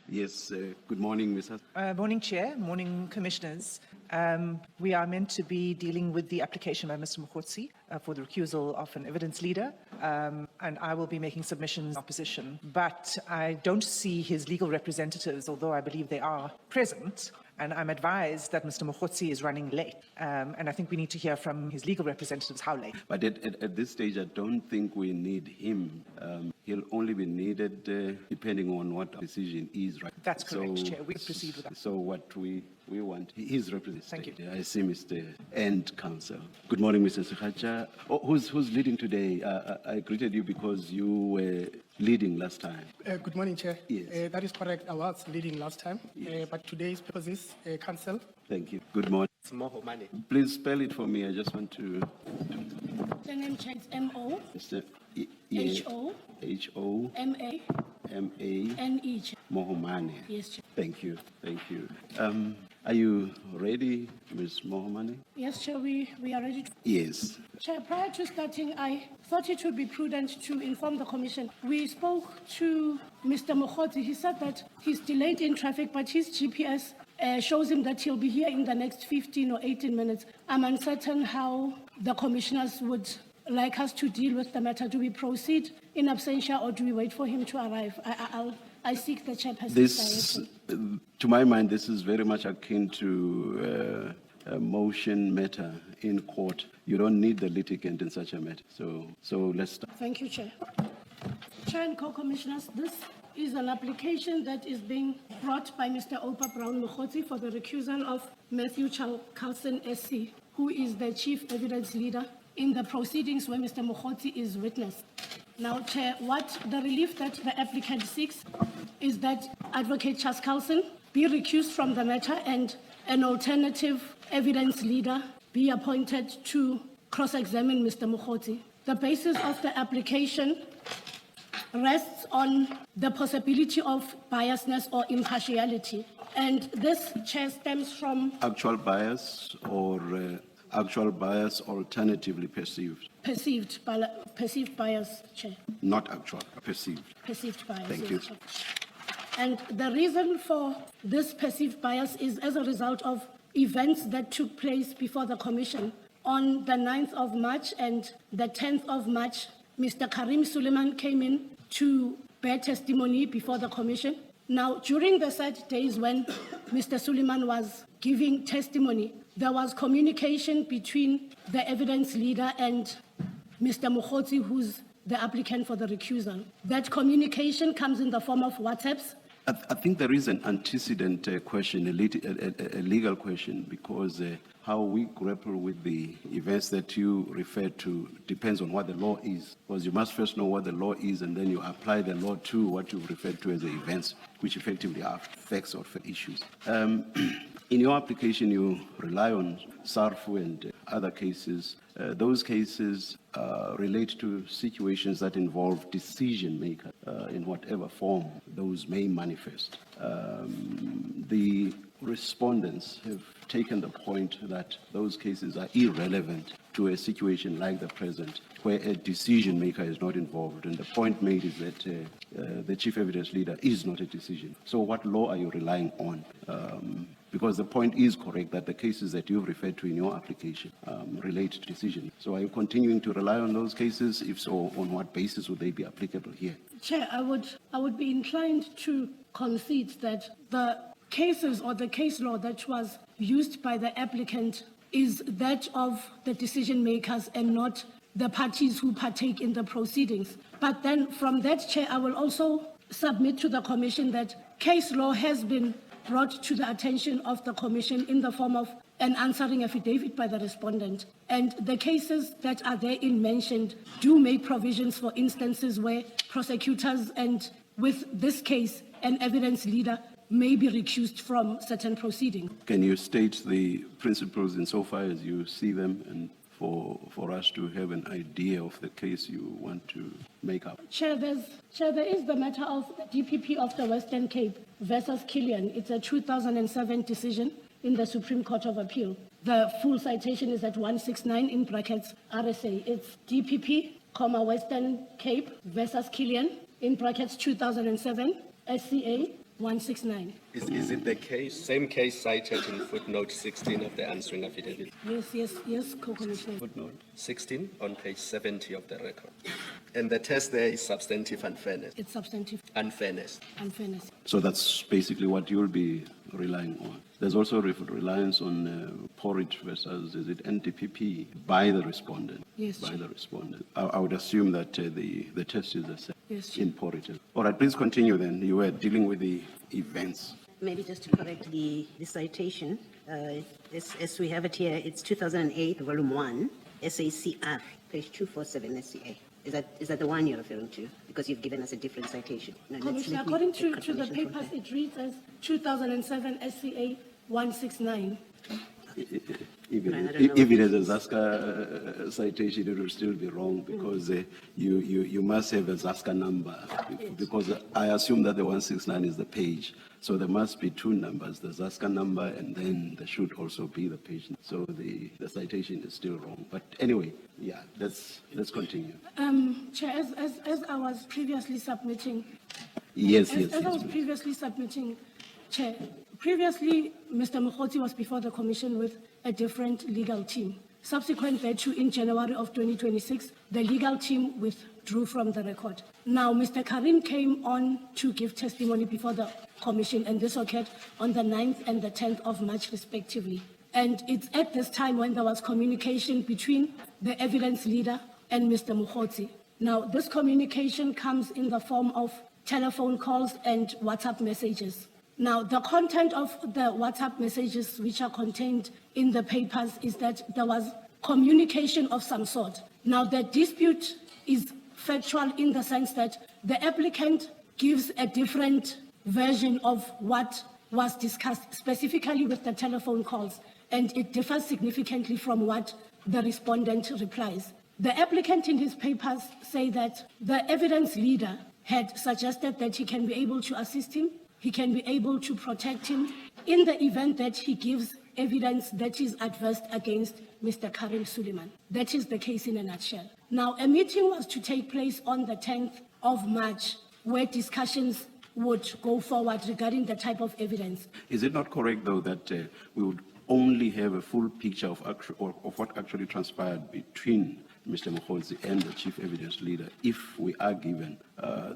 Yes, good morning, Mr. Morning, Chair. Morning, Commissioners. We are meant to be dealing with the application by Mr. Mogotsi for the recusal of an evidence leader, and I will be making submissions in opposition. But I don't see his legal representatives, although I believe they are present, and I'm advised that Mr. Mogotsi is running late. And I think we need to hear from his legal representatives how late. But at this stage, I don't think we need him. He'll only be needed depending on what our decision is, right? That's correct, Chair. We proceed with that. So what we want, his representation. Thank you. I see Mr. End Counsel. Good morning, Mr. Sukhacha. Oh, who's leading today? I greeted you because you were leading last time. Good morning, Chair. Yes. That is correct. I was leading last time, but today's purpose is counsel. Thank you. Good morning. It's Mohomane. Please spell it for me. I just want to. The name Chair is M-O. Mr. H-O. H-O-M-A. M-A-N-E. Mohomane. Yes, Chair. Thank you. Thank you. Are you ready, Ms. Mohomane? Yes, Chair, we are ready. Yes. Chair, prior to starting, I thought it would be prudent to inform the Commission. We spoke to Mr. Mogotsi. He said that he's delayed in traffic, but his GPS shows him that he'll be here in the next 15 or 18 minutes. I'm uncertain how the Commissioners would like us to deal with the matter. Do we proceed in absentia or do we wait for him to arrive? I seek the chairperson's direction. To my mind, this is very much akin to a motion matter in court. You don't need the litigant in such a matter. So let's start. Thank you, Chair. Chair and co-commissioners, this is an application that is being brought by Mr. Brown Mogotsi for the recusal of Matthew Chaskalson SC, who is the chief evidence leader in the proceedings where Mr. Mogotsi is witness. Now, Chair, what the relief that the applicant seeks is that Advocate Chaskalson be recused from the matter and an alternative evidence leader be appointed to cross-examine Mr. Mogotsi. The basis of the application rests on the possibility of biasness or impartiality. And this, Chair, stems from Actual bias or actual bias alternatively perceived? Perceived bias, Chair. Not actual, perceived. Perceived bias. Thank yes, you. Chair. And the reason for this perceived bias is as a result of events that took place before the Commission. On the 9th of March and the 10th of March, Mr. Carrim Suleiman came in to bear testimony before the Commission. Now, during the said days when Mr. Suleiman was giving testimony, there was communication between the evidence leader and Mr. Mogotsi, who's the applicant for the recusal. That communication comes in the form of WhatsApps. I think there is an antecedent question, a legal question, because how we grapple with the events that you refer to depends on what the law is. Because you must first know what the law is, and then you apply the law to what you refer to as the events, which effectively are facts or issues. In your application, you rely on SARFU and other cases. Those cases relate to situations that involve decision makers in whatever form those may manifest. The respondents have taken the point that those cases are irrelevant to a situation like the present, where a decision maker is not involved. And the point made is that the chief evidence leader is not a decision. So what law are you relying on? Because the point is correct that the cases that you've referred to in your application relate to decision. So are you continuing to rely on those cases? If so, on what basis would they be applicable here? Chair, I would be inclined to concede that the cases or the case law that was used by the applicant is that of the decision makers and not the parties who partake in the proceedings. But then from that, Chair, I will also submit to the Commission that case law has been brought to the attention of the Commission in the form of an answering affidavit by the respondent. And the cases that are therein mentioned do make provisions for instances where prosecutors and, with this case, an evidence leader may be recused from certain proceedings. Can you state the principles insofar as you see them, and for us to have an idea of the case you want to make up? Chair, there is the matter of the DPP of the Western Cape versus Killian. It's a 2007 decision in the Supreme Court of Appeal. The full citation is at 169 in brackets RSA. It's DPP, Western Cape versus Killian in brackets 2007 SCA 169. Is it the case, same case cited in footnote 16 of the answering affidavit? Yes, Co-Commissioner. Footnote 16 on page 70 of the record. And the test there is substantive unfairness. It's substantive Unfairness. unfairness. So that's basically what you'll be relying on. There's also reliance on porridge versus, is it NTPP, by the respondent? Yes, By Chair. the respondent. I would assume that the test is the same Yes, Chair. in porridge. All right, please continue then. You were dealing with the events. Maybe just to correct the citation, as we have it here, it's 2008, volume 1, SACR, page 247 SCA. Is that the one you're referring to? Because you've given us a different citation. No, Commissioner, according to the papers, it reads as 2007 SCA 169. Even I don't know if it is a Zaska citation, it will still be wrong because you must have a Zaska number because I assume that the 169 is the page. So there must be two numbers, the Zaska number and then there should also be the page. So the citation is still wrong. But anyway, yeah, let's continue. Chair, as I was previously submitting, Yes, As I was please. previously submitting, Chair, previously, Mr. Mogotsi was before the Commission with a different legal team. Subsequent thereto, in January of 2026, the legal team withdrew from the record. Now, Mr. Carrim came on to give testimony before the Commission, and this occurred on the 9th and the 10th of March, respectively. And it's at this time when there was communication between the evidence leader and Mr. Mogotsi. Now, this communication comes in the form of telephone calls and WhatsApp messages. Now, the content of the WhatsApp messages which are contained in the papers is that there was communication of some sort. Now, the dispute is factual in the sense that the applicant gives a different version of what was discussed, specifically with the telephone calls, and it differs significantly from what the respondent replies. The applicant in his papers say that the evidence leader had suggested that he can be able to assist him, he can be able to protect him in the event that he gives evidence that is adverse against Mr. Carrim Suleiman. That is the case in a nutshell. Now, a meeting was to take place on the 10th of March where discussions would go forward regarding the type of evidence. Is it not correct, though, that we would only have a full picture of what actually transpired between Mr. Mogotsi and the chief evidence leader if we are given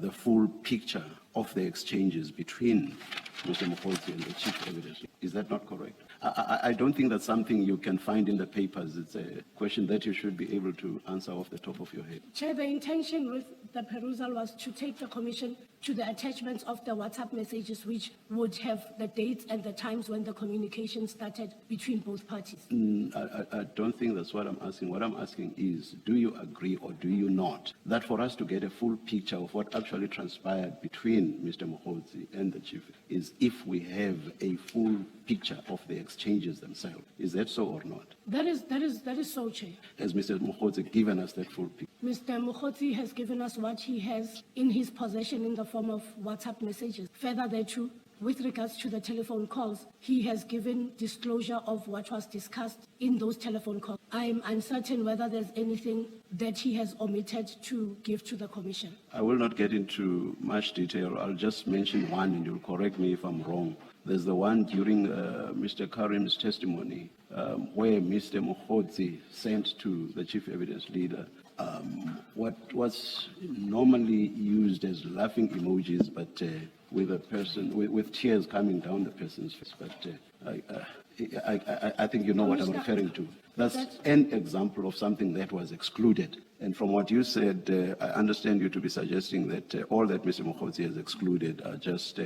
the full picture of the exchanges between Mr. Mogotsi and the chief evidence leader? Is that not correct? I don't think that's something you can find in the papers. It's a question that you should be able to answer off the top of your head. Chair, the intention with the perusal was to take the Commission to the attachments of the WhatsApp messages which would have the dates and the times when the communication started between both parties. I don't think that's what I'm asking. What I'm asking is, do you agree or do you not that for us to get a full picture of what actually transpired between Mr. Mogotsi and the chief is if we have a full picture of the exchanges themselves? Is that so or not? That is so, Chair. Has Mr. Mogotsi given us that full picture? Mr. Mogotsi has given us what he has in his possession in the form of WhatsApp messages. Further thereto, with regards to the telephone calls, he has given disclosure of what was discussed in those telephone calls. I am uncertain whether there's anything that he has omitted to give to the Commission. I will not get into much detail. I'll just mention one and you'll correct me if I'm wrong. There's the one during Mr. Carrim's testimony where Mr. Mogotsi sent to the chief evidence leader what was normally used as laughing emojis, but with a person, with tears coming down the person's face. But I think you know what I'm referring to. That's an example of something that was excluded. And from what you said, I understand you to be suggesting that all that Mr. Mogotsi has excluded are just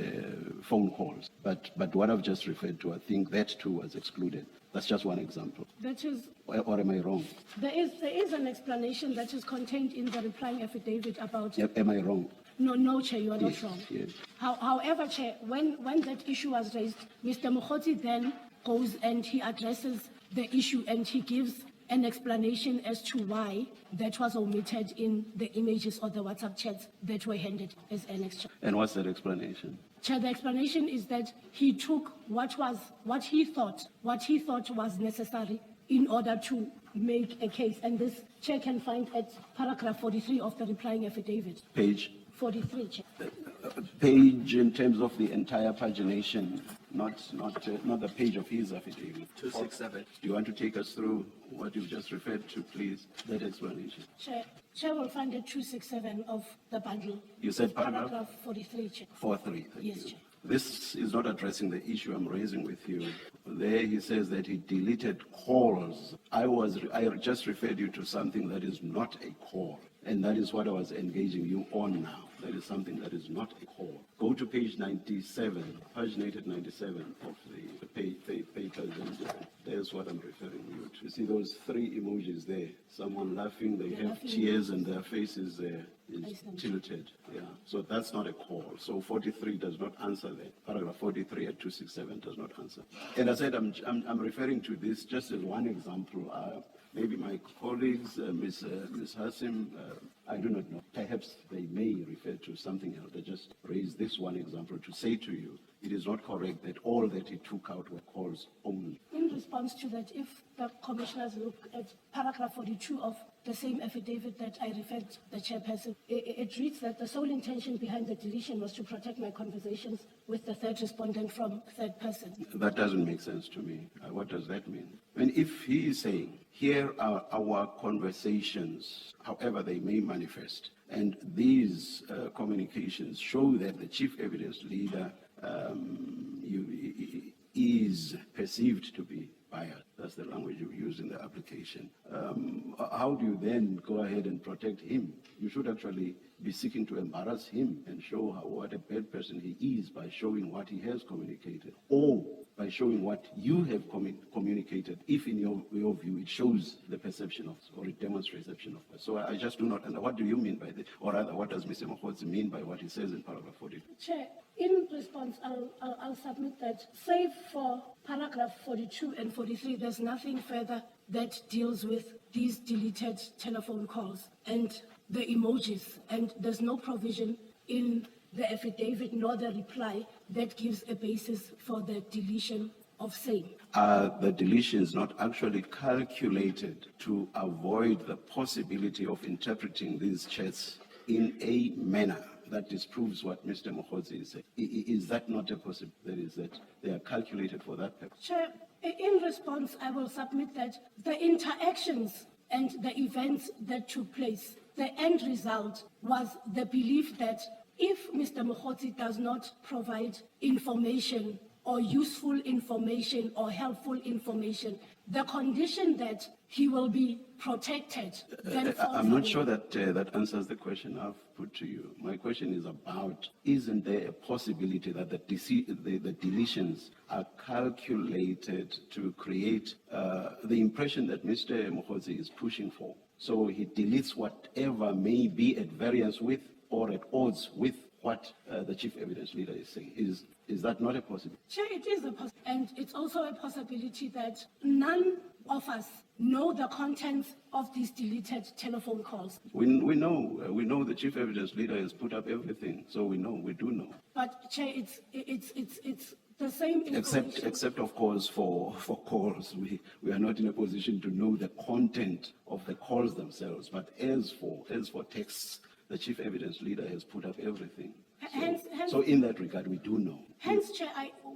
phone calls. But what I've just referred to, I think that too was excluded. That's just one example. That is, or am I wrong? there is an explanation that is contained in the replying affidavit about. Am I wrong? No, Chair, you are not Yes, wrong. yes. However, Chair, when that issue was raised, Mr. Mogotsi then goes and he addresses the issue and he gives an explanation as to why that was omitted in the images or the WhatsApp chats that were handed as an exchange. And what's that explanation? Chair, the explanation is that he took what he thought was necessary in order to make a case. And this Chair can find at paragraph 43 of the replying affidavit. Page? 43, Chair. Page in terms of the entire pagination, not the page of his affidavit. 267. Do you want to take us through what you've just referred to, please? That explanation. Chair will find it 267 of the bundle. You said paragraph? 43, Chair. 4.3, thank Yes, you. Chair. This is not addressing the issue I'm raising with you. There he says that he deleted calls. I just referred you to something that is not a call, and that is what I was engaging you on now. That is something that is not a call. Go to page 97, paginated 97 of the papers, and there's what I'm referring you to. You see those three emojis there? Someone laughing, they have tears, and their face is tilted. Yeah, so that's not a call. So 43 does not answer that. Paragraph 43 at 267 does not answer. And I said I'm referring to this just as one example. Maybe my colleagues, Ms. Hassim, I do not know. Perhaps they may refer to something else. I just raised this one example to say to you, it is not correct that all that he took out were calls only. In response to that, if the commissioners look at paragraph 42 of the same affidavit that I referred the chairperson, it reads that the sole intention behind the deletion was to protect my conversations with the third respondent from third person. That doesn't make sense to me. What does that mean? And if he is saying, here are our conversations, however they may manifest, and these communications show that the chief evidence leader is perceived to be biased. That's the language you use in the application. How do you then go ahead and protect him? You should actually be seeking to embarrass him and show what a bad person he is by showing what he has communicated, or by showing what you have communicated, if in your view it shows the perception of, or it demonstrates perception of. So I just do not understand. What do you mean by this? Or rather, what does Mr. Mogotsi mean by what he says in paragraph 40? Chair, in response, I'll submit that, save for paragraph 42 and 43, there's nothing further that deals with these deleted telephone calls and the emojis, and there's no provision in the affidavit nor the reply that gives a basis for the deletion of same. The deletions not actually calculated to avoid the possibility of interpreting these chats in a manner that disproves what Mr. Mogotsi is saying? Is that not a possibility? That is, that they are calculated for that purpose? Chair, in response, I will submit that the interactions and the events that took place, the end result was the belief that if Mr. Mogotsi does not provide information or useful information or helpful information, the condition that he will be protected. Then I'm not sure that that answers the question I've put to you. My question is about, isn't there a possibility that the deletions are calculated to create the impression that Mr. Mogotsi is pushing for? So he deletes whatever may be at variance with or at odds with what the chief evidence leader is saying. Is that not a possibility? Chair, it is a possibility. And it's also a possibility that none of us know the contents of these deleted telephone calls. We know the chief evidence leader has put up everything, so we do know. But Chair, it's the same information. Except of course for calls, we are not in a position to know the content of the calls themselves. But as for texts, the chief evidence leader has put up everything. So in that regard, we do know. Hence, Chair,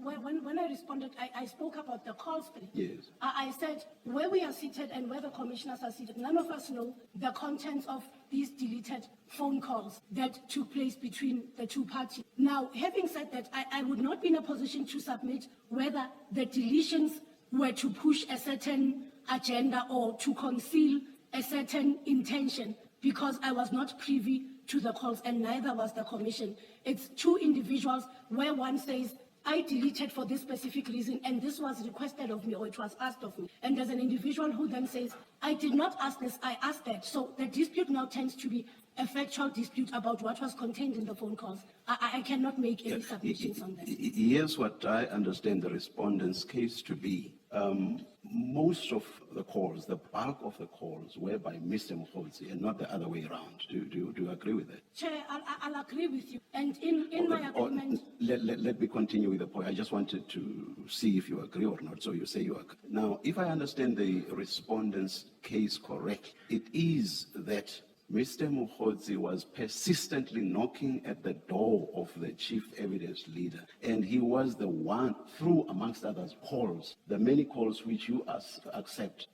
when I responded, I spoke about the calls. Yes. I said, where we are seated and where the commissioners are seated, none of us know the contents of these deleted phone calls that took place between the two parties. Now, having said that, I would not be in a position to submit whether the deletions were to push a certain agenda or to conceal a certain intention, because I was not privy to the calls, and neither was the commission. It's two individuals where one says, I deleted for this specific reason, and this was requested of me, or it was asked of me. And there's an individual who then says, I did not ask this, I asked that. So the dispute now tends to be a factual dispute about what was contained in the phone calls. I cannot make any submissions on that. Here's what I understand the respondent's case to be. Most of the calls, the bulk of the calls, were by Mr. Mogotsi and not the other way around. Do you agree with that? Chair, I'll agree with you. And in my agreement... Let me continue with the point. I just wanted to see if you agree or not. So you say you agree. Now, if I understand the respondent's case correct, it is that Mr. Mogotsi was persistently knocking at the door of the chief evidence leader, and he was the one, through, amongst others, calls. The many calls which you accept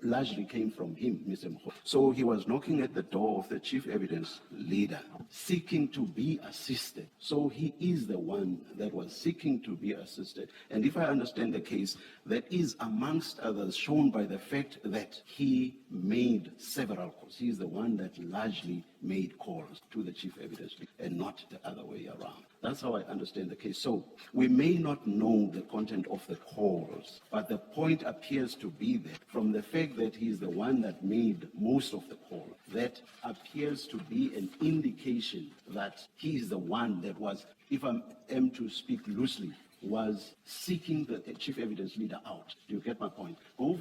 largely came from him, Mr. Mogotsi. So he was knocking at the door of the chief evidence leader, seeking to be assisted. So he is the one that was seeking to be assisted. And if I understand the case, that is, amongst others, shown by the fact that he made several calls. He is the one that largely made calls to the chief evidence leader and not the other way around. That's how I understand the case. So we may not know the content of the calls, but the point appears to be that from the fact that he is the one that made most of the calls, that appears to be an indication that he is the one that was, if I am to speak loosely, was seeking the chief evidence leader out. Do you get my point? Go,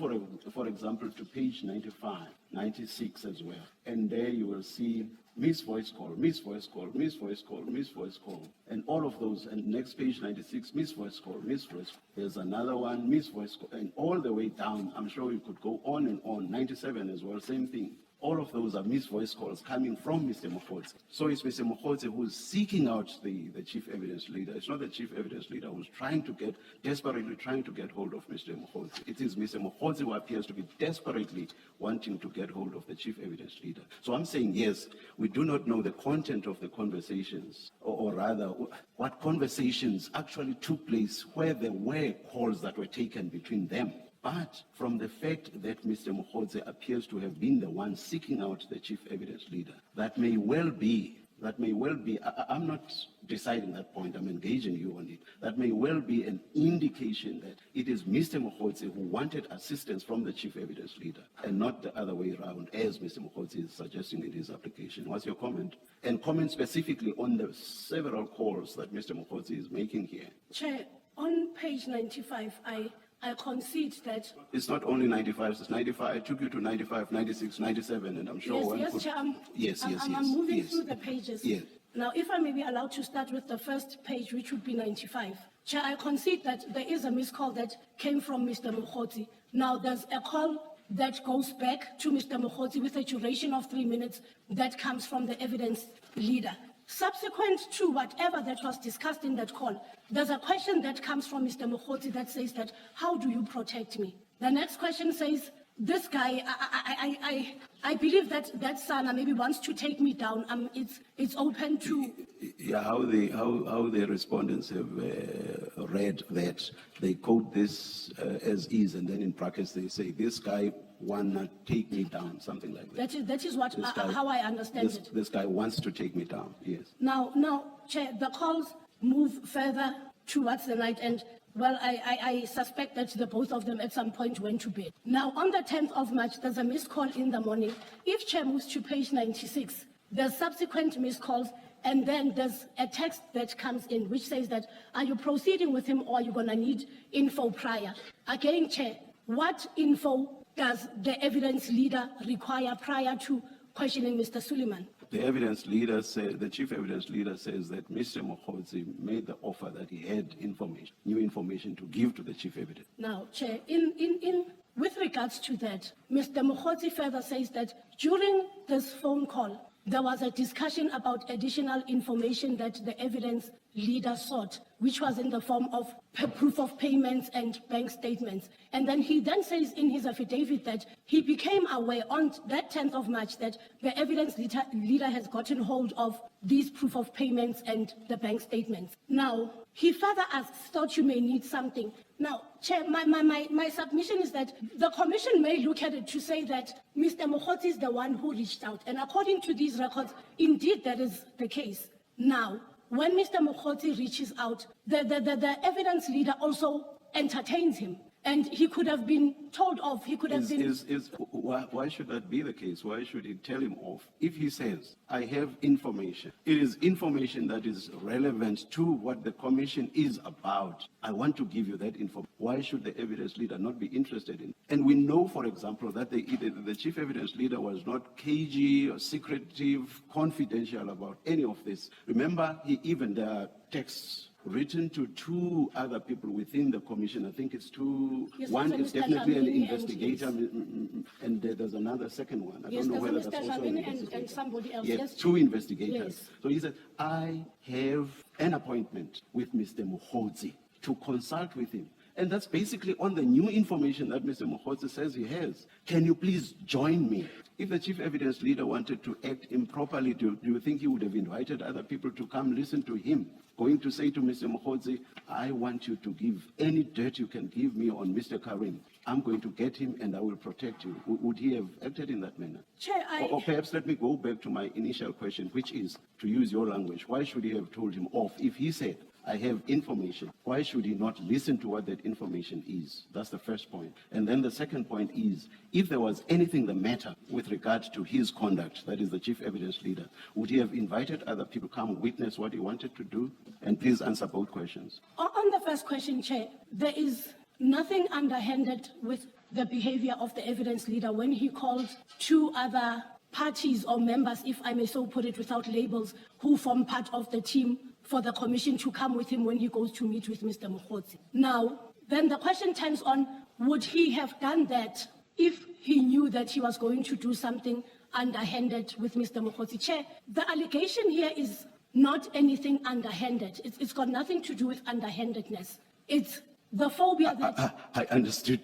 for example, to page 95, 96 as well. And there you will see Miss Voice Call, Miss Voice Call, Miss Voice Call, Miss Voice Call. And all of those. And next page 96, Miss Voice Call, Miss Voice Call. There's another one, Miss Voice Call. And all the way down, I'm sure you could go on and on. 97 as well, same thing. All of those are missed voice calls coming from Mr. Mogotsi. So it's Mr. Mogotsi who's seeking out the chief evidence leader. It's not the chief evidence leader who's desperately trying to get hold of Mr. Mogotsi. It is Mr. Mogotsi who appears to be desperately wanting to get hold of the chief evidence leader. So I'm saying, yes, we do not know the content of the conversations, or rather, what conversations actually took place where there were calls that were taken between them. But from the fact that Mr. Mogotsi appears to have been the one seeking out the chief evidence leader, that may well be, I'm not deciding that point, I'm engaging you on it, that may well be an indication that it is Mr. Mogotsi who wanted assistance from the chief evidence leader and not the other way around, as Mr. Mogotsi is suggesting in his application. What's your comment? And comment specifically on the several calls that Mr. Mogotsi is making here. Chair, on page 95, I concede that... It's not only 95, it's 95. I took you to 95, 96, 97, and I'm sure Chair, I'm moving through the pages. Yes. Now, if I may be allowed to start with the first page, which would be 95. Chair, I concede that there is a missed call that came from Mr. Mogotsi. Now, there's a call that goes back to Mr. Mogotsi with a duration of 3 minutes that comes from the evidence leader. Subsequent to whatever that was discussed in that call, there's a question that comes from Mr. Mogotsi that says that, how do you protect me? The next question says, this guy, I believe that Sana maybe wants to take me down. It's open to... Yeah, how the respondents have read that, they quote this as is, and then in brackets they say, this guy wanna take me down, something like that. That is what how I understand it. This guy wants to take me down, yes. Now, Chair, the calls move further towards the night, and well, I suspect that the both of them at some point went to bed. Now, on the 10th of March, there's a missed call in the morning. If Chair moves to page 96, there's subsequent missed calls, and then there's a text that comes in which says that, are you proceeding with him or are you gonna need info prior? Again, Chair, what info does the evidence leader require prior to questioning Mr. Suleiman? The evidence leader the chief evidence leader says that Mr. Mogotsi made the offer that he had new information to give to the chief evidence. Now, Chair, with regards to that, Mr. Mogotsi further says that during this phone call, there was a discussion about additional information that the evidence leader sought, which was in the form of proof of payments and bank statements. And then he then says in his affidavit that he became aware on that 10th of March that the evidence leader has gotten hold of these proof of payments and the bank statements. Now, he further asks, thought you may need something. Now, Chair, my submission is that the commission may look at it to say that Mr. Mogotsi is the one who reached out. And according to these records, indeed that is the case. Now, when Mr. Mogotsi reaches out, the evidence leader also entertains him. And he could have been told off. He could have been... Why should that be the case? Why should he tell him off? If he says, I have information, it is information that is relevant to what the commission is about. I want to give you that info. Why should the evidence leader not be interested in it? And we know, for example, that the chief evidence leader was not cagey or secretive, confidential about any of this. Remember, there are texts written to two other people within the commission. I think it's two. Yes, One there's is a Mr. definitely an Dlamini and investigator, and there's another second one. I Yes, don't know there's a whether Mr. that's also an Dlamini and investigator. somebody else. Yes, Yes, two investigators. Yes. So he said, I have an appointment with Mr. Mogotsi to consult with him. And that's basically on the new information that Mr. Mogotsi says he has. Can you please join me? If the chief evidence leader wanted to act improperly, do you think he would have invited other people to come listen to him? Going to say to Mr. Mogotsi, I want you to give any dirt you can give me on Mr. Carrim. I'm going to get him and I will protect you. Would he have acted in that manner? Chair, Or perhaps let me go back to my initial question, which is, to use your language, why should he have told him off? If he said, I have information, why should he not listen to what that information is? That's the first point. And then the second point is, if there was anything the matter with regard to his conduct, that is the chief evidence leader, would he have invited other people to come witness what he wanted to do? And please answer both questions. On the first question, Chair, there is nothing underhanded with the behavior of the evidence leader when he called two other parties or members, if I may so put it without labels, who form part of the team for the commission to come with him when he goes to meet with Mr. Mogotsi. Now, then the question turns on, would he have done that if he knew that he was going to do something underhanded with Mr. Mogotsi? Chair, the allegation here is not anything underhanded. It's got nothing to do with underhandedness. It's the phobia that... I understood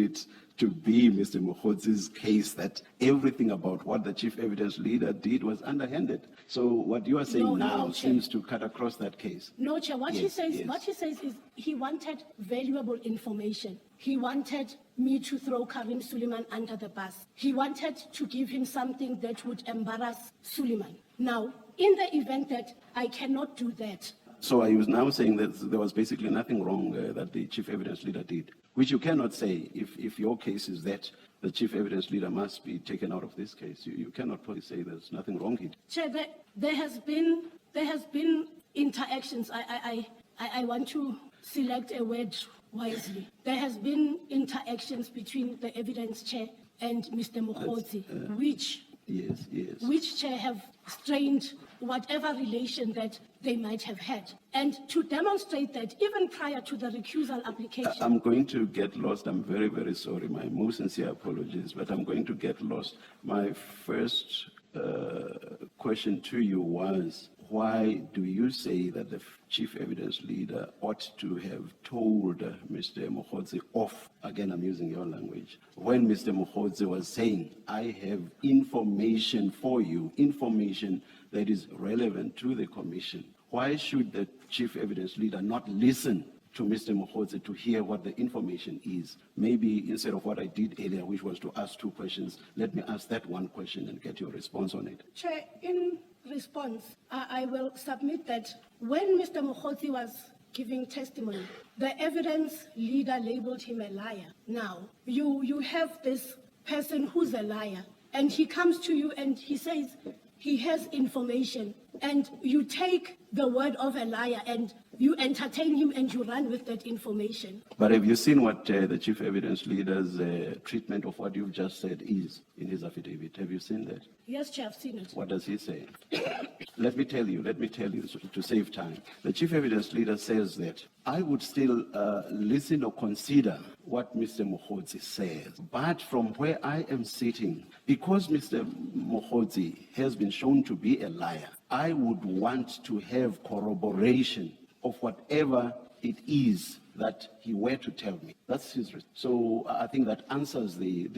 it to be Mr. Mogotsi's case that everything about what the chief evidence leader did was underhanded. So what you are saying No, Chair. seems to cut across that case. No, Chair, what he Yes, says yes. is he wanted valuable information. He wanted me to throw Carrim Suleiman under the bus. He wanted to give him something that would embarrass Suleiman. Now, in the event that I cannot do that, So are you now saying that there was basically nothing wrong that the chief evidence leader did, which you cannot say if your case is that the chief evidence leader must be taken out of this case. You cannot probably say there's nothing wrong here. Chair, there has been interactions. I want to select a word wisely. There has been interactions between the evidence chair and Mr. Mogotsi, which chair have strained whatever relation that they might have had. And to demonstrate that, even prior to the recusal application... I'm going to get lost. I'm very, very sorry. My most sincere apologies, but I'm going to get lost. My first question to you was, why do you say that the chief evidence leader ought to have told Mr. Mogotsi off? Again, I'm using your language. When Mr. Mogotsi was saying, I have information for you, information that is relevant to the commission, why should the chief evidence leader not listen to Mr. Mogotsi to hear what the information is? Maybe instead of what I did earlier, which was to ask two questions, let me ask that one question and get your response on it. Chair, in response, I will submit that when Mr. Mogotsi was giving testimony, the evidence leader labeled him a liar. Now, you have this person who's a liar, and he comes to you and he says he has information, and you take the word of a liar and you entertain him and you run with that information. But have you seen what the chief evidence leader's treatment of what you've just said is in his affidavit? Have you seen that? Yes, Chair, I've seen it. What does he say? Let me tell you, to save time. The chief evidence leader says that I would still listen or consider what Mr. Mogotsi says. But from where I am sitting, because Mr. Mogotsi has been shown to be a liar, I would want to have corroboration of whatever it is that he were to tell me. That's his response. So I think that answers the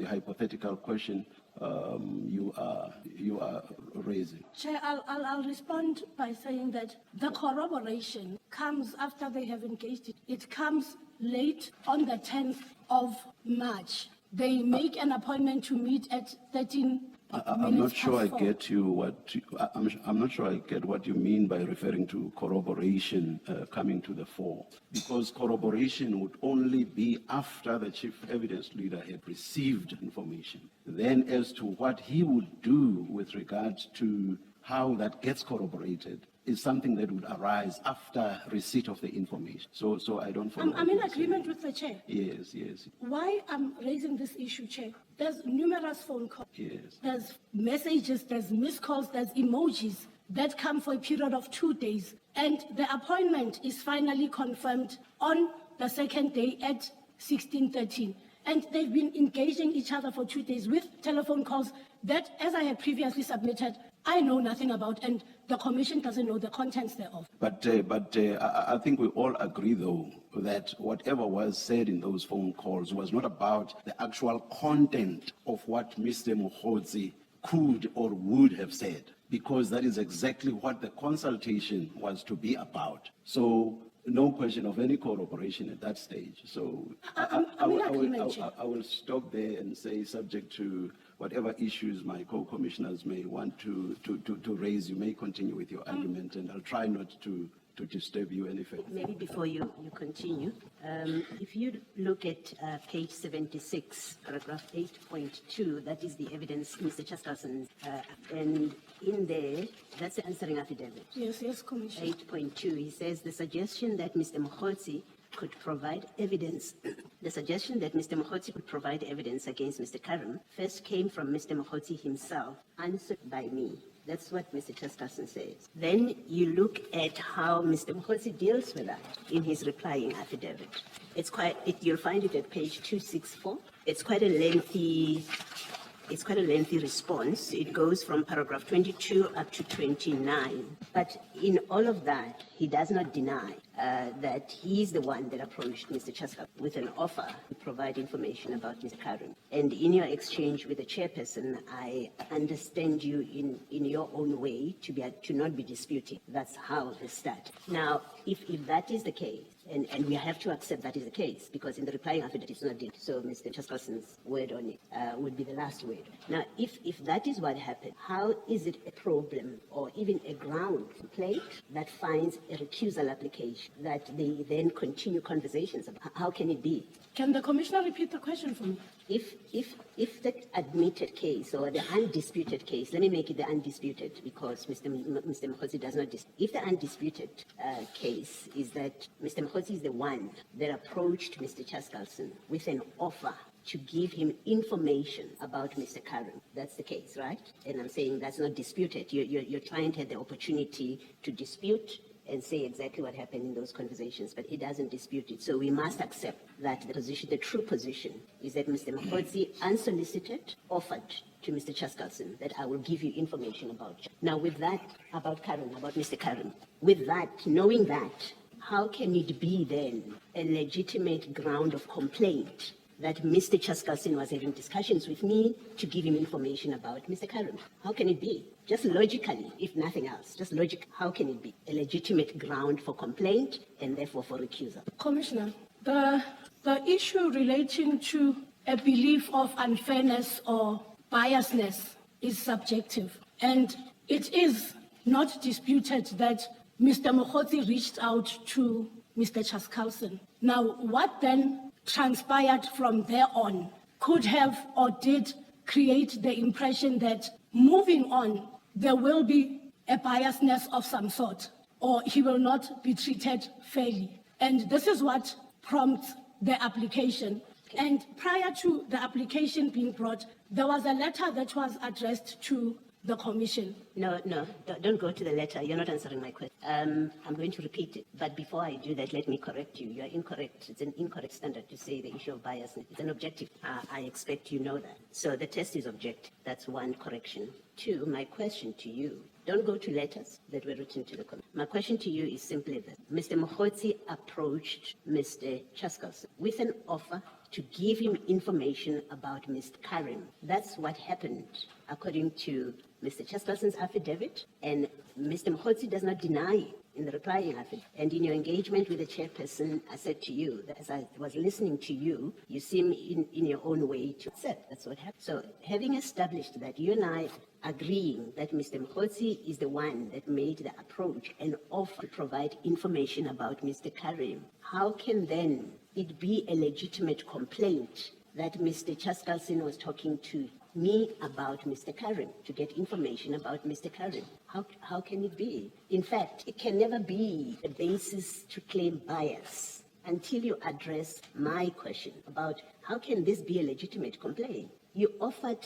hypothetical question you are raising. Chair, I'll respond by saying that the corroboration comes after they have engaged it. It comes late on the 10th of March. They make an appointment to meet at 13 I'm not sure I get I'm not sure I get what you mean by referring to corroboration coming to the fore, because corroboration would only be after the chief evidence leader had received information. Then as to what he would do with regard to how that gets corroborated is something that would arise after receipt of the information. So I don't follow. I'm in agreement with the chair. Yes. Why I'm raising this issue, Chair, there's numerous phone calls. Yes. There's messages, there's missed calls, there's emojis that come for a period of 2 days. And the appointment is finally confirmed on the second day at 16:13. And they've been engaging each other for 2 days with telephone calls that, as I had previously submitted, I know nothing about, and the Commission doesn't know the contents thereof. But I think we all agree, though, that whatever was said in those phone calls was not about the actual content of what Mr. Mogotsi could or would have said, because that is exactly what the consultation was to be about. So no question of any cooperation at that stage. So I will stop there and say, subject to whatever issues my co-commissioners may want to raise, you may continue with your argument, and I'll try not to disturb you any further. Maybe before you continue, if you look at page 76, paragraph 8.2, that is the evidence, Mr. Chaskalson, and in there, that's the answering affidavit. Yes, Commissioner. 8.2, he says the suggestion that Mr. Mogotsi could provide evidence, the suggestion that Mr. Mogotsi could provide evidence against Mr. Carrim first came from Mr. Mogotsi himself, answered by me. That's what Mr. Chaskalson says. Then you look at how Mr. Mogotsi deals with that in his replying affidavit. You'll find it at page 264. It's quite a lengthy response. It goes from paragraph 22 up to 29. But in all of that, he does not deny that he is the one that approached Mr. Chaskalson with an offer to provide information about Mr. Carrim. And in your exchange with the chairperson, I understand you in your own way to not be disputing. That's how it started. Now, if that is the case, and we have to accept that is the case, because in the replying affidavit it's not due. So Mr. Chaskalson's word on it would be the last word. Now, if that is what happened, how is it a problem or even a ground complaint that finds a recusal application that they then continue conversations about? How can it be? Can the Commissioner repeat the question for me? If the admitted case or the undisputed case, let me make it the undisputed because Mr. Mogotsi does not dispute. If the undisputed case is that Mr. Mogotsi is the one that approached Mr. Chaskalson with an offer to give him information about Mr. Carrim, that's the case, right? And I'm saying that's not disputed. Your client had the opportunity to dispute and say exactly what happened in those conversations, but he doesn't dispute it. So we must accept that the true position is that Mr. Mogotsi unsolicited offered to Mr. Chaskalson that I will give you information about you. Now with that, about Mr. Carrim, with that, knowing that, how can it be then a legitimate ground of complaint that Mr. Chaskalson was having discussions with me to give him information about Mr. Carrim? How can it be? Just logically, if nothing else, just logic, how can it be a legitimate ground for complaint and therefore for recusal? Commissioner, the issue relating to a belief of unfairness or biasness is subjective. And it is not disputed that Mr. Mogotsi reached out to Mr. Chaskalson. Now, what then transpired from there on could have or did create the impression that moving on, there will be a biasness of some sort, or he will not be treated fairly. And this is what prompts the application. And prior to the application being brought, there was a letter that was addressed to the Commission. No, don't go to the letter. You're not answering my question. I'm going to repeat it. But before I do that, let me correct you. You're incorrect. It's an incorrect standard to say the issue of bias. It's an objective. I expect you know that. So the test is objective. That's one correction. Two, my question to you, don't go to letters that were written to the Commission. My question to you is simply this. Mr. Mogotsi approached Mr. Chaskalson with an offer to give him information about Mr. Carrim. That's what happened, according to Mr. Chaskalson's affidavit, and Mr. Mogotsi does not deny it in the replying affidavit. And in your engagement with the chairperson, I said to you, that as I was listening to you, you seem in your own way to accept that's what happened. So having established that, you and I agreeing that Mr. Mogotsi is the one that made the approach and offer to provide information about Mr. Carrim, how can then it be a legitimate complaint that Mr. Chaskalson was talking to me about Mr. Carrim, to get information about Mr. Carrim? How can it be? In fact, it can never be a basis to claim bias until you address my question about how can this be a legitimate complaint? You offered,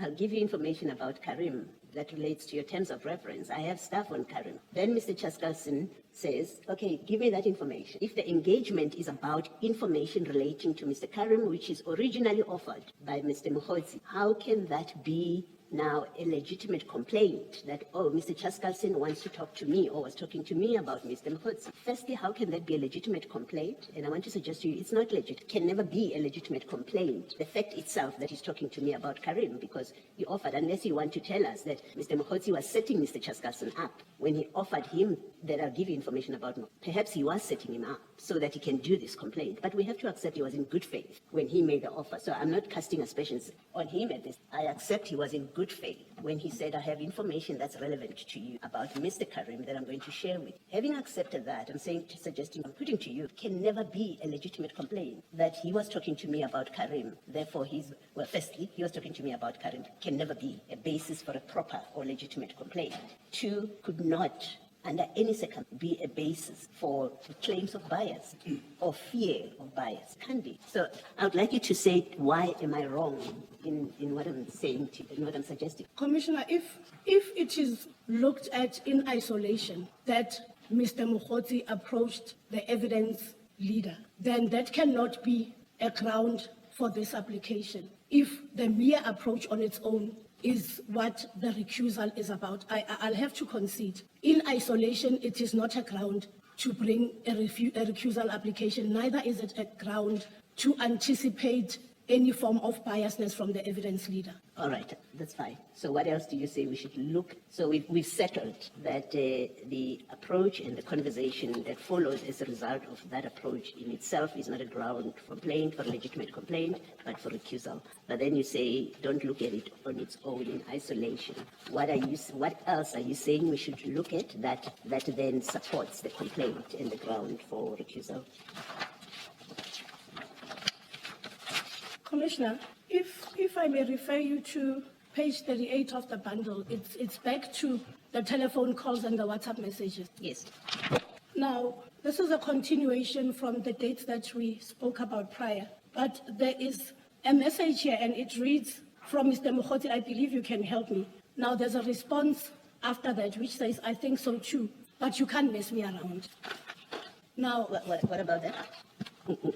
I'll give you information about Carrim. that relates to your terms of reference. I have stuff on Carrim. Then Mr. Chaskalson says, okay, give me that information. If the engagement is about information relating to Mr. Carrim, which is originally offered by Mr. Mogotsi, how can that be now a legitimate complaint that, oh, Mr. Chaskalson wants to talk to me or was talking to me about Mr. Mogotsi? Firstly, how can that be a legitimate complaint? And I want to suggest to you, it's not legit. It can never be a legitimate complaint. The fact itself that he's talking to me about Carrim, because he offered, unless you want to tell us that Mr. Mogotsi was setting Mr. Chaskalson up when he offered him that I'll give you information about him. Perhaps he was setting him up so that he can do this complaint. But we have to accept he was in good faith when he made the offer. So I'm not casting aspersions on him at this. I accept he was in good faith when he said, I have information that's relevant to you about Mr. Carrim that I'm going to share with you. Having accepted that, I'm putting to you, can never be a legitimate complaint that he was talking to me about Carrim. Therefore, firstly, he was talking to me about Carrim. Can never be a basis for a proper or legitimate complaint. Two, could not under any circumstance be a basis for claims of bias or fear of bias. Can be. So I would like you to say, why am I wrong in what I'm saying to you, in what I'm suggesting? Commissioner, if it is looked at in isolation that Mr. Mogotsi approached the evidence leader, then that cannot be a ground for this application. If the mere approach on its own is what the recusal is about, I'll have to concede. In isolation, it is not a ground to bring a recusal application, neither is it a ground to anticipate any form of biasness from the evidence leader. All right, that's fine. So what else do you say we should look? So we've settled that the approach and the conversation that follows as a result of that approach in itself is not a ground for complaint, for legitimate complaint, but for recusal. But then you say, don't look at it on its own in isolation. What else are you saying we should look at that then supports the complaint and the ground for recusal? Commissioner, if I may refer you to page 38 of the bundle, it's back to the telephone calls and the WhatsApp messages. Yes. Now, this is a continuation from the dates that we spoke about prior, but there is a message here and it reads from Mr. Mogotsi, I believe you can help me. Now, there's a response after that which says, I think so too, but you can't mess me around. Now, What about that?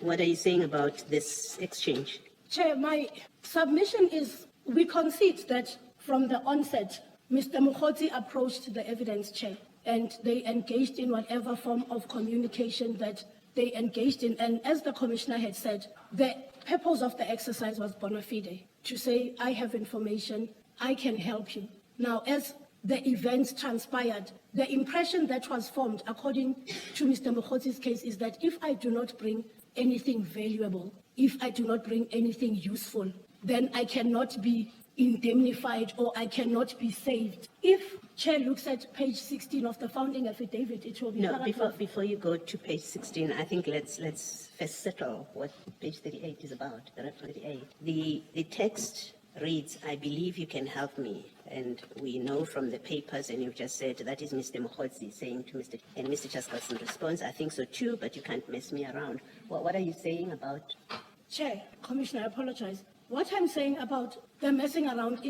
What are you saying about this exchange? Chair, my submission is we concede that from the onset, Mr. Mogotsi approached the evidence chair and they engaged in whatever form of communication that they engaged in. And as the commissioner had said, the purpose of the exercise was bona fide, to say, I have information, I can help you. Now, as the events transpired, the impression that was formed, according to Mr. Mogotsi's case, is that if I do not bring anything valuable, if I do not bring anything useful, then I cannot be indemnified or I cannot be saved. If Chair looks at page 16 of the founding affidavit, it will be No, before you go to page 16, I think let's first settle what page 38 is about, the reference 38. The text reads, I believe you can help me. And we know from the papers, and you've just said, that is Mr. Mogotsi saying to Mr. And Mr. Chaskalson responds, I think so too, but you can't mess me around. What are you saying about? Chair, Commissioner, I apologize. What I'm saying about the messing around,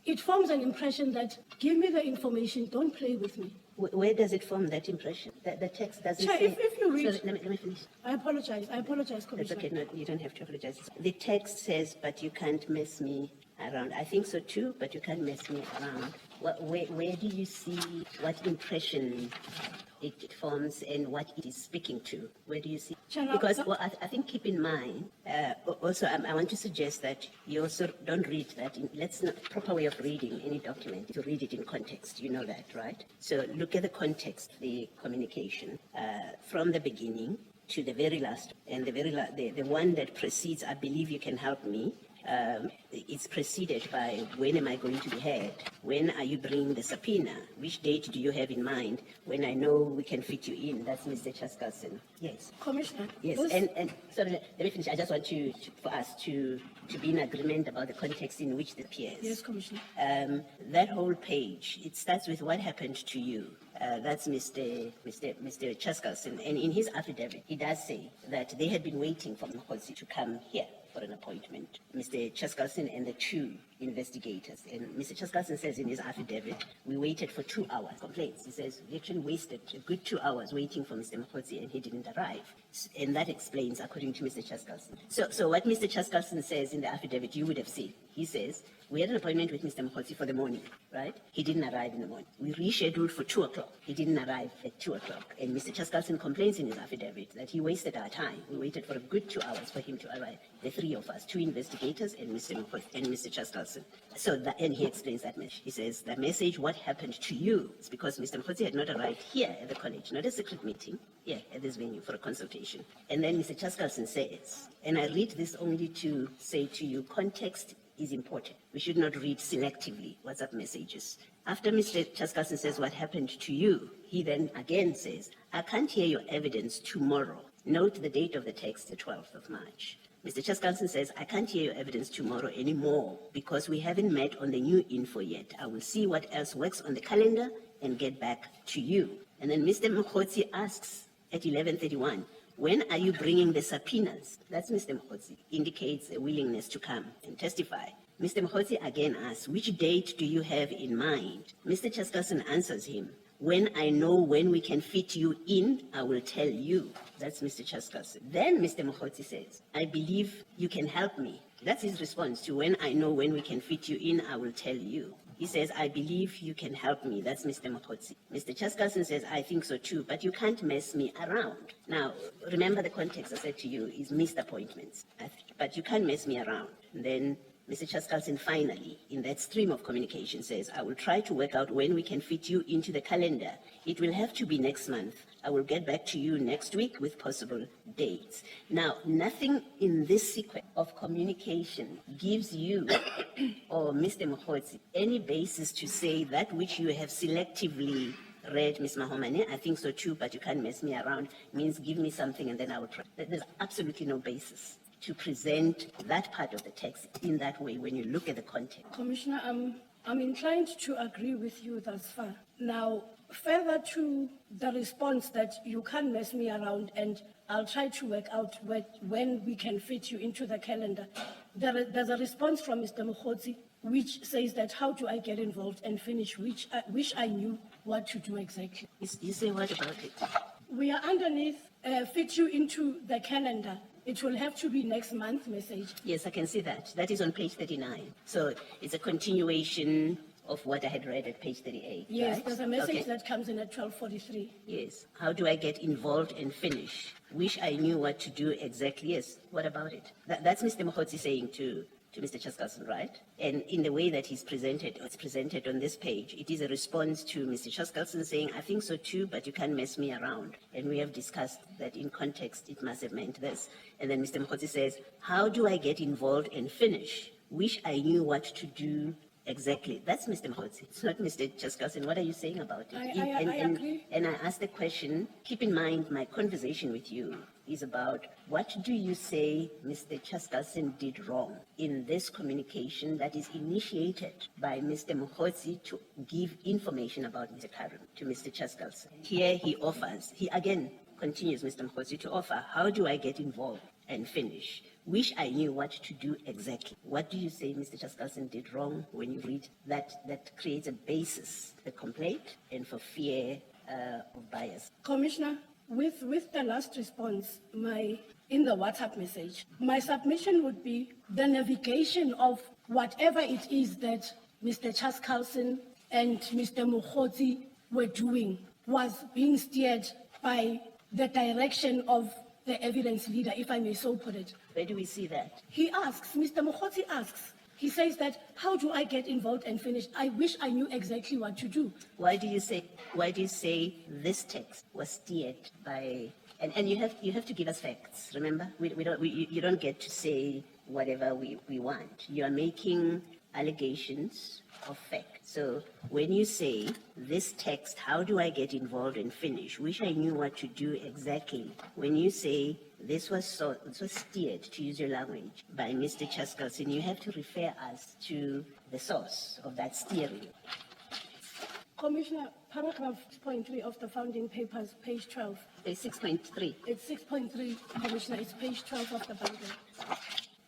it forms an impression that give me the information, don't play with me. Where does it form that impression? The text doesn't Chair, say. if you read. So let me finish. I apologize, That's Commissioner. okay, no, you don't have to apologize. The text says, but you can't mess me around. I think so too, but you can't mess me around. Where do you see what impression it forms and what it is speaking to? Where do you see? Chair, Because I think keep in mind, also I want to suggest that you also don't read that. Let's not, proper way of reading any document, to read it in context. You know that, right? So look at the context, the communication, from the beginning to the very last, and the one that precedes, I believe you can help me. It's preceded by when am I going to be heard? When are you bringing the subpoena? Which date do you have in mind? When I know we can fit you in. That's Mr. Chaskalson. Yes. Commissioner. Yes. And sorry, let me finish. I just want for us to be in agreement about the context in which it appears. Yes, Commissioner. That whole page, it starts with what happened to you. That's Mr. Chaskalson. And in his affidavit, he does say that they had been waiting for Mogotsi to come here for an appointment. Mr. Chaskalson and the two investigators. And Mr. Chaskalson says in his affidavit, we waited for 2 hours. Complaints. He says we actually wasted a good 2 hours waiting for Mr. Mogotsi and he didn't arrive. And that explains, according to Mr. Chaskalson. So what Mr. Chaskalson says in the affidavit, you would have seen. He says, we had an appointment with Mr. Mogotsi for the morning, right? He didn't arrive in the morning. We rescheduled for 2 o'clock. He didn't arrive at 2 o'clock. And Mr. Chaskalson complains in his affidavit that he wasted our time. We waited for a good 2 hours for him to arrive. The three of us, 2 investigators and Mr. Mogotsi and Mr. Chaskalson. And he explains that message. He says, the message, what happened to you, is because Mr. Mogotsi had not arrived here at the college, not a secret meeting, here at this venue for a consultation. And then Mr. Chaskalson says, and I read this only to say to you, context is important. We should not read selectively WhatsApp messages. After Mr. Chaskalson says what happened to you, he then again says, I can't hear your evidence tomorrow. Note the date of the text, the 12th of March. Mr. Chaskalson says, I can't hear your evidence tomorrow anymore because we haven't met on the new info yet. I will see what else works on the calendar and get back to you. And then Mr. Mogotsi asks at 11:31, when are you bringing the subpoenas? That's Mr. Mogotsi, indicates a willingness to come and testify. Mr. Mogotsi again asks, which date do you have in mind? Mr. Chaskalson answers him, when I know when we can fit you in, I will tell you. That's Mr. Chaskalson. Then Mr. Mogotsi says, I believe you can help me. That's his response to when I know when we can fit you in, I will tell you. He says, I believe you can help me. That's Mr. Mogotsi. Mr. Chaskalson says, I think so too, but you can't mess me around. Now, remember the context I said to you is missed appointments, but you can't mess me around. And then Mr. Chaskalson finally, in that stream of communication, says, I will try to work out when we can fit you into the calendar. It will have to be next month. I will get back to you next week with possible dates. Now, nothing in this sequence of communication gives you or Mr. Mogotsi any basis to say that which you have selectively read, Ms. Mahomane, I think so too, but you can't mess me around, means give me something and then I will try. There's absolutely no basis to present that part of the text in that way when you look at the context. Commissioner, I'm inclined to agree with you thus far. Now, further to the response that you can't mess me around and I'll try to work out when we can fit you into the calendar, there's a response from Mr. Mogotsi which says that how do I get involved and finish, which I wish I knew what to do exactly. You say what about it? We are underneath fit you into the calendar. It will have to be next month message. Yes, I can see that. That is on page 39. So it's a continuation of what I had read at page 38. Yes, right? there's a message Okay. that comes in at 12:43. Yes. How do I get involved and finish? Wish I knew what to do exactly. Yes. What about it? That's Mr. Mogotsi saying to Mr. Chaskalson, right? And in the way that it's presented on this page, it is a response to Mr. Chaskalson saying, I think so too, but you can't mess me around. And we have discussed that in context, it must have meant this. And then Mr. Mogotsi says, how do I get involved and finish? Wish I knew what to do exactly. That's Mr. Mogotsi. It's not Mr. Chaskalson. What are you saying about it? I agree. And I asked the question, keep in mind my conversation with you is about what do you say Mr. Chaskalson did wrong in this communication that is initiated by Mr. Mogotsi to give information about Mr. Carrim to Mr. Chaskalson. Here he offers, he again continues, Mr. Mogotsi, to offer, how do I get involved and finish? Wish I knew what to do exactly. What do you say Mr. Chaskalson did wrong when you read that creates a basis, the complaint, and for fear of bias? Commissioner, with the last response, in the WhatsApp message, my submission would be the navigation of whatever it is that Mr. Chaskalson and Mr. Mogotsi were doing was being steered by the direction of the evidence leader, if I may so put it. Where do we see that? He asks, Mr. Mogotsi asks, he says that, how do I get involved and finish? I wish I knew exactly what to do. Why do you say this text was steered by, and you have to give us facts, remember? You don't get to say whatever we want. You are making allegations of fact. So when you say this text, how do I get involved and finish? Wish I knew what to do exactly. When you say this was steered, to use your language, by Mr. Chaskalson, you have to refer us to the source of that steering. Commissioner, paragraph 6.3 of the founding papers, page 12. It's 6.3. It's 6.3, Commissioner, it's page 12 of the bundle.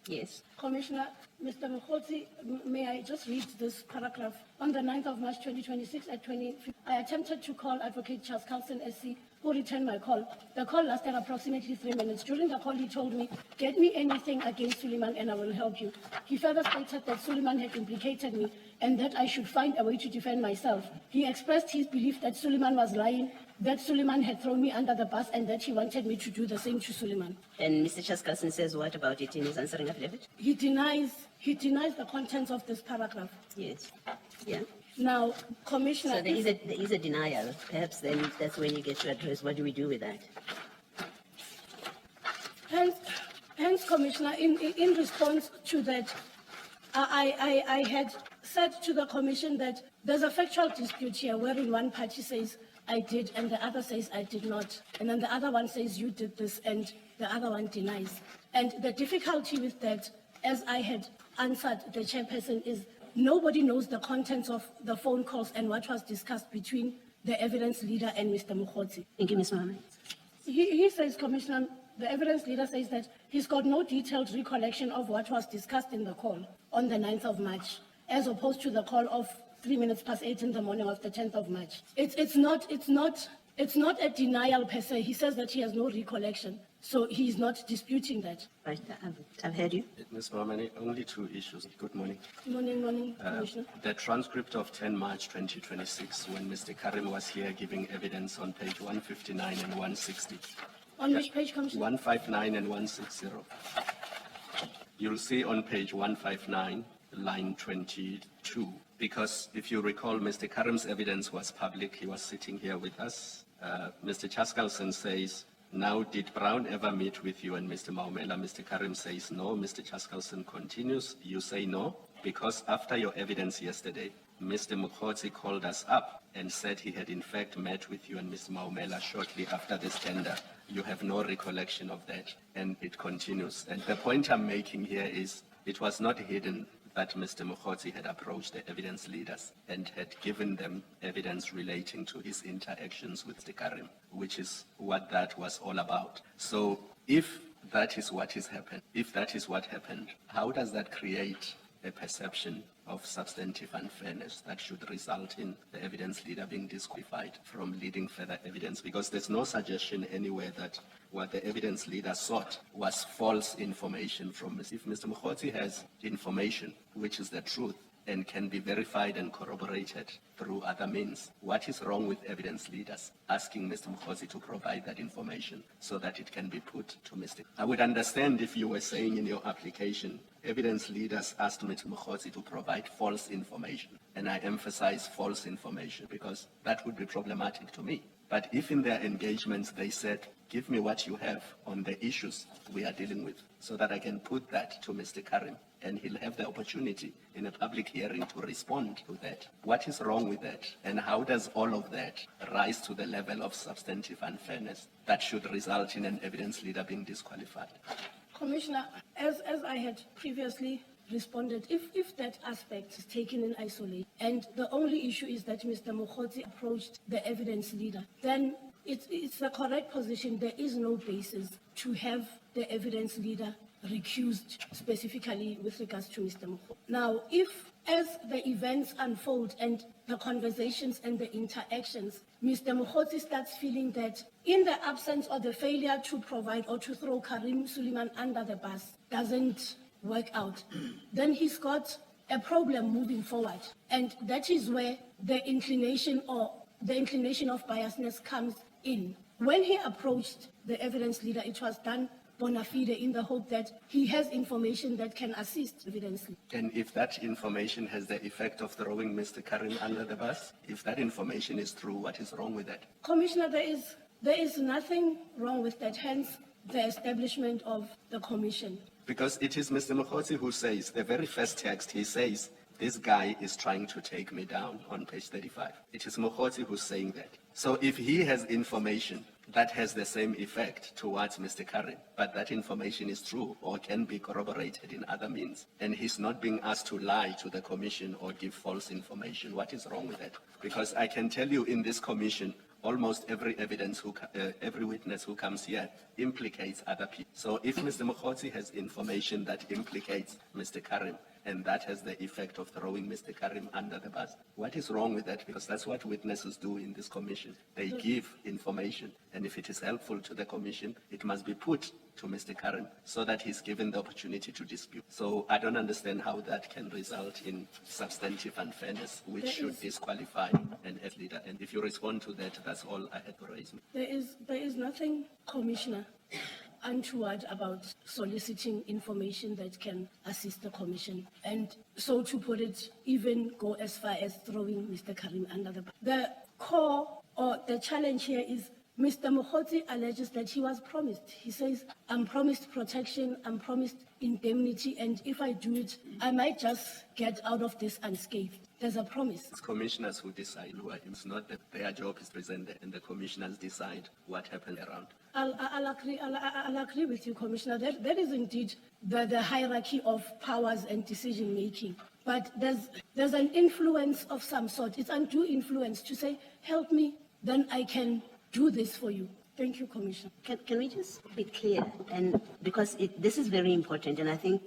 Yes. Commissioner, Mr. Mogotsi, may I just read this paragraph? On the 9th of March 2026 at 20, I attempted to call Advocate Chaskalson SC, who returned my call. The call lasted approximately 3 minutes. During the call, he told me, get me anything against Suleiman and I will help you. He further stated that Suleiman had implicated me and that I should find a way to defend myself. He expressed his belief that Suleiman was lying, that Suleiman had thrown me under the bus and that he wanted me to do the same to Suleiman. And Mr. Chaskalson says what about it in his answering affidavit? He denies the contents of this paragraph. Yes. Yeah. Now, Commissioner, So there is a denial. Perhaps then that's when you get to address what do we do with that? hence, Commissioner, in response to that, I had said to the Commission that there's a factual dispute here wherein one party says I did and the other says I did not. And then the other one says you did this and the other one denies. And the difficulty with that, as I had answered the chairperson, is nobody knows the contents of the phone calls and what was discussed between the evidence leader and Mr. Mogotsi. Thank you, Ms. Mohammed. He says, Commissioner, the evidence leader says that he's got no detailed recollection of what was discussed in the call on the 9th of March, as opposed to the call of 3 minutes past 8 in the morning of the 10th of March. It's not a denial per se. He says that he has no recollection, so he's not disputing that. Right, I've heard you. Ms. Mohammed, only two issues. Good morning. Morning, Commissioner. The transcript of 10 March 2026, when Mr. Carrim was here giving evidence on page 159 and 160. On which page, Commissioner? 159 and 160. You'll see on page 159, line 22, because if you recall, Mr. Carrim's evidence was public. He was sitting here with us. Mr. Chaskalson says, now, did Brown ever meet with you and Mr. Maumela? Mr. Carrim says no. Mr. Chaskalson continues. You say no, because after your evidence yesterday, Mr. Mogotsi called us up and said he had in fact met with you and Mr. Maumela shortly after this tender. You have no recollection of that. And it continues. And the point I'm making here is it was not hidden that Mr. Mogotsi had approached the evidence leaders and had given them evidence relating to his interactions with Mr. Carrim, which is what that was all about. So if that is what has happened, if that is what happened, how does that create a perception of substantive unfairness that should result in the evidence leader being disqualified from leading further evidence? Because there's no suggestion anywhere that what the evidence leader sought was false information from Mr. If Mr. Mogotsi has information, which is the truth, and can be verified and corroborated through other means, what is wrong with evidence leaders asking Mr. Mogotsi to provide that information so that it can be put to Mr. I would understand if you were saying in your application, evidence leaders asked Mr. Mogotsi to provide false information, and I emphasize false information because that would be problematic to me. But if in their engagements they said, give me what you have on the issues we are dealing with so that I can put that to Mr. Carrim, and he'll have the opportunity in a public hearing to respond to that. What is wrong with that? And how does all of that rise to the level of substantive unfairness that should result in an evidence leader being disqualified? Commissioner, as I had previously responded, if that aspect is taken in isolation, and the only issue is that Mr. Mogotsi approached the evidence leader, then it's the correct position. There is no basis to have the evidence leader recused specifically with regards to Mr. Mogotsi. Now, if as the events unfold and the conversations and the interactions, Mr. Mogotsi starts feeling that in the absence or the failure to provide or to throw Carrim Suleiman under the bus doesn't work out, then he's got a problem moving forward. And that is where the inclination of biasness comes in. When he approached the evidence leader, it was done bona fide in the hope that he has information that can assist evidence leader. And if that information has the effect of throwing Mr. Carrim under the bus, if that information is true, what is wrong with that? Commissioner, there is nothing wrong with that, hence the establishment of the commission. Because it is Mr. Mogotsi who says, the very first text, he says, this guy is trying to take me down on page 35. It is Mogotsi who's saying that. So if he has information that has the same effect towards Mr. Carrim, but that information is true or can be corroborated in other means, and he's not being asked to lie to the commission or give false information, what is wrong with that? Because I can tell you in this commission, almost every every witness who comes here implicates other people. So if Mr. Mogotsi has information that implicates Mr. Carrim, and that has the effect of throwing Mr. Carrim under the bus, what is wrong with that? Because that's what witnesses do in this commission. They give information, and if it is helpful to the commission, it must be put to Mr. Carrim so that he's given the opportunity to dispute. So I don't understand how that can result in substantive unfairness, which should disqualify an F leader. And if you respond to that, that's all I had to raise. There is nothing, Commissioner, untoward about soliciting information that can assist the commission, and so to put it, even go as far as throwing Mr. Carrim under the bus. The core or the challenge here is Mr. Mogotsi alleges that he was promised. He says, I'm promised protection, I'm promised indemnity, and if I do it, I might just get out of this unscathed. There's a promise. It's commissioners who decide who are him. It's not that their job is presented, and the commissioners decide what happened around. I'll agree with you, Commissioner. That is indeed the hierarchy of powers and decision making. But there's an influence of some sort. It's undue influence to say, help me, then I can do this for you. Thank you, Commissioner. Can we just be clear? And because this is very important, and I think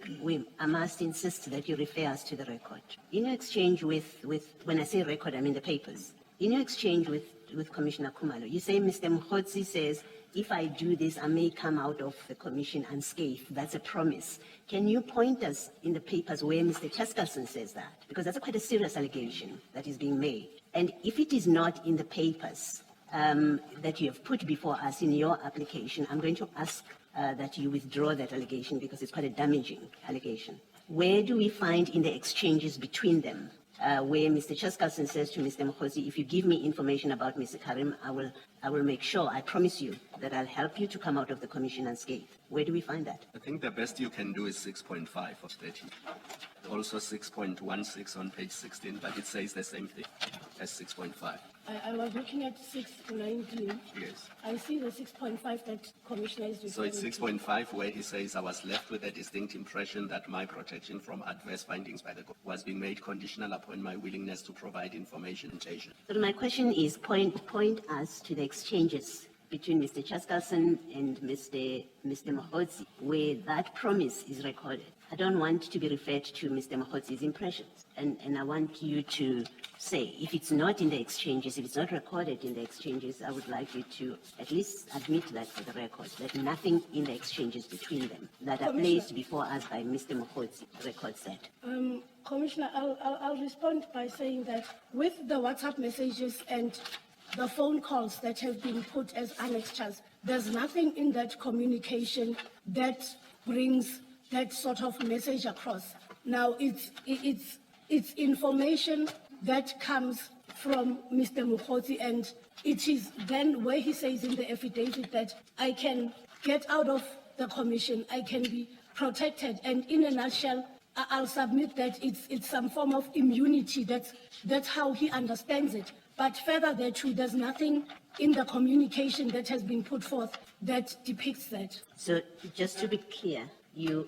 I must insist that you refer us to the record. In your exchange with when I say record, I mean the papers. In your exchange with Commissioner Khumalo, you say Mr. Mogotsi says, if I do this, I may come out of the commission unscathed. That's a promise. Can you point us in the papers where Mr. Chaskalson says that? Because that's quite a serious allegation that is being made. And if it is not in the papers that you have put before us in your application, I'm going to ask that you withdraw that allegation because it's quite a damaging allegation. Where do we find in the exchanges between them where Mr. Chaskalson says to Mr. Mogotsi, if you give me information about Mr. Carrim, I will make sure, I promise you, that I'll help you to come out of the commission unscathed. Where do we find that? I think the best you can do is 6.5 of 30. Also 6.16 on page 16, but it says the same thing as 6.5. I was looking at 6.19. Yes. I see the 6.5 that Commissioner is referring So it's to. 6.5 where he says, I was left with a distinct impression that my protection from adverse findings by the court was being made conditional upon my willingness to provide information. So my question is, point us to the exchanges between Mr. Chaskalson and Mr. Mogotsi, where that promise is recorded. I don't want to be referred to Mr. Mogotsi's impressions. And I want you to say, if it's not in the exchanges, if it's not recorded in the exchanges, I would like you to at least admit that for the record, that nothing in the exchanges between them that are placed before us by Mr. Mogotsi records that. Commissioner, I'll respond by saying that with the WhatsApp messages and the phone calls that have been put as annexures, there's nothing in that communication that brings that sort of message across. Now, it's information that comes from Mr. Mogotsi, and it is then where he says in the affidavit that I can get out of the commission, I can be protected, and in a nutshell, I'll submit that it's some form of immunity. That's how he understands it. But further thereto, there's nothing in the communication that has been put forth that depicts that. So just to be clear, you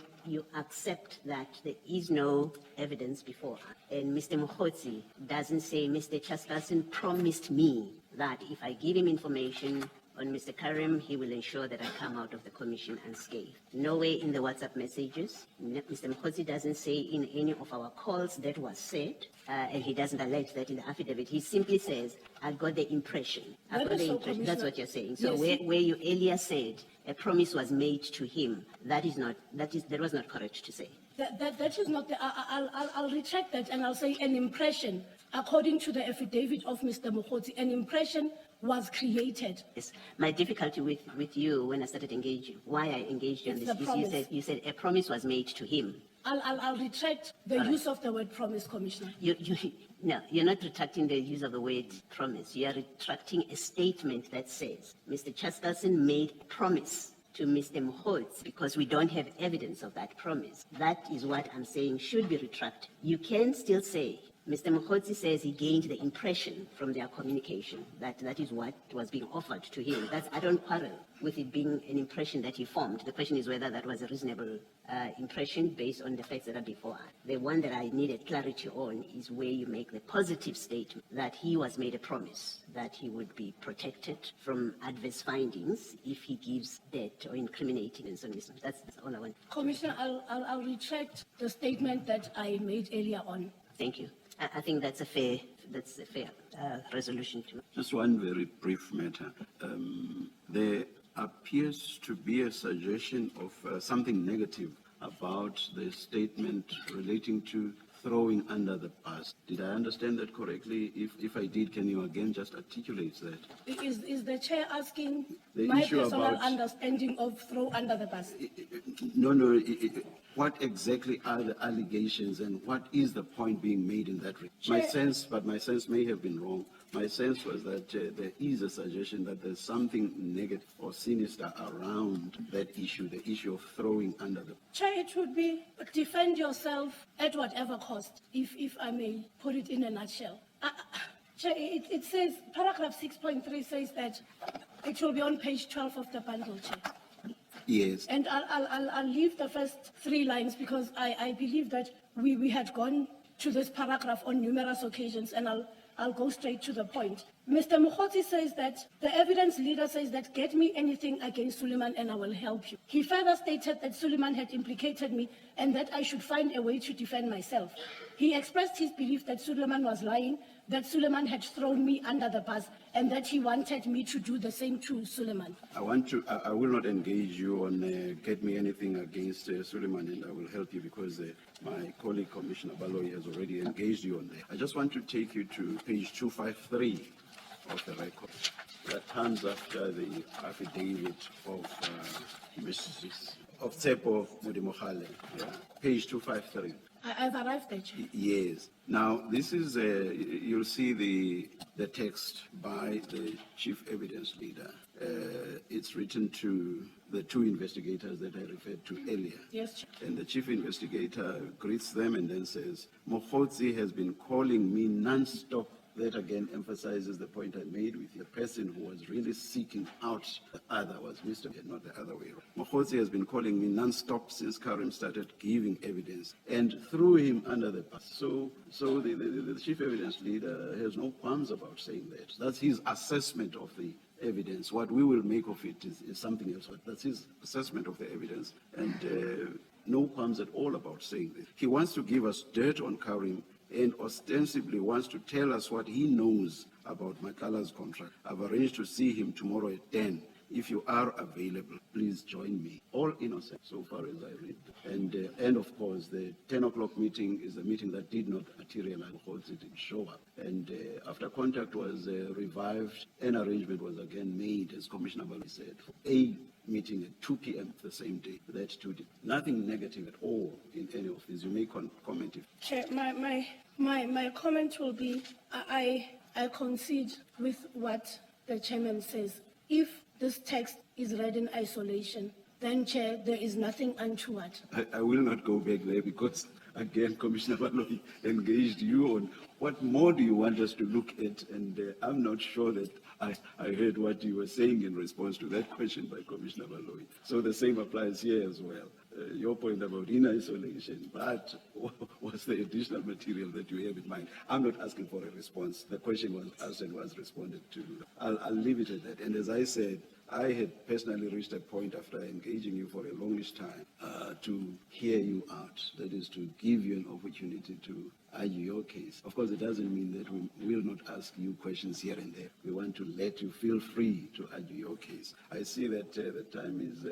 accept that there is no evidence before us. And Mr. Mogotsi doesn't say, Mr. Chaskalson promised me that if I give him information on Mr. Carrim, he will ensure that I come out of the commission unscathed. Nowhere in the WhatsApp messages. Mr. Mogotsi doesn't say in any of our calls that was said, and he doesn't allege that in the affidavit. He simply says, I got the impression. I got the impression. That's what you're saying. So Yes. where you earlier said a promise was made to him, that was not correct to say. That is not the, I'll retract that and I'll say an impression. According to the affidavit of Mr. Mogotsi, an impression was created. Yes. My difficulty with you when I started engaging, why I engaged you on It's this, the is promise. you said a promise was made to him. I'll retract the use of the word promise, Commissioner. No, you're not retracting the use of the word promise. You are retracting a statement that says Mr. Chaskalson made a promise to Mr. Mogotsi because we don't have evidence of that promise. That is what I'm saying should be retracted. You can still say Mr. Mogotsi says he gained the impression from their communication that that is what was being offered to him. I don't quarrel with it being an impression that he formed. The question is whether that was a reasonable impression based on the facts that are before us. The one that I needed clarity on is where you make the positive statement that he was made a promise that he would be protected from adverse findings if he gives debt or incriminating and so on. That's all I want. Commissioner, I'll retract the statement that I made earlier on. Thank you. I think that's a fair resolution too. Just one very brief matter. There appears to be a suggestion of something negative about the statement relating to throwing under the bus. Did I understand that correctly? If I did, can you again just articulate that? Is the chair asking The my issue personal about- understanding of throw under the bus? No. What exactly are the allegations and what is the point being made in that? My sense may have been wrong. My sense was that there is a suggestion that there's something negative or sinister around that issue, the issue of throwing under the. Chair, it would be defend yourself at whatever cost, if I may put it in a nutshell. Chair, it says, paragraph 6.3 says that it will be on page 12 of the bundle, Chair. Yes. And I'll leave the first 3 lines because I believe that we had gone to this paragraph on numerous occasions, and I'll go straight to the point. Mr. Mogotsi says that the evidence leader says that get me anything against Suleiman and I will help you. He further stated that Suleiman had implicated me and that I should find a way to defend myself. He expressed his belief that Suleiman was lying, that Suleiman had thrown me under the bus, and that he wanted me to do the same to Suleiman. I will not engage you on get me anything against Suleiman, and I will help you because my colleague Commissioner Baloyi has already engaged you on that. I just want to take you to page 253 of the record. That comes after the affidavit of Mrs. of Tsepo Mudimohale. Yeah. Page 253. I've arrived there, Chair. Yes. Now, this is, you'll see the text by the chief evidence leader. It's written to the 2 investigators that I referred to earlier. Yes, Chair. And the chief investigator greets them and then says, Mogotsi has been calling me non-stop. That again emphasizes the point I made with the person who was really seeking out the other was Mr. not the other way around. Mogotsi has been calling me non-stop since Carrim started giving evidence and threw him under the bus. So the chief evidence leader has no qualms about saying that. That's his assessment of the evidence. What we will make of it is something else. But that's his assessment of the evidence. And no qualms at all about saying this. He wants to give us dirt on Carrim and ostensibly wants to tell us what he knows about Matlala's contract. I've arranged to see him tomorrow at 10. If you are available, please join me. All innocent, so far as I read. And of course, the 10 o'clock meeting is a meeting that did not materialize because it didn't show up. And after contact was revived, an arrangement was again made, as Commissioner Baloyi said, for a meeting at 2 p.m. the same day. That too did nothing negative at all in any of this. You may comment if. Chair, my comment will be, I concede with what the chairman says. If this text is read in isolation, then, Chair, there is nothing untoward. I will not go back there because, again, Commissioner Baloyi engaged you on what more do you want us to look at, and I'm not sure that I heard what you were saying in response to that question by Commissioner Baloyi. So the same applies here as well. Your point about in isolation, but what's the additional material that you have in mind? I'm not asking for a response. The question was asked and was responded to. I'll leave it at that. And as I said, I had personally reached a point after engaging you for a longish time to hear you out. That is to give you an opportunity to argue your case. Of course, it doesn't mean that we will not ask you questions here and there. We want to let you feel free to argue your case. I see that the time is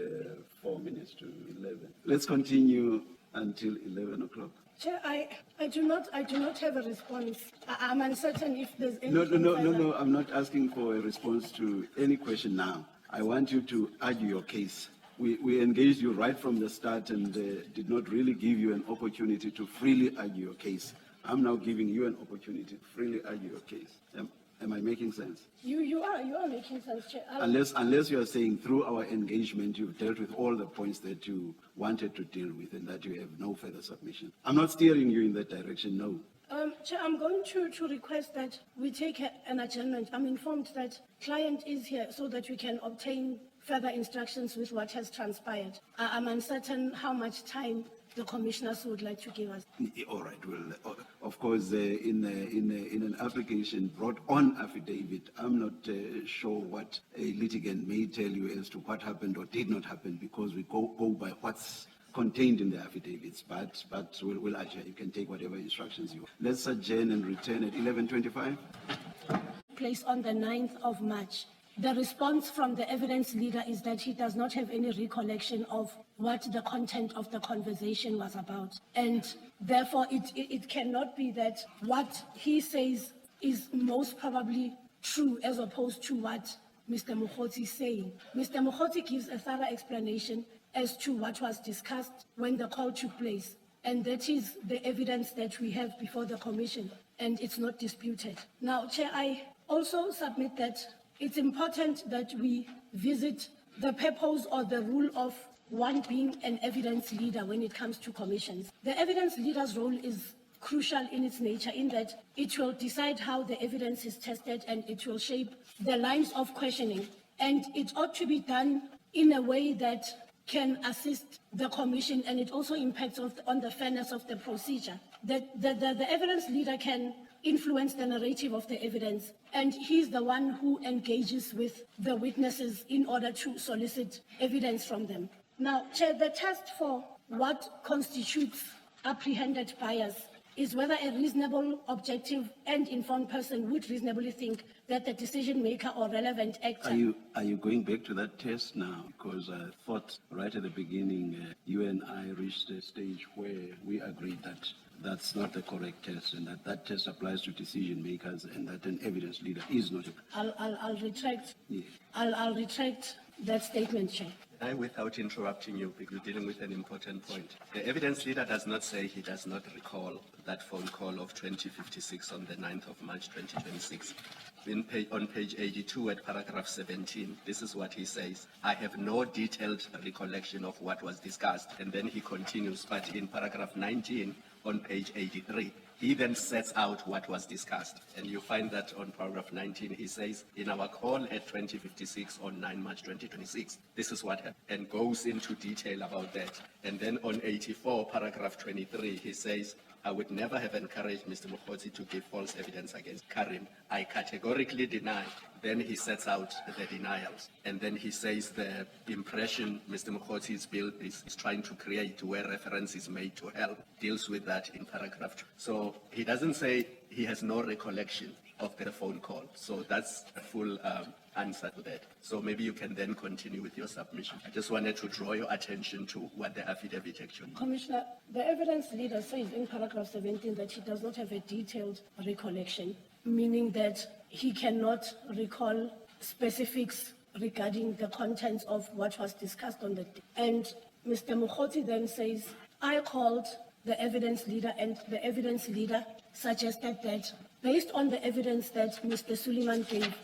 4 minutes to 11. Let's continue until 11 o'clock. Chair, I do not have a response. I'm uncertain if there's any. No, I'm not asking for a response to any question now. I want you to argue your case. We engaged you right from the start and did not really give you an opportunity to freely argue your case. I'm now giving you an opportunity to freely argue your case. Am I making sense? You are making sense, Chair. Unless you are saying through our engagement you've dealt with all the points that you wanted to deal with and that you have no further submission. I'm not steering you in that direction, no. Chair, I'm going to request that we take an adjournment. I'm informed that client is here so that we can obtain further instructions with what has transpired. I'm uncertain how much time the commissioners would like to give us. All right. Well, of course, in an application brought on affidavit, I'm not sure what a litigant may tell you as to what happened or did not happen, because we go by what's contained in the affidavits. But we'll adjourn. You can take whatever instructions you want. Let's adjourn and return at 11:25. Place on the 9th of March. The response from the evidence leader is that he does not have any recollection of what the content of the conversation was about. And therefore, it cannot be that what he says is most probably true as opposed to what Mr. Mogotsi is saying. Mr. Mogotsi gives a thorough explanation as to what was discussed when the call took place. And that is the evidence that we have before the commission, and it's not disputed. Now, Chair, I also submit that it's important that we visit the purpose or the rule of one being an evidence leader when it comes to commissions. The evidence leader's role is crucial in its nature, in that it will decide how the evidence is tested and it will shape the lines of questioning. And it ought to be done in a way that can assist the commission, and it also impacts on the fairness of the procedure. The evidence leader can influence the narrative of the evidence, and he's the one who engages with the witnesses in order to solicit evidence from them. Now, Chair, the test for what constitutes apprehended bias is whether a reasonable, objective, and informed person would reasonably think that the decision maker or relevant actor. Are you going back to that test now? Because I thought right at the beginning, you and I reached a stage where we agreed that that's not the correct test, and that test applies to decision makers, and that an evidence leader is not. I'll retract. Yeah. I'll retract that statement, Chair. Without interrupting you, because you're dealing with an important point. The evidence leader does not say he does not recall that phone call of 2056 on the 9th of March 2026. On page 82 at paragraph 17, this is what he says: I have no detailed recollection of what was discussed. And then he continues, but in paragraph 19 on page 83, he then sets out what was discussed. And you find that on paragraph 19, he says, in our call at 2056 on 9 March 2026, this is what happened, and goes into detail about that. And then on 84, paragraph 23, he says, I would never have encouraged Mr. Mogotsi to give false evidence against Carrim. I categorically deny. Then he sets out the denials. And then he says the impression Mr. Mogotsi is trying to create, where reference is made to help, deals with that in paragraph 2. So he doesn't say he has no recollection of the phone call. So that's a full answer to that. So maybe you can then continue with your submission. I just wanted to draw your attention to what the affidavit actually. Commissioner, the evidence leader says in paragraph 17 that he does not have a detailed recollection, meaning that he cannot recall specifics regarding the contents of what was discussed on the day. And Mr. Mogotsi then says, I called the evidence leader, and the evidence leader suggested that based on the evidence that Mr. Suleiman gave,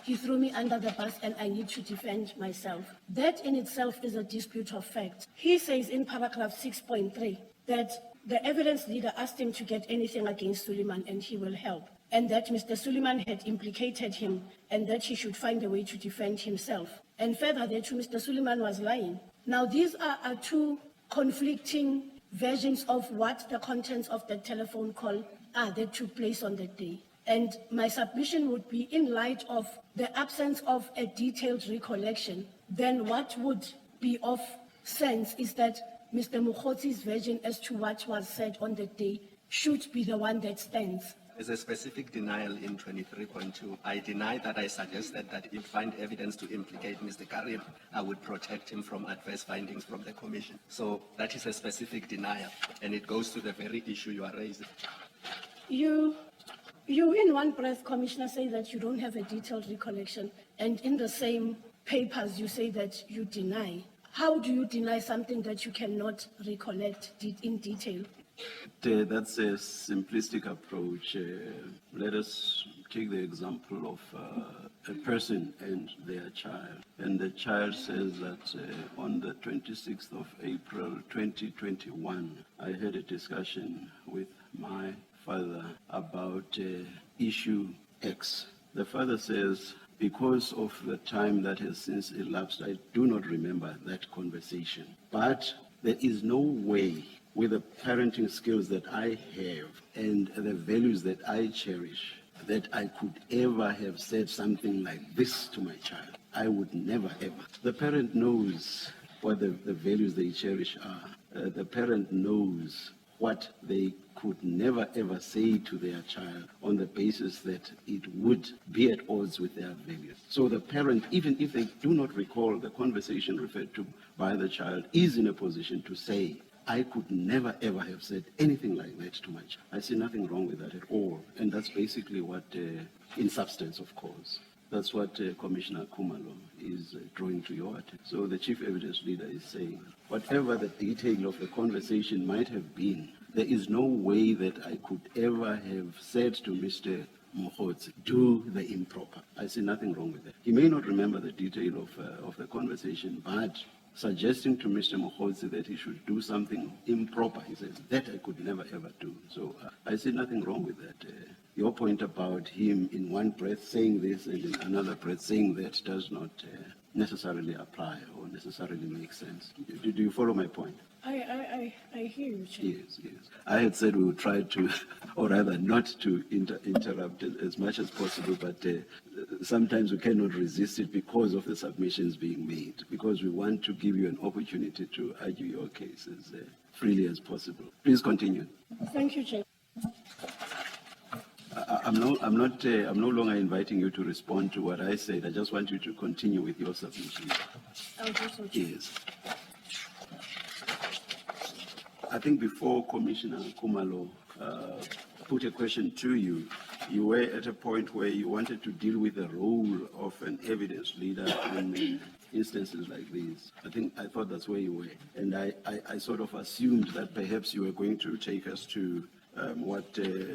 he threw me under the bus and I need to defend myself. That in itself is a dispute of fact. He says in paragraph 6.3 that the evidence leader asked him to get anything against Suleiman and he will help, and that Mr. Suleiman had implicated him and that he should find a way to defend himself. And further, that Mr. Suleiman was lying. Now, these are two conflicting versions of what the contents of the telephone call are that took place on that day. And my submission would be, in light of the absence of a detailed recollection, then what would be of sense is that Mr. Mogotsi's version as to what was said on the day should be the one that stands. There's a specific denial in 23.2. I deny that I suggested that if find evidence to implicate Mr. Carrim, I would protect him from adverse findings from the commission. So that is a specific denial, and it goes to the very issue you are raising. You in one breath, Commissioner, say that you don't have a detailed recollection, and in the same papers you say that you deny. How do you deny something that you cannot recollect in detail? That's a simplistic approach. Let us take the example of a person and their child. And the child says that on the 26th of April 2021, I had a discussion with my father about issue X. The father says, because of the time that has since elapsed, I do not remember that conversation. But there is no way, with the parenting skills that I have and the values that I cherish, that I could ever have said something like this to my child. I would never, ever. The parent knows what the values they cherish are. The parent knows what they could never, ever say to their child on the basis that it would be at odds with their values. So the parent, even if they do not recall the conversation referred to by the child, is in a position to say, I could never, ever have said anything like that to my child. I see nothing wrong with that at all. And that's basically what, in substance, of course, that's what Commissioner Khumalo is drawing to your attention. So the chief evidence leader is saying, whatever the detail of the conversation might have been, there is no way that I could ever have said to Mr. Mogotsi, do the improper. I see nothing wrong with that. He may not remember the detail of the conversation, but suggesting to Mr. Mogotsi that he should do something improper, he says, that I could never ever do. So I see nothing wrong with that. Your point about him in one breath saying this and in another breath saying that does not necessarily apply or necessarily make sense. Do you follow my point? I hear you, Chair. Yes, yes. I had said we would try to, or rather not to interrupt as much as possible, but sometimes we cannot resist it because of the submissions being made, because we want to give you an opportunity to argue your case as freely as possible. Please continue. Thank you, Chair. I'm no longer inviting you to respond to what I said. I just want you to continue with your submission. I'll do so, Chair. Yes. I think before Commissioner Khumalo put a question to you, you were at a point where you wanted to deal with the role of an evidence leader in instances like these. I thought that's where you were. And I sort of assumed that perhaps you were going to take us to what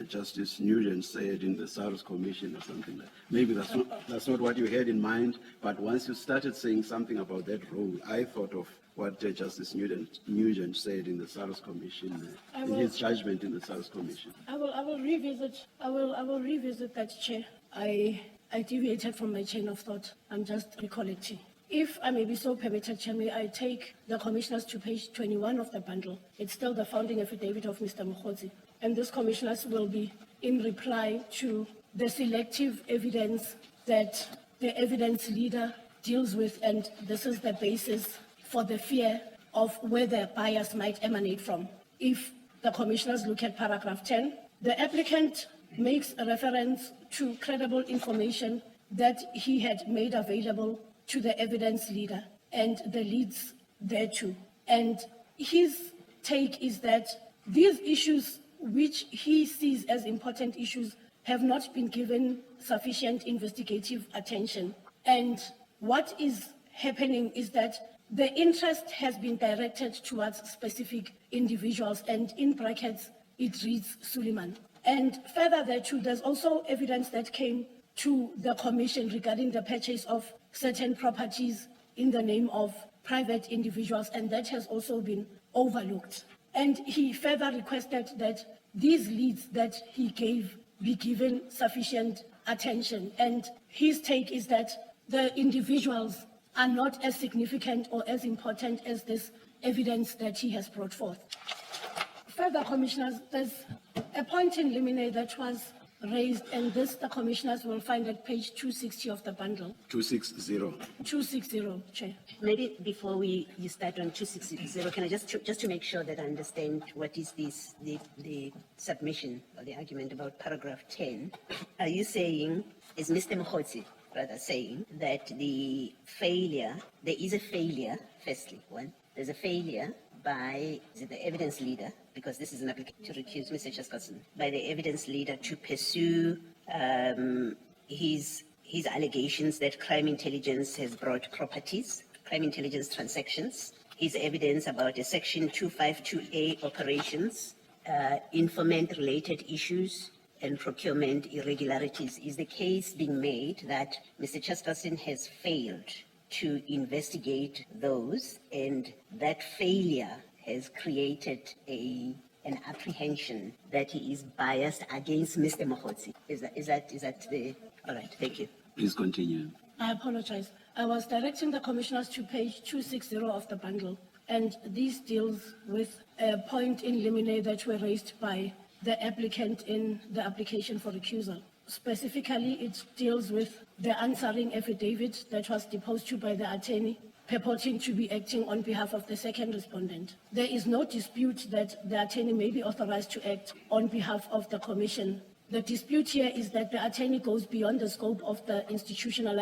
Justice Nugent said in the SARS Commission or something like that. Maybe that's not what you had in mind, but once you started saying something about that role, I thought of what Justice Nugent said in the SARS Commission, in his judgment in the SARS Commission. I will revisit that, Chair. I deviated from my chain of thought. I'm just recollecting. If I may be so permitted, Chair, may I take the commissioners to page 21 of the bundle. It's still the founding affidavit of Mr. Mogotsi. And this commissioners will be in reply to the selective evidence that the evidence leader deals with, and this is the basis for the fear of where the bias might emanate from. If the commissioners look at paragraph 10, the applicant makes a reference to credible information that he had made available to the evidence leader and the leads thereto. And his take is that these issues, which he sees as important issues, have not been given sufficient investigative attention. And what is happening is that the interest has been directed towards specific individuals, and in brackets, it reads Suleiman. And further thereto, there's also evidence that came to the commission regarding the purchase of certain properties in the name of private individuals, and that has also been overlooked. And he further requested that these leads that he gave be given sufficient attention. And his take is that the individuals are not as significant or as important as this evidence that he has brought forth. Further, commissioners, there's a point in limine that was raised, and this the commissioners will find at page 260 of the bundle. 260. 260, Chair. Maybe before you start on 260, can I just to make sure that I understand what is this, the submission or the argument about paragraph 10, are you saying, is Mr. Mogotsi rather saying that there is a failure, firstly, there's a failure by the evidence leader, because this is an application to recuse Mr. Chaskalson, by the evidence leader to pursue his allegations that crime intelligence has brought properties, crime intelligence transactions, his evidence about a section 252A operations, informant-related issues, and procurement irregularities. Is the case being made that Mr. Chaskalson has failed to investigate those, and that failure has created an an apprehension that he is biased against Mr. Mogotsi. Is that the, all right, thank you. Please continue. I apologize. I was directing the commissioners to page 260 of the bundle, and this deals with a point in limine that were raised by the applicant in the application for recusal. Specifically, it deals with the answering affidavit that was deposed to by the attorney, purporting to be acting on behalf of the second respondent. There is no dispute that the attorney may be authorized to act on behalf of the commission. The dispute here is that the attorney goes beyond the scope of the institutional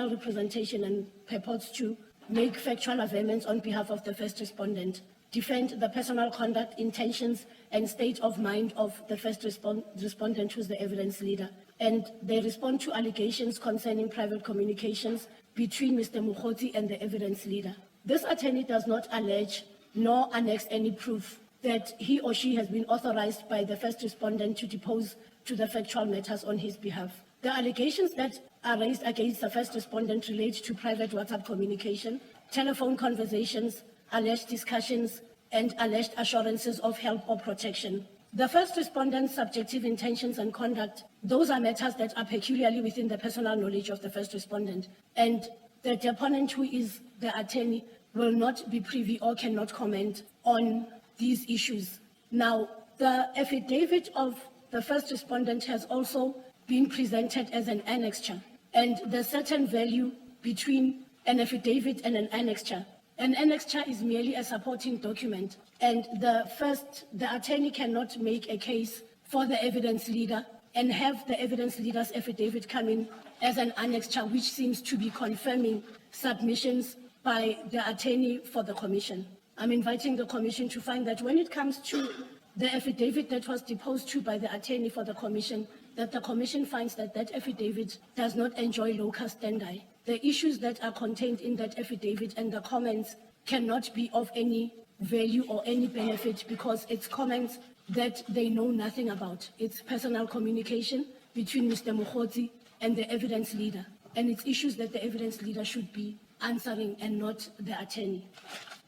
representation and purports to make factual amendments on behalf of the first respondent, defend the personal conduct, intentions, and state of mind of the first respondent, who's the evidence leader. And they respond to allegations concerning private communications between Mr. Mogotsi and the evidence leader. This attorney does not allege nor annex any proof that he or she has been authorized by the first respondent to depose to the factual matters on his behalf. The allegations that are raised against the first respondent relate to private WhatsApp communication, telephone conversations, alleged discussions, and alleged assurances of help or protection. The first respondent's subjective intentions and conduct, those are matters that are peculiarly within the personal knowledge of the first respondent, and the deponent, who is the attorney, will not be privy or cannot comment on these issues. Now, the affidavit of the first respondent has also been presented as an annexure, and there's certain value between an affidavit and an annexure. An annexure is merely a supporting document, and the attorney cannot make a case for the evidence leader and have the evidence leader's affidavit come in as an annexure, which seems to be confirming submissions by the attorney for the commission. I'm inviting the commission to find that when it comes to the affidavit that was deposed to by the attorney for the commission, that the commission finds that that affidavit does not enjoy locus standi. The issues that are contained in that affidavit and the comments cannot be of any value or any benefit because it's comments that they know nothing about. It's personal communication between Mr. Mogotsi and the evidence leader, and it's issues that the evidence leader should be answering and not the attorney.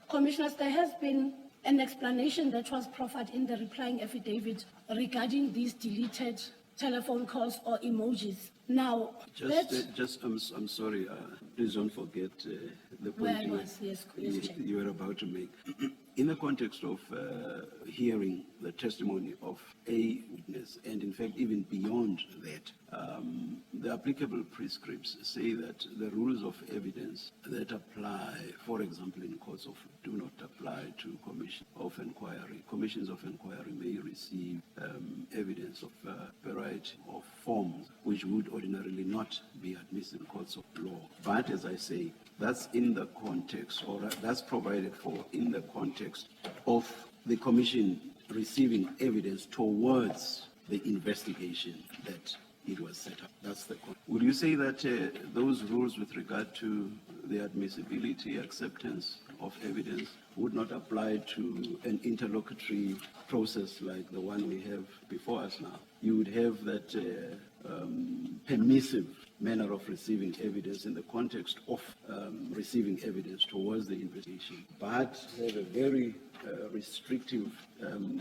Commissioners, there has been an explanation that was proffered in the replying affidavit regarding these deleted telephone calls or emojis. Now, I'm sorry, please don't forget the Where point I was, yes, Chair. you were about to make. In the context of hearing the testimony of a witness, and in fact, even beyond that, the applicable prescripts say that the rules of evidence that apply, for example, in courts of law, do not apply to commissions of inquiry. Commissions of inquiry may receive evidence of a variety of forms which would ordinarily not be admissible in courts of law. But as I say, that's in the context, or that's provided for in the context of the commission receiving evidence towards the investigation that it was set up. That's the context. Would you say that those rules with regard to the admissibility, acceptance of evidence would not apply to an interlocutory process like the one we have before us now? You would have that permissive manner of receiving evidence in the context of receiving evidence towards the investigation, but have a very restrictive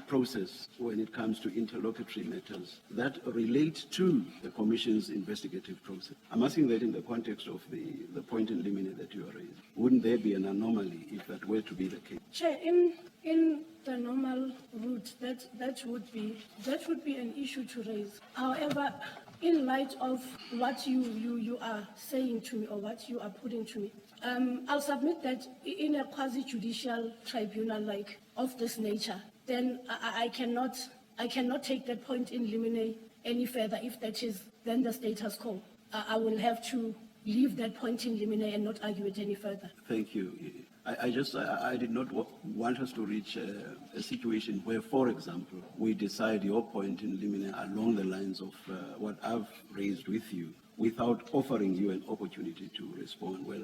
process when it comes to interlocutory matters that relate to the Commission's investigative process. I'm asking that in the context of the point in limine that you are raising. Wouldn't there be an anomaly if that were to be the case? Chair, in the normal route, that would be an issue to raise. However, in light of what you are saying to me or what you are putting to me, I'll submit that in a quasi-judicial tribunal like of this nature, then I cannot take that point in limine any further if that is then the status quo. I will have to leave that point in limine and not argue it any further. Thank you. I did not want us to reach a situation where, for example, we decide your point in limine along the lines of what I've raised with you without offering you an opportunity to respond. Well,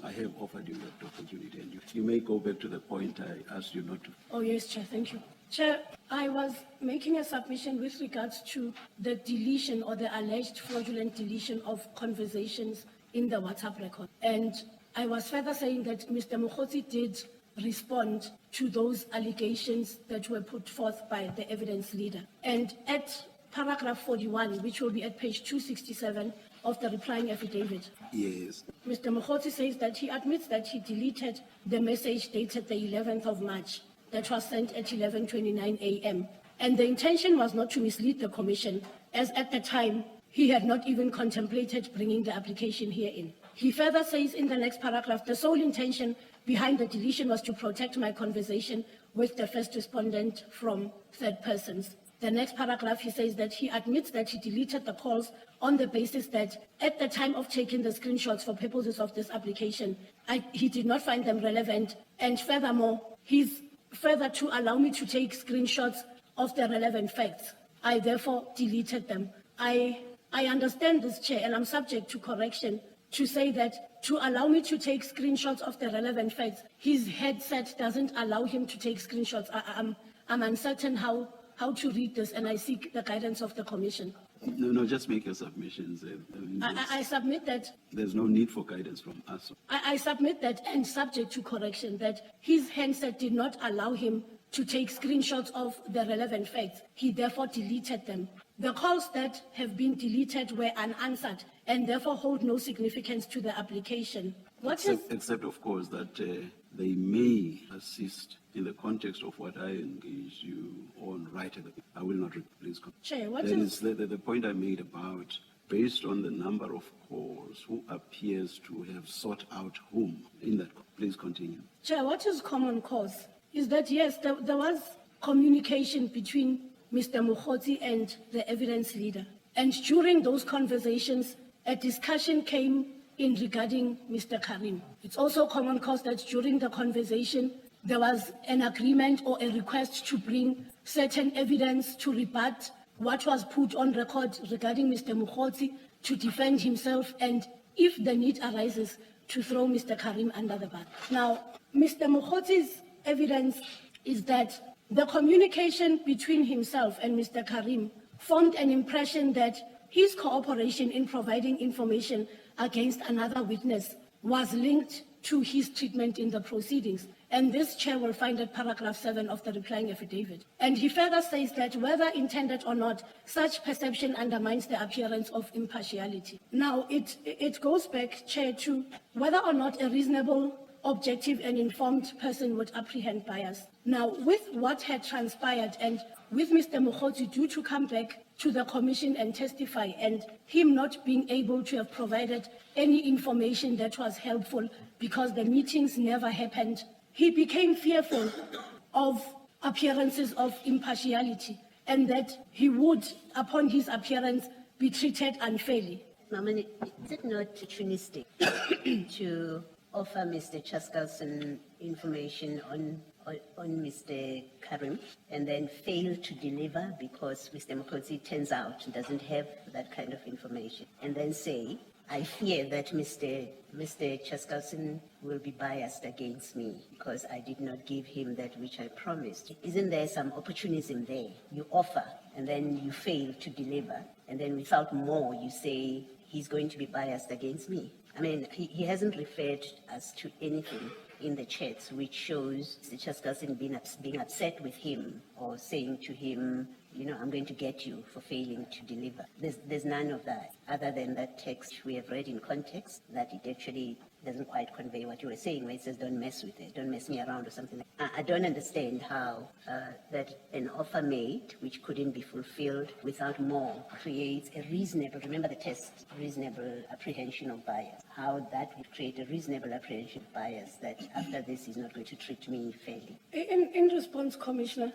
I have offered you that opportunity, and you may go back to the point I asked you not to. Oh, yes, Chair, thank you. Chair, I was making a submission with regards to the deletion or the alleged fraudulent deletion of conversations in the WhatsApp record. And I was further saying that Mr. Mogotsi did respond to those allegations that were put forth by the evidence leader. And at paragraph 41, which will be at page 267 of the replying affidavit, Yes. Mr. Mogotsi says that he admits that he deleted the message dated the 11th of March that was sent at 11:29 a.m. And the intention was not to mislead the commission, as at the time he had not even contemplated bringing the application here in. He further says in the next paragraph, the sole intention behind the deletion was to protect my conversation with the first respondent from third persons. The next paragraph, he says that he admits that he deleted the calls on the basis that at the time of taking the screenshots for purposes of this application, he did not find them relevant. And furthermore, he's further to allow me to take screenshots of the relevant facts. I therefore deleted them. I understand this, Chair, and I'm subject to correction to say that to allow me to take screenshots of the relevant facts, his headset doesn't allow him to take screenshots. I'm uncertain how to read this, and I seek the guidance of the Commission. No, just make your submissions. I submit that. There's no need for guidance from us. I submit that, and subject to correction, that his handset did not allow him to take screenshots of the relevant facts. He therefore deleted them. The calls that have been deleted were unanswered and therefore hold no significance to the application. Except, of course, that they may assist in the context of what I engage you on right at the beginning. I will not please continue. Chair, what That is the point I made about, based on the number of calls, who appears to have sought out whom in that. Please continue. Chair, what is common cause is that, yes, there was communication between Mr. Mogotsi and the evidence leader. And during those conversations, a discussion came in regarding Mr. Carrim. It's also common cause that during the conversation, there was an agreement or a request to bring certain evidence to rebut what was put on record regarding Mr. Mogotsi, to defend himself, and if the need arises, to throw Mr. Carrim under the bus. Now, Mr. Mogotsi's evidence is that the communication between himself and Mr. Carrim formed an impression that his cooperation in providing information against another witness was linked to his treatment in the proceedings. And this, Chair, will find at paragraph 7 of the replying affidavit. And he further says that whether intended or not, such perception undermines the appearance of impartiality. Now, it goes back, Chair, to whether or not a reasonable, objective and informed person would apprehend bias. Now, with what had transpired and with Mr. Mogotsi due to come back to the Commission and testify, and him not being able to have provided any information that was helpful because the meetings never happened, he became fearful of appearances of impartiality and that he would, upon his appearance, be treated unfairly. Mamani, is it not opportunistic to offer Mr. Chaskalson information on Mr. Carrim and then fail to deliver because Mr. Mogotsi turns out doesn't have that kind of information, and then say, I fear that Mr. Chaskalson will be biased against me because I did not give him that which I promised? Isn't there some opportunism there? You offer and then you fail to deliver, and then without more you say he's going to be biased against me. I mean, he hasn't referred us to anything in the chats which shows Mr. Chaskalson being upset with him or saying to him, you know, I'm going to get you for failing to deliver. There's none of that, other than that text we have read in context, that it actually doesn't quite convey what you were saying, where it says, don't mess with it, don't mess me around or something like that. I don't understand how that an offer made, which couldn't be fulfilled without more, creates a reasonable, remember the test, reasonable apprehension of bias. How that would create a reasonable apprehension of bias that after this he's not going to treat me fairly. In response, Commissioner,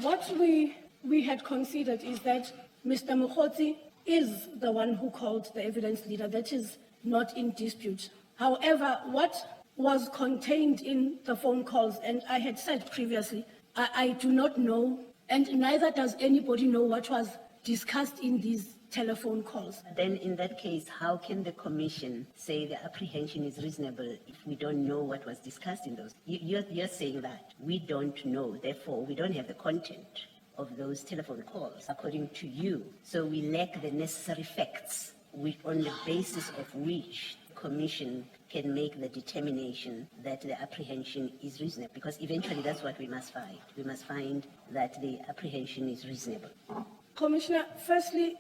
what we had considered is that Mr. Mogotsi is the one who called the evidence leader. That is not in dispute. However, what was contained in the phone calls, and I had said previously, I do not know, and neither does anybody know what was discussed in these telephone calls. Then in that case, how can the Commission say the apprehension is reasonable if we don't know what was discussed in those? You're saying that we don't know, therefore we don't have the content of those telephone calls, according to you. So we lack the necessary facts on the basis of which the Commission can make the determination that the apprehension is reasonable, because eventually that's what we must find. We must find that the apprehension is reasonable. Commissioner, firstly,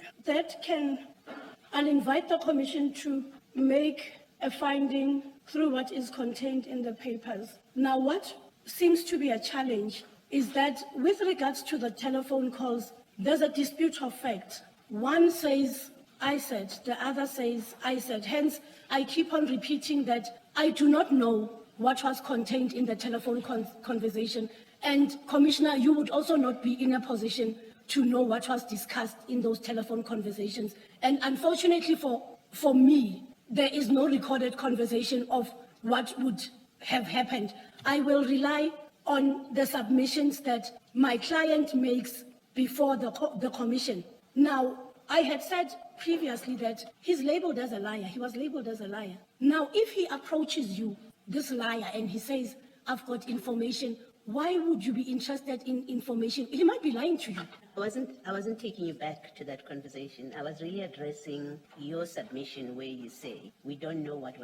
I'll invite the Commission to make a finding through what is contained in the papers. Now, what seems to be a challenge is that with regards to the telephone calls, there's a dispute of fact. One says, I said, the other says, I said. Hence, I keep on repeating that I do not know what was contained in the telephone conversation. And Commissioner, you would also not be in a position to know what was discussed in those telephone conversations. And unfortunately for me, there is no recorded conversation of what would have happened. I will rely on the submissions that my client makes before the Commission. Now, I had said previously that he's labeled as a liar. He was labeled as a liar. Now, if he approaches you, this liar, and he says, I've got information, why would you be interested in information? He might be lying to you. I wasn't taking you back to that conversation. I was really addressing your submission where you say, we don't know what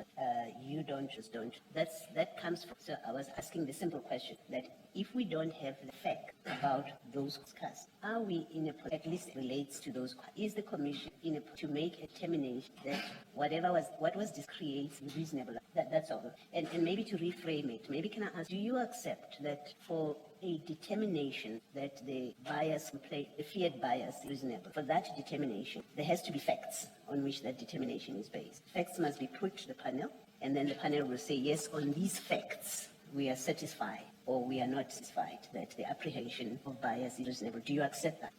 you don't, just don't. That comes from, so I was asking the simple question that if we don't have the fact about those discussed, are we in a, at least relates to those, is the Commission in a, to make a determination that what was this creates reasonable? That's all. And maybe to reframe it, maybe can I ask, do you accept that for a determination that the bias, the feared bias is reasonable, for that determination, there has to be facts on which that determination is based. Facts must be put to the panel, and then the panel will say, yes, on these facts, we are satisfied, or we are not satisfied that the apprehension of bias is reasonable. Do you accept that?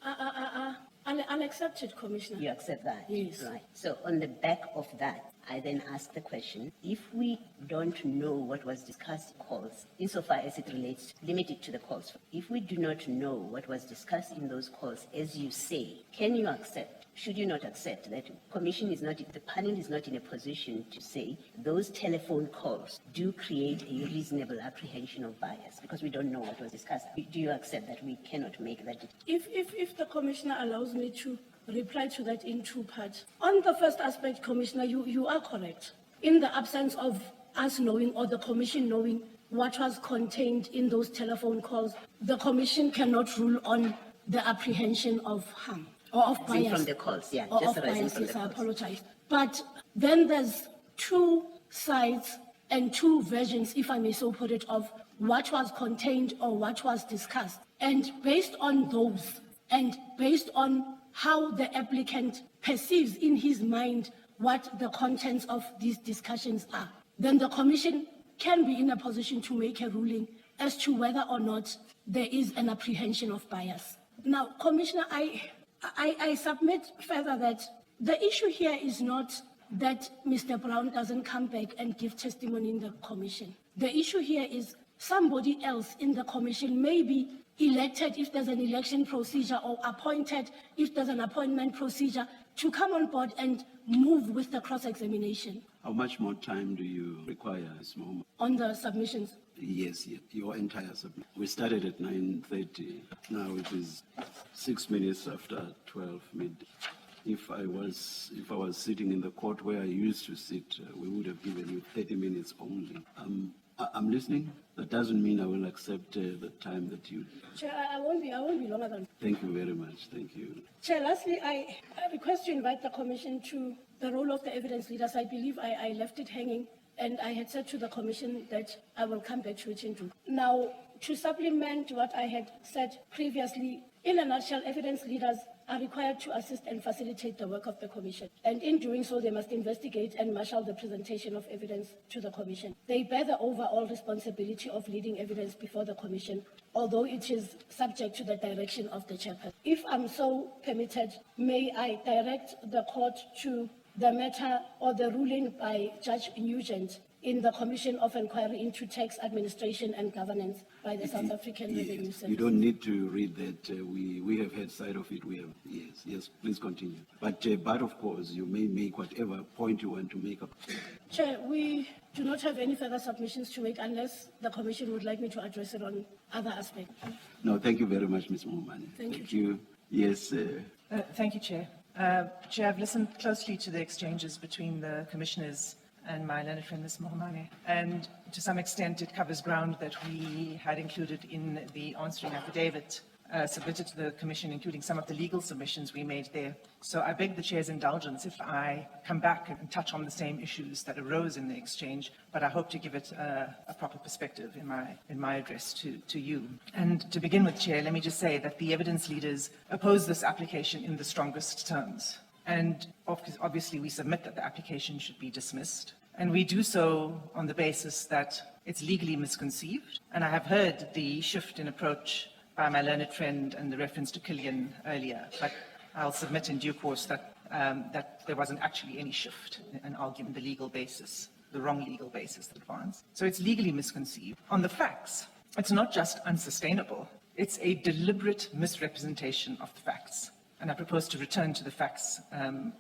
I'll accept it, Commissioner. You accept that? Yes. Right. So on the back of that, I then ask the question, if we don't know what was discussed in calls, insofar as it relates, limited to the calls, if we do not know what was discussed in those calls, as you say, can you accept, should you not accept that Commission is not, the panel is not in a position to say those telephone calls do create a reasonable apprehension of bias because we don't know what was discussed? Do you accept that we cannot make that? If the Commissioner allows me to reply to that in two parts. On the first aspect, Commissioner, you are correct. In the absence of us knowing or the Commission knowing what was contained in those telephone calls, the Commission cannot rule on the apprehension of harm or of bias. From the calls, yeah. Or just of arising bias, from the yes, calls. I apologize. But then there's two sides and two versions, if I may so put it, of what was contained or what was discussed. And based on those, and based on how the applicant perceives in his mind what the contents of these discussions are, then the Commission can be in a position to make a ruling as to whether or not there is an apprehension of bias. Now, Commissioner, I submit further that the issue here is not that Mr. Brown doesn't come back and give testimony in the Commission. The issue here is somebody else in the Commission may be elected if there's an election procedure or appointed if there's an appointment procedure to come on board and move with the cross-examination. How much more time do you require at this moment? On the submissions. Yes, your entire submission. We started at 9:30. Now it is 6 minutes after 12 midday. If I was sitting in the court where I used to sit, we would have given you 30 minutes only. I'm listening. That doesn't mean I will accept the time that you. Chair, I won't be longer than. Thank you very much. Thank you. Chair, lastly, I request to invite the Commission to the role of the evidence leaders. I believe I left it hanging, and I had said to the Commission that I will come back to it in due. Now, to supplement what I had said previously, in a nutshell, evidence leaders are required to assist and facilitate the work of the Commission. And in doing so, they must investigate and marshal the presentation of evidence to the Commission. They bear the overall responsibility of leading evidence before the Commission, although it is subject to the direction of the chairperson. If I'm so permitted, may I direct the court to the matter or the ruling by Judge Nugent in the Commission of Inquiry into Tax Administration and Governance by the South African Revenue Service. You don't need to read that. We have had sight of it. We have, yes, please continue. But of course, you may make whatever point you want to make up. Chair, we do not have any further submissions to make unless the Commission would like me to address it on other aspects. No, thank you very much, Ms. Mohmane. Thank you. Yes. Thank you, Chair. Chair, I've listened closely to the exchanges between the commissioners and my learned friend, Ms. Mohamane. And to some extent, it covers ground that we had included in the answering affidavit submitted to the Commission, including some of the legal submissions we made there. So I beg the Chair's indulgence if I come back and touch on the same issues that arose in the exchange, but I hope to give it a proper perspective in my address to you. And to begin with, Chair, let me just say that the evidence leaders oppose this application in the strongest terms. And obviously, we submit that the application should be dismissed. And we do so on the basis that it's legally misconceived. And I have heard the shift in approach by my learned friend and the reference to Killian earlier, but I'll submit in due course that, that there wasn't actually any shift in arguing the legal basis, the wrong legal basis advanced. So it's legally misconceived. On the facts, it's not just unsustainable, it's a deliberate misrepresentation of the facts. And I propose to return to the facts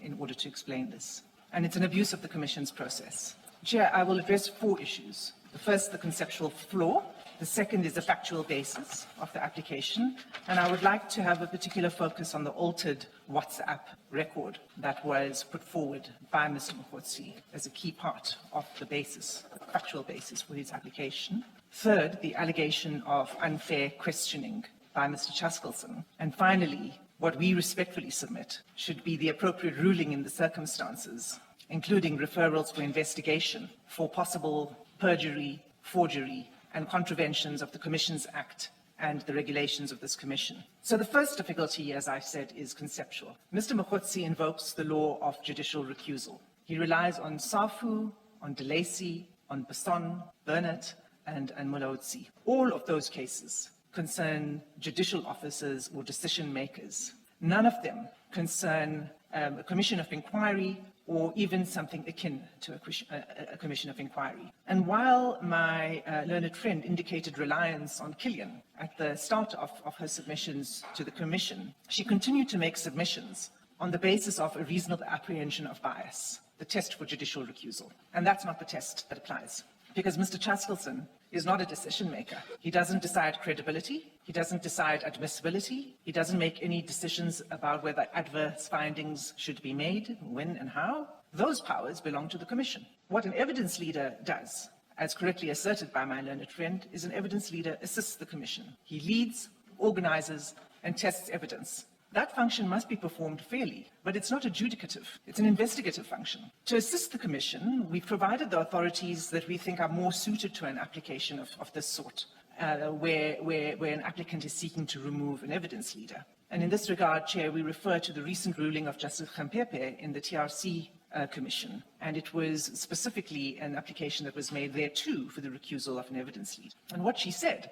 in order to explain this. And it's an abuse of the Commission's process. Chair, I will address 4 issues. The first, the conceptual flaw. The second is the factual basis of the application. And I would like to have a particular focus on the altered WhatsApp record that was put forward by Mr. Mogotsi as a key part of the basis, the factual basis for his application. Third, the allegation of unfair questioning by Mr. Chaskalson. And finally, what we respectfully submit should be the appropriate ruling in the circumstances, including referrals for investigation for possible perjury, forgery, and contraventions of the Commissions Act and the regulations of this Commission. So the first difficulty, as I said, is conceptual. Mr. Mogotsi invokes the law of judicial recusal. He relies on Safu, on De Lacy, on Besson, Burnett, and Mbuyiseli. All of those cases concern judicial officers or decision makers. None of them concern a commission of inquiry or even something akin to a commission of inquiry. And while my learned friend indicated reliance on Killian at the start of her submissions to the Commission, she continued to make submissions on the basis of a reasonable apprehension of bias, the test for judicial recusal. And that's not the test that applies, because Mr. Chaskalson is not a decision maker. He doesn't decide credibility. He doesn't decide admissibility. He doesn't make any decisions about whether adverse findings should be made, when and how. Those powers belong to the Commission. What an evidence leader does, as correctly asserted by my learned friend, is an evidence leader assists the Commission. He leads, organizes, and tests evidence. That function must be performed fairly, but it's not adjudicative. It's an investigative function. To assist the Commission, we've provided the authorities that we think are more suited to an application of this sort, where an applicant is seeking to remove an evidence leader. And in this regard, Chair, we refer to the recent ruling of Justice Khampepe in the TRC Commission, and it was specifically an application that was made there too for the recusal of an evidence leader. And what she said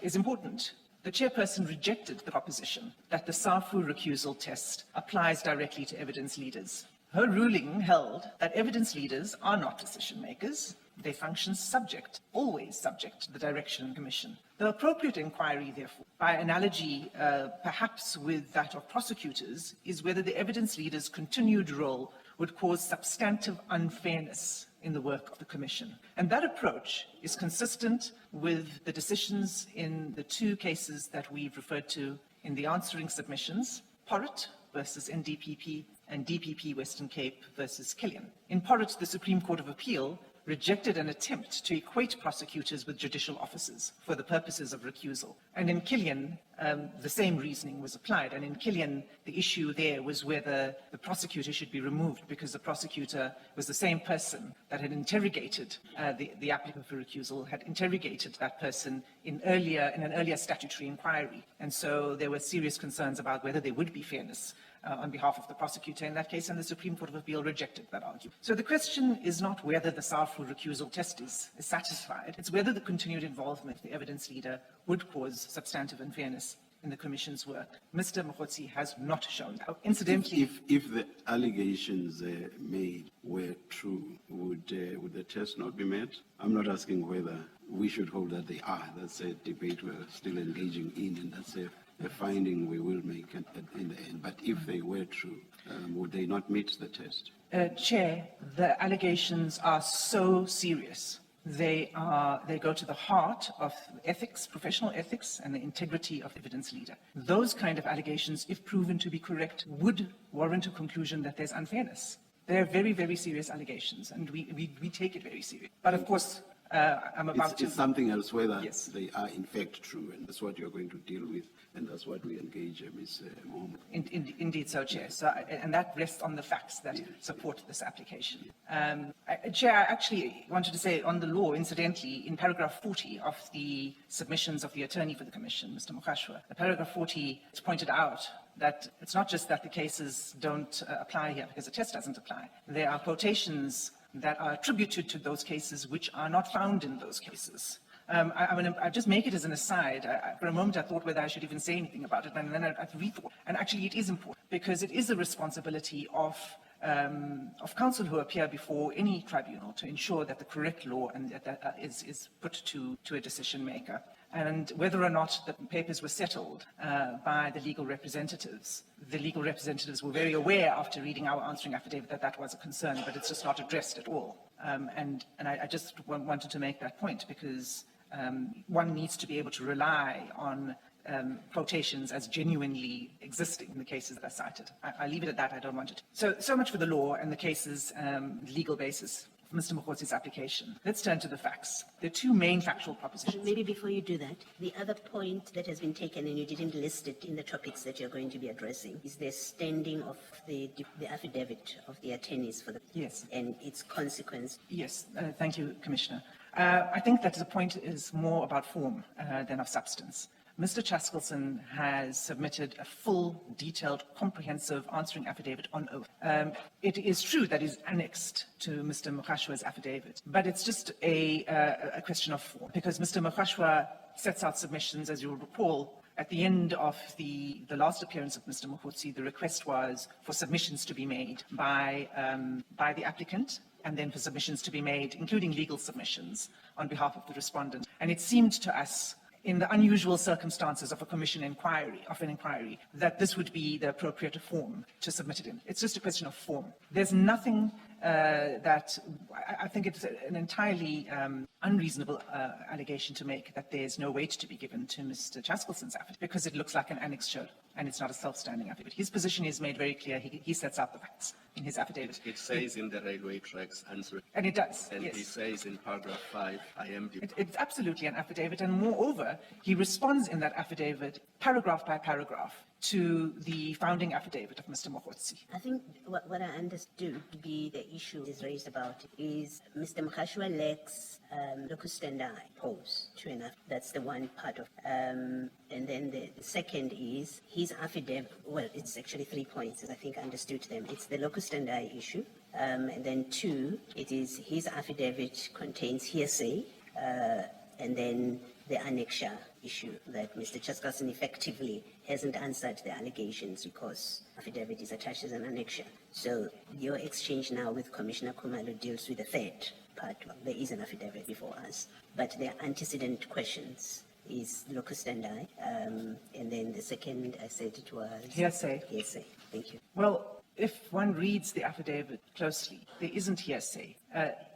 is important. The chairperson rejected the proposition that the SAFU recusal test applies directly to evidence leaders. Her ruling held that evidence leaders are not decision makers. They function subject, always subject to the direction of the Commission. The appropriate inquiry, therefore, by analogy perhaps with that of prosecutors, is whether the evidence leaders' continued role would cause substantive unfairness in the work of the Commission. And that approach is consistent with the decisions in the 2 cases that we've referred to in the answering submissions, Porritt versus NDPP and DPP Western Cape versus Killian. In Porritt, the Supreme Court of Appeal rejected an attempt to equate prosecutors with judicial officers for the purposes of recusal. And in Killian, the same reasoning was applied. And in Killian, the issue there was whether the prosecutor should be removed because the prosecutor was the same person that had interrogated the applicant for recusal, had interrogated that person in an earlier statutory inquiry. And so there were serious concerns about whether there would be fairness on behalf of the prosecutor in that case, and the Supreme Court of Appeal rejected that argument. So the question is not whether the SAFU recusal test is satisfied, it's whether the continued involvement of the evidence leader would cause substantive unfairness in the Commission's work. Mr. Mogotsi has not shown that. Incidentally, if the allegations made were true, would the test not be met? I'm not asking whether we should hold that they are. That's a debate we're still engaging in, and that's a finding we will make in the end. But if they were true, would they not meet the test? Chair, the allegations are so serious. They go to the heart of ethics, professional ethics, and the integrity of the evidence leader. Those kind of allegations, if proven to be correct, would warrant a conclusion that there's unfairness. They're very, very serious allegations, and we take it very seriously. But of course, I'm about It's something else whether Yes. they are in fact true, and that's what you're going to deal with, and that's what we engage Ms. Mohammed. Indeed so, Chair. And that rests on the facts that support this application. Chair, I actually wanted to say on the law, incidentally, in paragraph 40 of the submissions of the attorney for the Commission, Mr. Mogotsi, paragraph 40, it's pointed out that it's not just that the cases don't apply here because the test doesn't apply. There are quotations that are attributed to those cases which are not found in those cases. I just make it as an aside. For a moment, I thought whether I should even say anything about it, and then I rethought. And actually, it is important because it is a responsibility of counsel who appear before any tribunal to ensure that the correct law is put to a decision maker. And whether or not the papers were settled by the legal representatives were very aware after reading our answering affidavit that that was a concern, but it's just not addressed at all. And I just wanted to make that point because one needs to be able to rely on quotations as genuinely existing in the cases that are cited. I leave it at that. I don't want it. So much for the law and the cases, legal basis. Mr. Mogotsi's application. Let's turn to the facts. There are two main factual propositions. Maybe before you do that, the other point that has been taken, and you didn't list it in the topics that you're going to be addressing, is the standing of the affidavit of the attorneys for the... Yes. And its consequence. Yes, thank you, Commissioner. I think that the point is more about form than of substance. Mr. Chaskalson has submitted a full, detailed, comprehensive answering affidavit on oath. It is true that is annexed to Mr. Mogotsi's affidavit, but it's just a question of form, because Mr. Mogotsi sets out submissions, as you'll recall. At the end of the last appearance of Mr. Mogotsi, the request was for submissions to be made by the applicant, and then for submissions to be made, including legal submissions, on behalf of the respondent. And it seemed to us, in the unusual circumstances of a commission inquiry, that this would be the appropriate form to submit it in. It's just a question of form. There's nothing that I think it's an entirely unreasonable allegation to make that there's no weight to be given to Mr. Chaskalson's affidavit because it looks like an annexure and it's not a self-standing affidavit. His position is made very clear. He sets out the facts in his affidavit. It says in the railway tracks answer. And it does, And yes. he says in paragraph 5, I am... It's absolutely an affidavit, and moreover, he responds in that affidavit, paragraph by paragraph, to the founding affidavit of Mr. Mogotsi. I think what I understood to be the issue is raised about is Mr. Mogotsi lacks locus standi pose to enough. That's the one part of and then the second is his affidavit. Well, it's actually 3 points, as I think I understood them. It's the locus standi issue, and then 2, it is his affidavit contains hearsay, and then the annexure issue that Mr. Chaskalson effectively hasn't answered the allegations because affidavit is attached as an annexure. So your exchange now with Commissioner Khumalo deals with the third part. There is an affidavit before us, but the antecedent questions is locus standi, and then the second, I said it was... Hearsay. Hearsay. Thank you. Well, if one reads the affidavit closely, there isn't hearsay.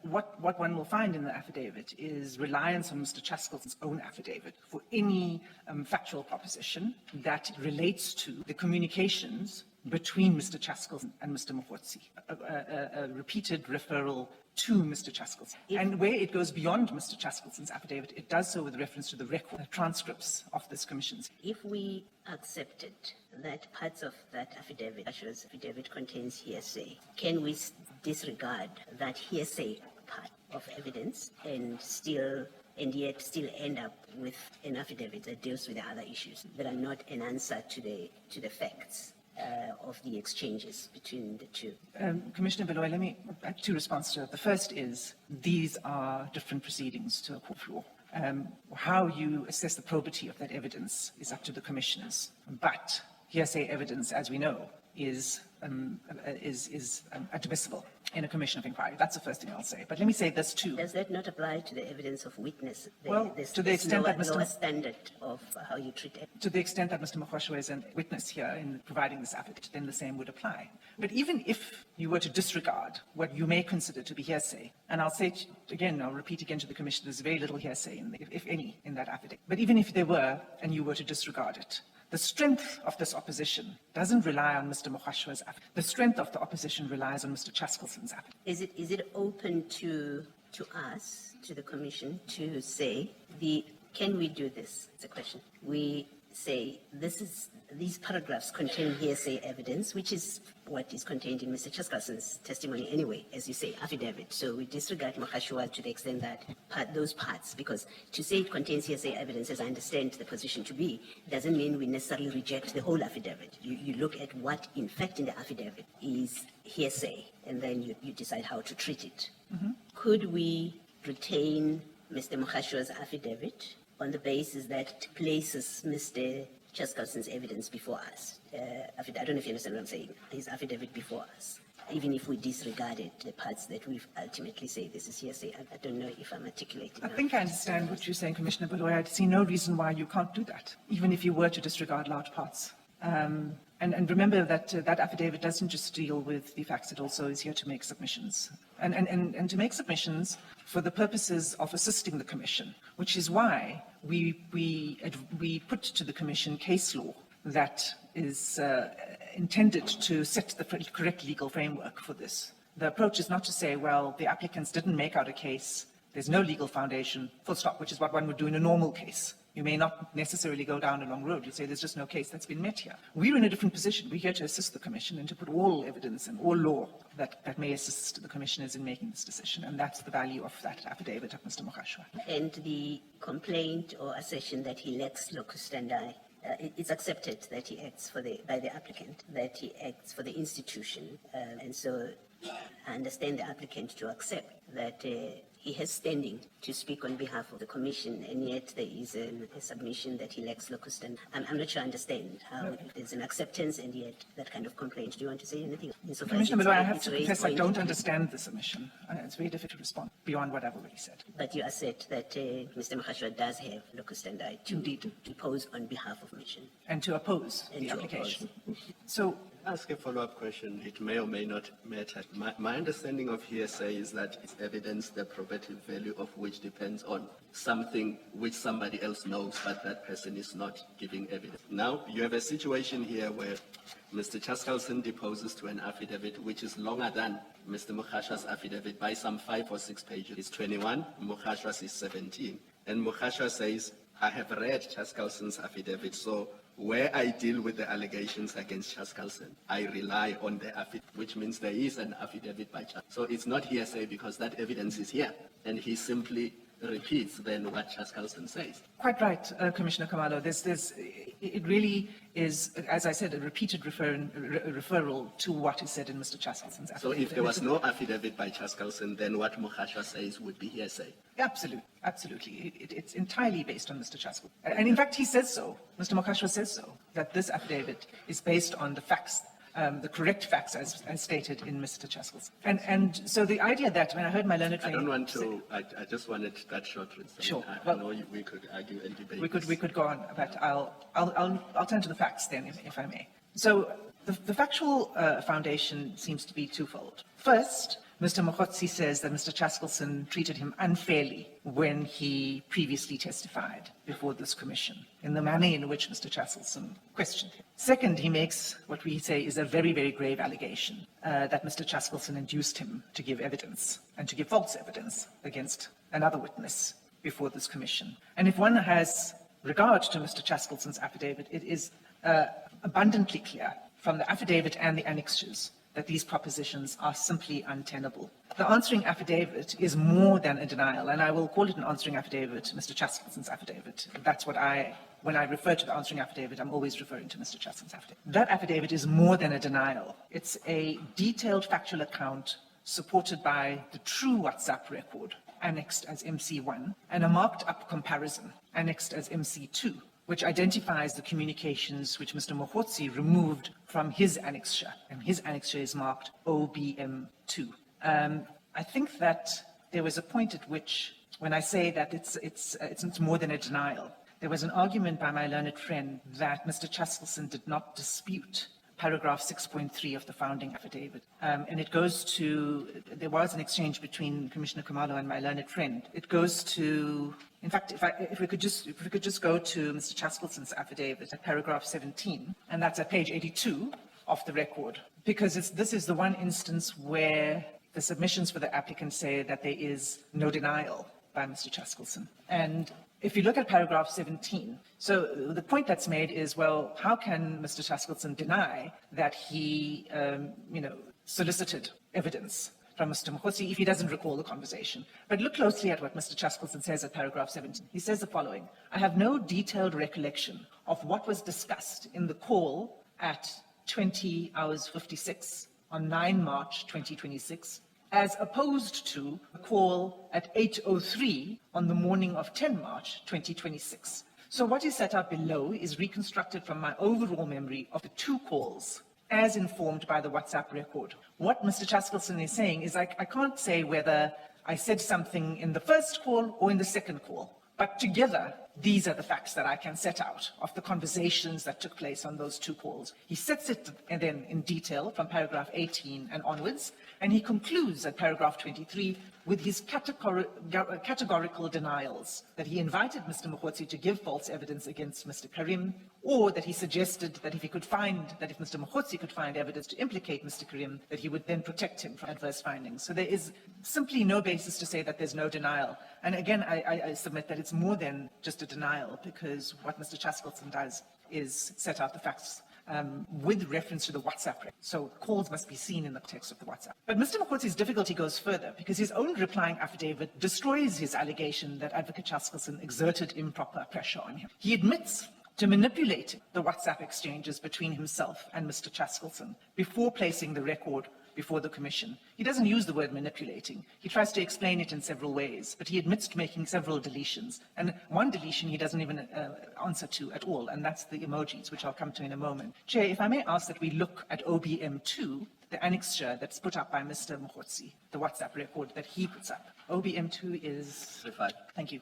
What one will find in the affidavit is reliance on Mr. Chaskalson's own affidavit for any factual proposition that relates to the communications between Mr. Chaskalson and Mr. Mogotsi, a repeated referral to Mr. Chaskalson. And where it goes beyond Mr. Chaskalson's affidavit, it does so with reference to the record, transcripts of this commission's. If we accepted that parts of that affidavit, Asher's affidavit, contains hearsay, can we disregard that hearsay part of evidence and yet still end up with an affidavit that deals with the other issues that are not an answer to the facts of the exchanges between the two? Commissioner Baloyi, let me have two responses to that. The first is these are different proceedings to a court of law. How you assess the probity of that evidence is up to the commissioners. But hearsay evidence, as we know, is admissible in a commission of inquiry. That's the first thing I'll say. But let me say this too. Does that not apply to the evidence of witness? Well, to the extent that lower standard of how you treat it. To the extent that Mr. Mogotsi is a witness here in providing this affidavit, then the same would apply. But even if you were to disregard what you may consider to be hearsay, and I'll say again, I'll repeat again to the Commission, there's very little hearsay, if any, in that affidavit. But even if there were, and you were to disregard it, The strength of this opposition doesn't rely on Mr. Mogotsi's affidavit. The strength of the opposition relies on Mr. Chaskalson's affidavit. Is it open to us, to the commission, to say, can we do this? It's a question. We say, these paragraphs contain hearsay evidence, which is what is contained in Mr. Chaskalson's testimony anyway, as you say, affidavit. So we disregard Mogotsi to the extent that those parts, because to say it contains hearsay evidence, as I understand the position to be, doesn't mean we necessarily reject the whole affidavit. You look at what, in fact, in the affidavit is hearsay, and then you decide how to treat it. Mm-hmm. Could we retain Mr. Mogotsi's affidavit on the basis that it places Mr. Chaskalson's evidence before us? I don't know if you understand what I'm saying. His affidavit before us, even if we disregarded the parts that we ultimately say this is hearsay. I don't know if I'm articulating. I think I understand what you're saying, Commissioner Baloyi. I see no reason why you can't do that, even if you were to disregard large parts. And remember that that affidavit doesn't just deal with the facts, it also is here to make submissions. And to make submissions for the purposes of assisting the Commission, which is why we put to the Commission case law that is intended to set the correct legal framework for this. The approach is not to say, well, the applicants didn't make out a case, there's no legal foundation, full stop, which is what one would do in a normal case. You may not necessarily go down a long road. You say there's just no case that's been met here. We're in a different position. We're here to assist the Commission and to put all evidence and all law that may assist the Commissioners in making this decision. And that's the value of that affidavit of Mr. Mogotsi. And the complaint or assertion that he lacks locus standi, it's accepted that he acts by the applicant, that he acts for the institution. And so I understand the applicant to accept that he has standing to speak on behalf of the Commission, and yet there is a submission that he lacks locus standi. I'm not sure I understand how there's an acceptance and yet that kind of complaint. Do you want to say anything? Commissioner Baloyi, I have to confess I don't understand the submission. It's very difficult to respond beyond what I've already said. But you assert that Mr. Mogotsi does have locus standi to pose on behalf of the Commission. And to oppose the application. So, ask a follow-up question. It may or may not matter. My understanding of hearsay is that it's evidence, the probative value of which depends on something which somebody else knows, but that person is not giving evidence. Now, you have a situation here where Mr. Chaskalson deposes to an affidavit which is longer than Mr. Mogotsi's affidavit by some 5 or 6 pages. It's 21, Mogotsi's is 17. And Mogotsi says, I have read Chaskalson's affidavit, so where I deal with the allegations against Chaskalson, I rely on the affidavit, which means there is an affidavit by Chaskalson. So it's not hearsay because that evidence is here, and he simply repeats then what Chaskalson says. Quite right, Commissioner Kamalo. It really is, as I said, a repeated referral to what is said in Mr. Chaskalson's affidavit. So if there was no affidavit by Chaskalson, then what Mogotsi says would be hearsay. Absolutely. It's entirely based on Mr. Chaskalson. And in fact, he says so. Mr. Mogotsi says so, that this affidavit is based on the facts, the correct facts as stated in Mr. Chaskalson. And so the idea that, when I heard my learned friend... I don't want to, I just wanted that short response. Sure. I know we could argue and debate. We could go on, but I'll turn to the facts then, if I may. So the factual foundation seems to be twofold. First, Mr. Mogotsi says that Mr. Chaskalson treated him unfairly when he previously testified before this commission, in the manner in which Mr. Chaskalson questioned him. Second, he makes what we say is a very, very grave allegation that Mr. Chaskalson induced him to give evidence, and to give false evidence against another witness before this commission. And if one has regard to Mr. Chaskalson's affidavit, it is abundantly clear from the affidavit and the annexures that these propositions are simply untenable. The answering affidavit is more than a denial, and I will call it an answering affidavit, Mr. Chaskalson's affidavit. That's what when I refer to the answering affidavit, I'm always referring to Mr. Chaskalson's affidavit. That affidavit is more than a denial. It's a detailed factual account supported by the true WhatsApp record, annexed as MC1, and a marked up comparison, annexed as MC2, which identifies the communications which Mr. Mogotsi removed from his annexure, and his annexure is marked OBM2. I think that there was a point at which, when I say that it's more than a denial, there was an argument by my learned friend that Mr. Chaskalson did not dispute paragraph 6.3 of the founding affidavit. And it goes to, there was an exchange between Commissioner Kamalo and my learned friend. It goes to In fact, if we could just go to Mr. Chaskalson's affidavit at paragraph 17, and that's at page 82 of the record, because this is the one instance where the submissions for the applicant say that there is no denial by Mr. Chaskalson. And if you look at paragraph 17, so the point that's made is, well, how can Mr. Chaskalson deny that he, solicited evidence from Mr. Mogotsi if he doesn't recall the conversation? But look closely at what Mr. Chaskalson says at paragraph 17. He says the following: I have no detailed recollection of what was discussed in the call at 20 hours 56 on 9 March 2026, as opposed to a call at 8:03 on the morning of 10 March 2026. So what is set out below is reconstructed from my overall memory of the two calls, as informed by the WhatsApp record. What Mr. Chaskalson is saying is I can't say whether I said something in the first call or in the second call, but together, these are the facts that I can set out of the conversations that took place on those two calls. He sets it then in detail from paragraph 18 and onwards, and he concludes at paragraph 23 with his categorical denials that he invited Mr. Mogotsi to give false evidence against Mr. Carrim, or that he suggested that if Mr. Mogotsi could find evidence to implicate Mr. Carrim, that he would then protect him from adverse findings. So there is simply no basis to say that there's no denial. And again, I submit that it's more than just a denial, because what Mr. Chaskalson does is set out the facts with reference to the WhatsApp. So calls must be seen in the text of the WhatsApp. But Mr. Mogotsi's difficulty goes further, because his own replying affidavit destroys his allegation that Advocate Chaskalson exerted improper pressure on him. He admits to manipulating the WhatsApp exchanges between himself and Mr. Chaskalson before placing the record before the Commission. He doesn't use the word manipulating. He tries to explain it in several ways, but he admits to making several deletions. And one deletion he doesn't even answer to at all, and that's the emojis, which I'll come to in a moment. Chair, if I may ask that we look at OBM2, the annexure that's put up by Mr. Mogotsi, the WhatsApp record that he puts up. OBM2 is... Thank you.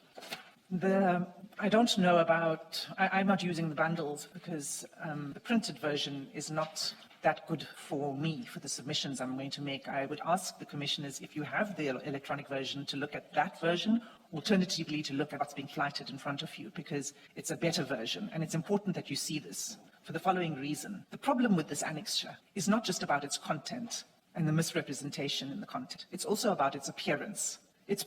I don't know about... I'm not using the bundles because the printed version is not that good for me, for the submissions I'm going to make. I would ask the commissioners, if you have the electronic version, to look at that version, alternatively to look at what's being flighted in front of you, because it's a better version. And it's important that you see this for the following reason. The problem with this annexure is not just about its content and the misrepresentation in the content. It's also about its appearance. It's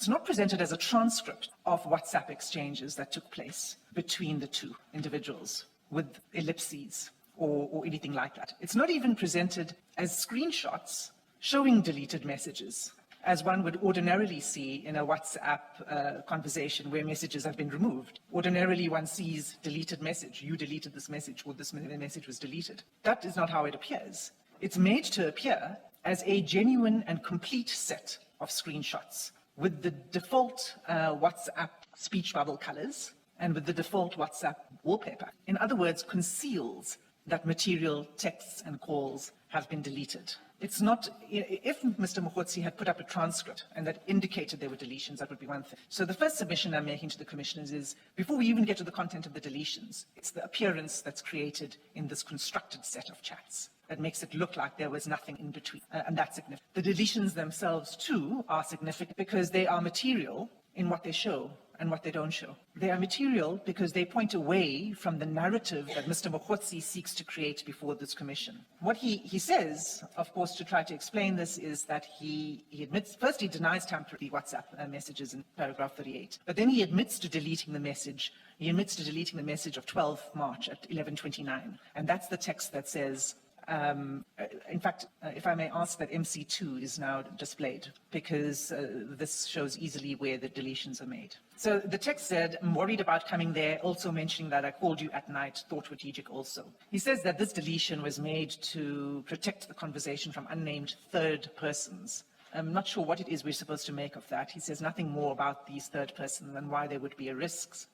not presented as a transcript of WhatsApp exchanges that took place between the two individuals with ellipses or anything like that. It's not even presented as screenshots showing deleted messages, as one would ordinarily see in a WhatsApp conversation where messages have been removed. Ordinarily, one sees deleted message, you deleted this message, or this message was deleted. That is not how it appears. It's made to appear as a genuine and complete set of screenshots with the default WhatsApp speech bubble colors and with the default WhatsApp wallpaper. In other words, conceals that material texts and calls have been deleted. It's not, if Mr. Mogotsi had put up a transcript and that indicated there were deletions, that would be one thing. So the first submission I'm making to the commissioners is, before we even get to the content of the deletions, it's the appearance that's created in this constructed set of chats that makes it look like there was nothing in between, and that's significant. The deletions themselves, too, are significant because they are material in what they show and what they don't show. They are material because they point away from the narrative that Mr. Mogotsi seeks to create before this commission. What he says, of course, to try to explain this is that he admits, first he denies tampering the WhatsApp messages in paragraph 38, but then he admits to deleting the message. He admits to deleting the message of 12 March at 11:29, and that's the text that says, in fact, if I may ask that MC2 is now displayed, because this shows easily where the deletions are made. So the text said, I'm worried about coming there, also mentioning that I called you at night, thought strategic also. He says that this deletion was made to protect the conversation from unnamed third persons. I'm not sure what it is we're supposed to make of that. He says nothing more about these third persons and why there would be a risk.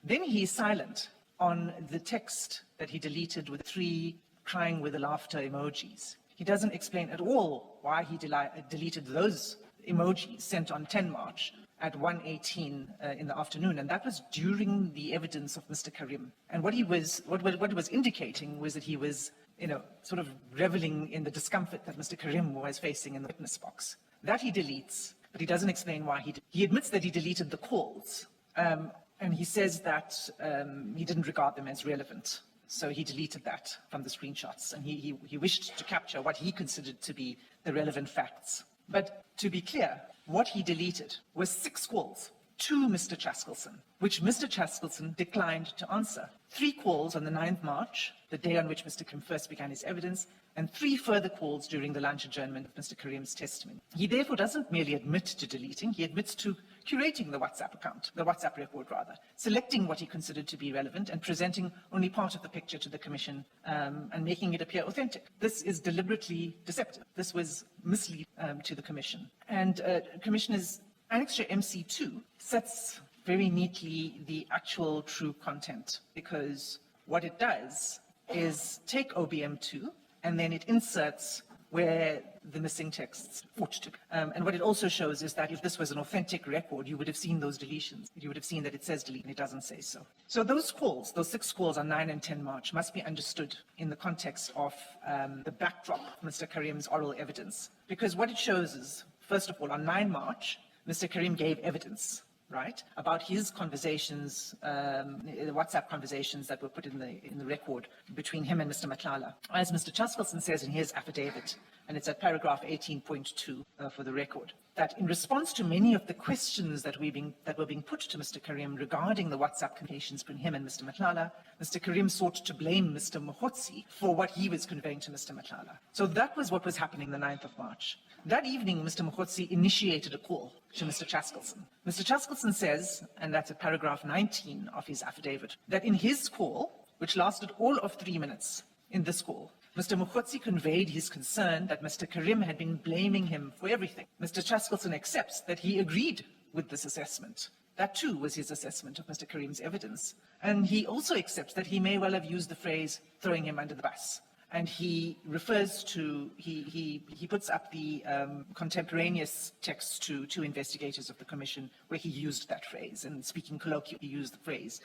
Then he's silent on the text that he deleted with 3 crying with the laughter emojis. He doesn't explain at all why he deleted those emojis sent on 10 March at 1:18 in the afternoon, and that was during the evidence of Mr. Carrim. And what it was indicating was that he was, sort of reveling in the discomfort that Mr. Carrim was facing in the witness box. That he deletes. but he doesn't explain why he admits that he deleted the calls, and he says that he didn't regard them as relevant. So he deleted that from the screenshots, and he wished to capture what he considered to be the relevant facts. But to be clear, what he deleted was 6 calls to Mr. Chaskalson, which Mr. Chaskalson declined to answer. 3 calls on the 9th March, the day on which Mr. Carrim first began his evidence, and 3 further calls during the lunch adjournment of Mr. Carrim's testimony. He therefore doesn't merely admit to deleting, he admits to curating the WhatsApp account, the WhatsApp record rather, selecting what he considered to be relevant and presenting only part of the picture to the Commission and making it appear authentic. This is deliberately deceptive. This was misleading to the Commission. And Commissioners, Annexure MC2 sets very neatly the actual true content, because what it does is take OBM2 and then it inserts where the missing texts ought to be. And what it also shows is that if this was an authentic record, you would have seen those deletions. You would have seen that it says delete and it doesn't say so. So those calls, those 6 calls on 9 and 10 March must be understood in the context of the backdrop of Mr. Carrim's oral evidence. Because what it shows is, first of all, on 9 March, Mr. Carrim gave evidence, right, about his conversations, the WhatsApp conversations that were put in the record between him and Mr. Madlanga. As Mr. Chaskalson says in his affidavit, and it's at paragraph 18.2 for the record, that in response to many of the questions that were being put to Mr. Carrim regarding the WhatsApp communications between him and Mr. Madlanga, Mr. Carrim sought to blame Mr. Mogotsi for what he was conveying to Mr. Madlanga. So that was what was happening the 9th of March. That evening, Mr. Mogotsi initiated a call to Mr. Chaskalson. Mr. Chaskalson says, and that's at paragraph 19 of his affidavit, that in his call, which lasted all of 3 minutes, in this call, Mr. Mogotsi conveyed his concern that Mr. Carrim had been blaming him for everything. Mr. Chaskalson accepts that he agreed with this assessment. That too was his assessment of Mr. Carrim's evidence. And he also accepts that he may well have used the phrase throwing him under the bus. And he refers to, he puts up the contemporaneous texts to 2 investigators of the Commission where he used that phrase, and speaking colloquially, he used the phrase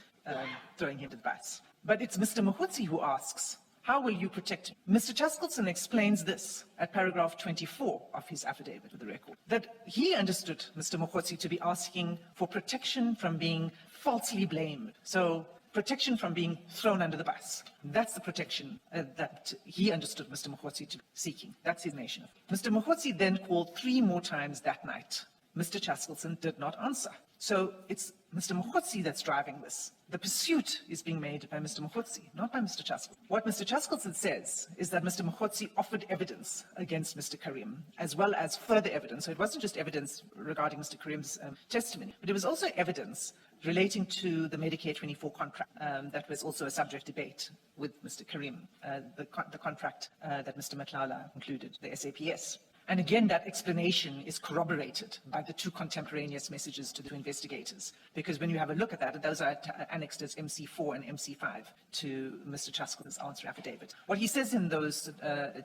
throwing him to the bus. But it's Mr. Mogotsi who asks, how will you protect him? Mr. Chaskalson explains this at paragraph 24 of his affidavit of the record, that he understood Mr. Mogotsi to be asking for protection from being falsely blamed. So protection from being thrown under the bus. That's the protection that he understood Mr. Mogotsi to be seeking. That's his nation. Mr. Mogotsi then called 3 more times that night. Mr. Chaskalson did not answer. So it's Mr. Mogotsi that's driving this. The pursuit is being made by Mr. Mogotsi, not by Mr. Chaskalson. What Mr. Chaskalson says is that Mr. Mogotsi offered evidence against Mr. Carrim, as well as further evidence. So it wasn't just evidence regarding Mr. Carrim's testimony, but it was also evidence relating to the Medicare 24 contract that was also a subject debate with Mr. Carrim, the contract that Mr. Madlanga included, the SAPS. And again, that explanation is corroborated by the 2 contemporaneous messages to the investigators. Because when you have a look at that, those are annexed as MC4 and MC5 to Mr. Chaskalson's answer affidavit. What he says in those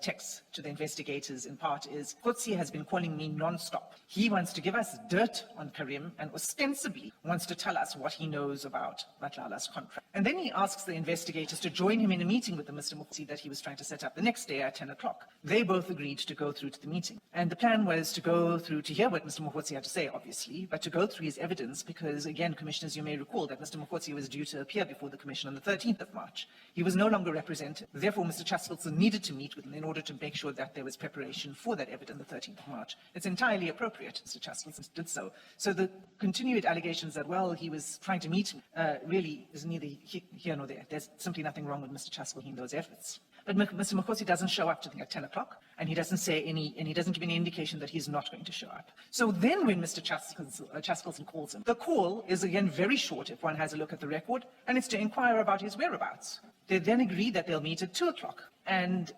texts to the investigators in part is, Mogotsi has been calling me non-stop. He wants to give us dirt on Carrim and ostensibly wants to tell us what he knows about Madlanga's contract. And then he asks the investigators to join him in a meeting with the Mr. Mogotsi that he was trying to set up the next day at 10 o'clock. They both agreed to go through to the meeting. And the plan was to go through to hear what Mr. Mogotsi had to say, obviously, but to go through his evidence because, again, Commissioners, you may recall that Mr. Mogotsi was due to appear before the Commission on the 13th of March. He was no longer represented. Therefore, Mr. Chaskalson needed to meet with him in order to make sure that there was preparation for that evidence on the 13th of March. It's entirely appropriate Mr. Chaskalson did so. So the continued allegations that, well, he was trying to meet him really is neither here nor there. There's simply nothing wrong with Mr. Chaskalson in those efforts. But Mr. Mogotsi doesn't show up at 10 o'clock, and he doesn't say and he doesn't give any indication that he's not going to show up. So then when Mr. Chaskalson calls him, the call is again very short if one has a look at the record, and it's to inquire about his whereabouts. They then agree that they'll meet at 2 o'clock. And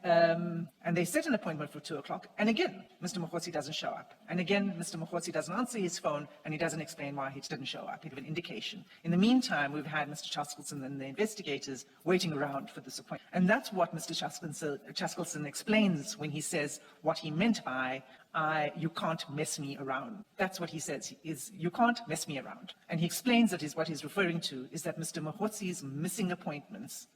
they set an appointment for 2 o'clock. And again, Mr. Mogotsi doesn't show up. And again, Mr. Mogotsi doesn't answer his phone, and he doesn't explain why he didn't show up. He gave an indication. In the meantime, we've had Mr. Chaskalson and the investigators waiting around for this appointment. And that's what Mr. Chaskalson explains when he says what he meant by, you can't mess me around. That's what he says, is you can't mess me around. And he explains that what he's referring to is that Mr. Mogotsi's missing appointments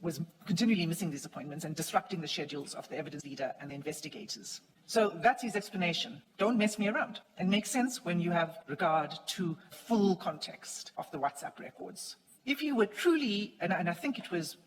was continually missing these appointments and disrupting the schedules of the evidence leader and the investigators. So that's his explanation. Don't mess me around. And makes sense when you have regard to full context of the WhatsApp records. If you were truly, and I think it was,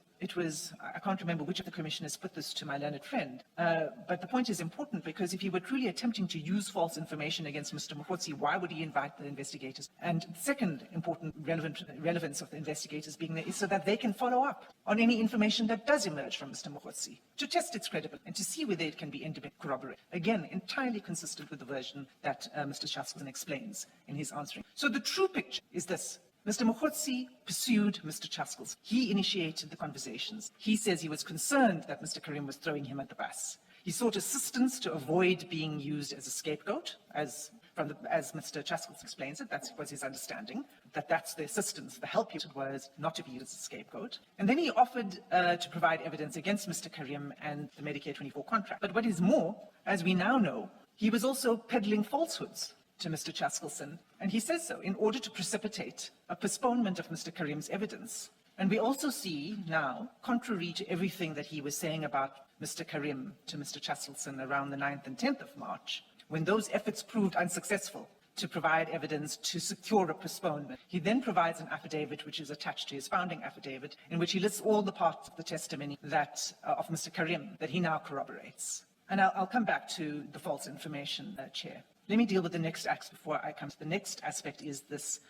I can't remember which of the commissioners put this to my learned friend, but the point is important because if he were truly attempting to use false information against Mr. Mogotsi, why would he invite the investigators? And the second important relevance of the investigators being there is so that they can follow up on any information that does emerge from Mr. Mogotsi, to test its credibility and to see whether it can be independently corroborated. Again, entirely consistent with the version that Mr. Chaskalson explains in his answering. So the true picture is this. Mr. Mogotsi pursued Mr. Chaskalson. He initiated the conversations. He says he was concerned that Mr. Carrim was throwing him at the bus. He sought assistance to avoid being used as a scapegoat, as Mr. Chaskalson explains it. That was his understanding, that's the assistance, the help he was not to be used as a scapegoat. And then he offered to provide evidence against Mr. Carrim and the Medicare 24 contract. But what is more, as we now know, he was also peddling falsehoods to Mr. Chaskalson, and he says so in order to precipitate a postponement of Mr. Carrim's evidence. And we also see now, contrary to everything that he was saying about Mr. Carrim to Mr. Chaskalson around the 9th and 10th of March, when those efforts proved unsuccessful to provide evidence to secure a postponement, he then provides an affidavit which is attached to his founding affidavit, in which he lists all the parts of the testimony that of Mr. Carrim that he now corroborates. And I'll come back to the false information, Chair. Let me deal with the next aspect before I come to the next aspect is this